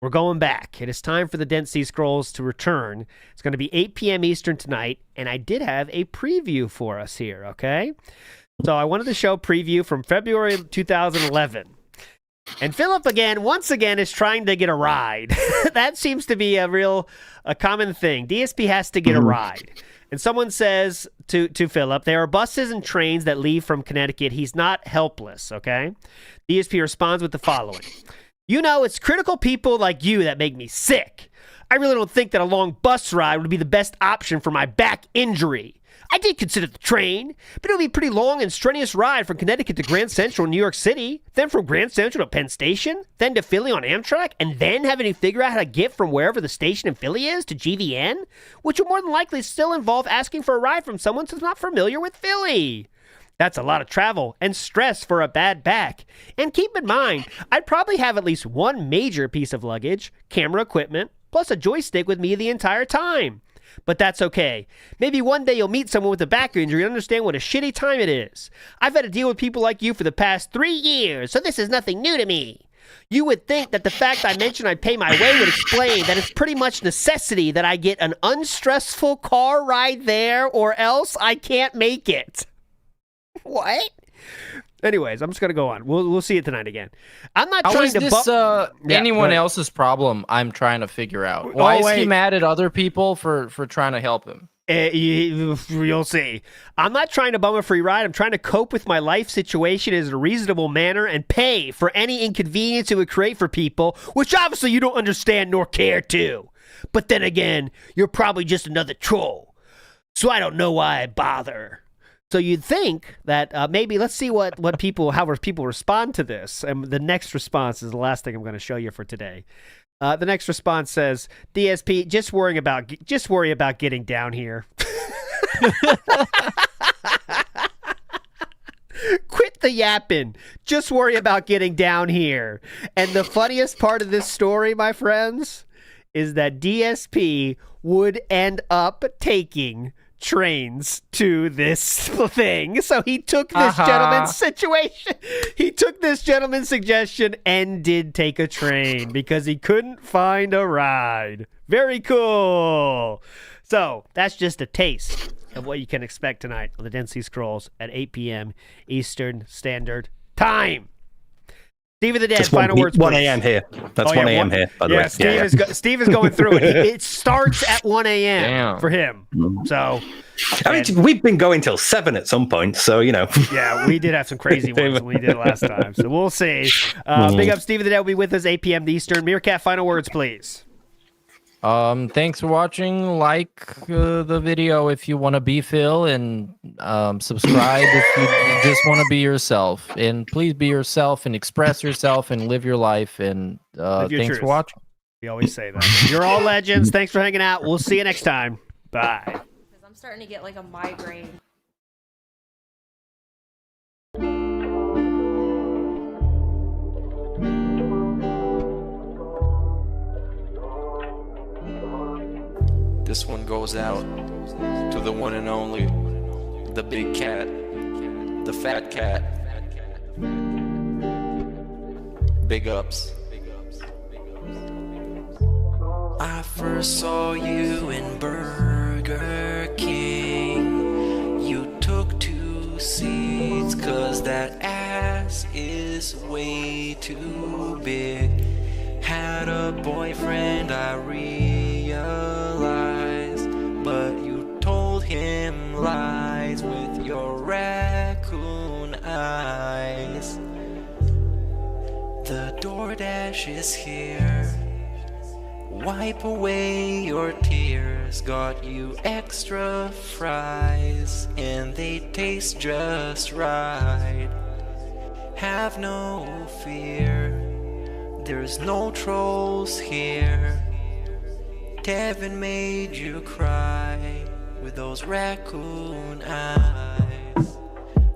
Speaker 5: we're going back. It is time for the Dead Sea Scrolls to return. It's going to be 8 p.m. Eastern tonight, and I did have a preview for us here, okay? So I wanted to show a preview from February of 2011. And Philip, once again, is trying to get a ride. That seems to be a common thing. DSP has to get a ride. And someone says to Philip, there are buses and trains that leave from Connecticut. He's not helpless, okay? DSP responds with the following. It's critical people like you that make me sick. I really don't think that a long bus ride would be the best option for my back injury. I did consider the train, but it would be a pretty long and strenuous ride from Connecticut to Grand Central in New York City, then from Grand Central to Penn Station, then to Philly on Amtrak, and then having to figure out how to get from wherever the station in Philly is to GVN, which would more than likely still involve asking for a ride from someone who's not familiar with Philly. That's a lot of travel and stress for a bad back. And keep in mind, I'd probably have at least one major piece of luggage, camera equipment, plus a joystick with me the entire time. But that's okay. Maybe one day you'll meet someone with a back injury and understand what a shitty time it is. I've had to deal with people like you for the past 3 years, so this is nothing new to me. You would think that the fact I mentioned I'd pay my way would explain that it's pretty much necessity that I get an unstressful car ride there or else I can't make it. What? Anyways, I'm just gonna go on. We'll see it tonight again. I'm not
Speaker 6: How
Speaker 5: trying
Speaker 6: is
Speaker 5: to.
Speaker 6: this anyone else's problem? I'm trying to figure out. Why is he mad at other people for trying to help him?
Speaker 5: You'll see. I'm not trying to bum a free ride. I'm trying to cope with my life situation in a reasonable manner and pay for any inconvenience it would create for people, which obviously you don't understand nor care to. But then again, you're probably just another troll, so I don't know why I bother. So you'd think that maybe let's see how people respond to this. And the next response is the last thing I'm going to show you for today. The next response says, DSP, just worry about getting down here. Quit the yapping. Just worry about getting down here. And the funniest part of this story, my friends, is that DSP would end up taking trains to this thing. So he took this gentleman's situation. He took this gentleman's suggestion and did take a train because he couldn't find a ride. Very cool. So that's just a taste of what you can expect tonight on the Dead Sea Scrolls at 8 p.m. Eastern Standard Time. Steve of the Dead,
Speaker 3: Just
Speaker 5: final words,
Speaker 3: 1
Speaker 5: please.
Speaker 3: a.m. here. That's 1 a.m. here, by the way.
Speaker 5: Steve is going through it. It starts at 1 a.m. for him. So,
Speaker 3: I mean, we've been going till 7 at some point, so,
Speaker 5: Yeah, we did have some crazy ones when we did it last time, so we'll see. Big up Steve of the Dead will be with us 8 p.m. Eastern. Meerkat, final words, please.
Speaker 6: Thanks for watching. Like the video if you want to be Phil, and subscribe if you just want to be yourself. And please be yourself and express yourself and live your life. And thanks for watching.
Speaker 5: We always say that. You're all legends. Thanks for hanging out. We'll see you next time. Bye.
Speaker 14: I'm starting to get like a migraine.
Speaker 20: This one goes out to the one and only, the big cat, the fat cat. Big ups.
Speaker 1: I first saw you in Burger King. You took 2 seats, cause that ass is way too big. Had a boyfriend, I realized, but you told him lies with your raccoon eyes. The DoorDash is here. Wipe away your tears. Got you extra fries, and they taste just right. Have no fear, there's no trolls here. Kevin made you cry with those raccoon eyes.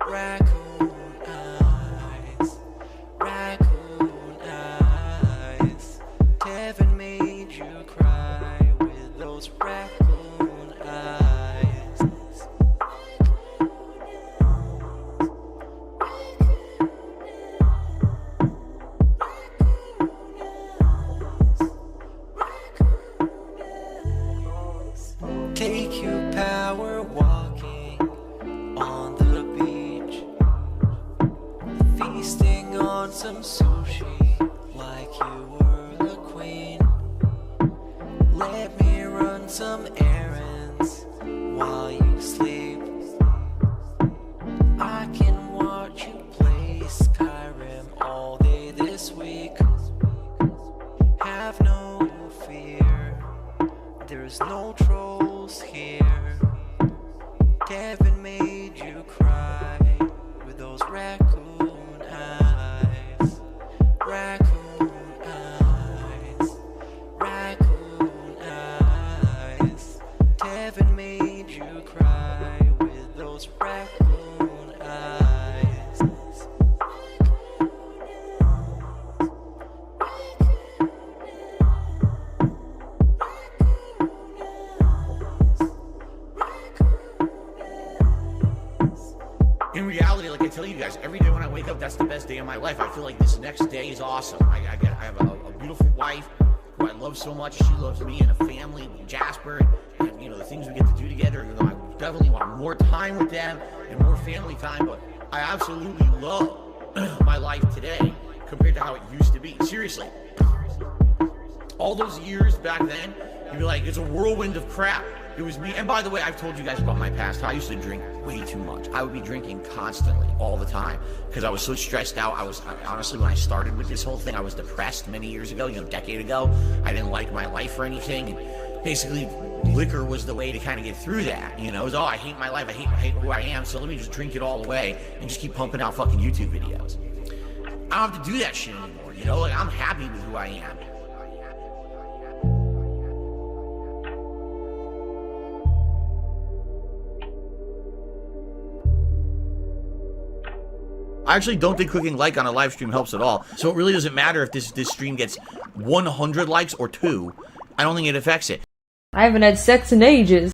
Speaker 1: Raccoon eyes. Raccoon eyes. Kevin made you cry with those raccoon eyes. Take you power walking on the beach, feasting on some sushi like you were the queen. Let me run some errands while you sleep. I can watch you play Skyrim all day this week. Have no fear, there's no trolls here. Kevin made you cry with those raccoon eyes. Raccoon eyes. Raccoon eyes. Kevin made you cry with those raccoon eyes.
Speaker 8: In reality, like I tell you guys, every day when I wake up, that's the best day of my life. I feel like this next day is awesome. I have a beautiful wife who I love so much. She loves me, and a family, Jasper, and you know the things we get to do together. You know, I definitely want more time with them and more family time. But I absolutely love my life today compared to how it used to be. Seriously, all those years back then, you'd be like, it's a whirlwind of crap. It was me. And by the way, I've told you guys about my past. I used to drink way too much. I would be drinking constantly, all the time, because I was so stressed out. Honestly, when I started with this whole thing, I was depressed many years ago, a decade ago. I didn't like my life or anything. And basically, liquor was the way to kind of get through that. It was, I hate my life. I hate who I am. So let me just drink it all away and just keep pumping out fucking YouTube videos. I don't have to do that shit anymore. Like, I'm happy with who I am. I actually don't think clicking like on a live stream helps at all. So it really doesn't matter if this stream gets 100 likes or 2. I don't think it affects it.
Speaker 14: I haven't had sex in ages.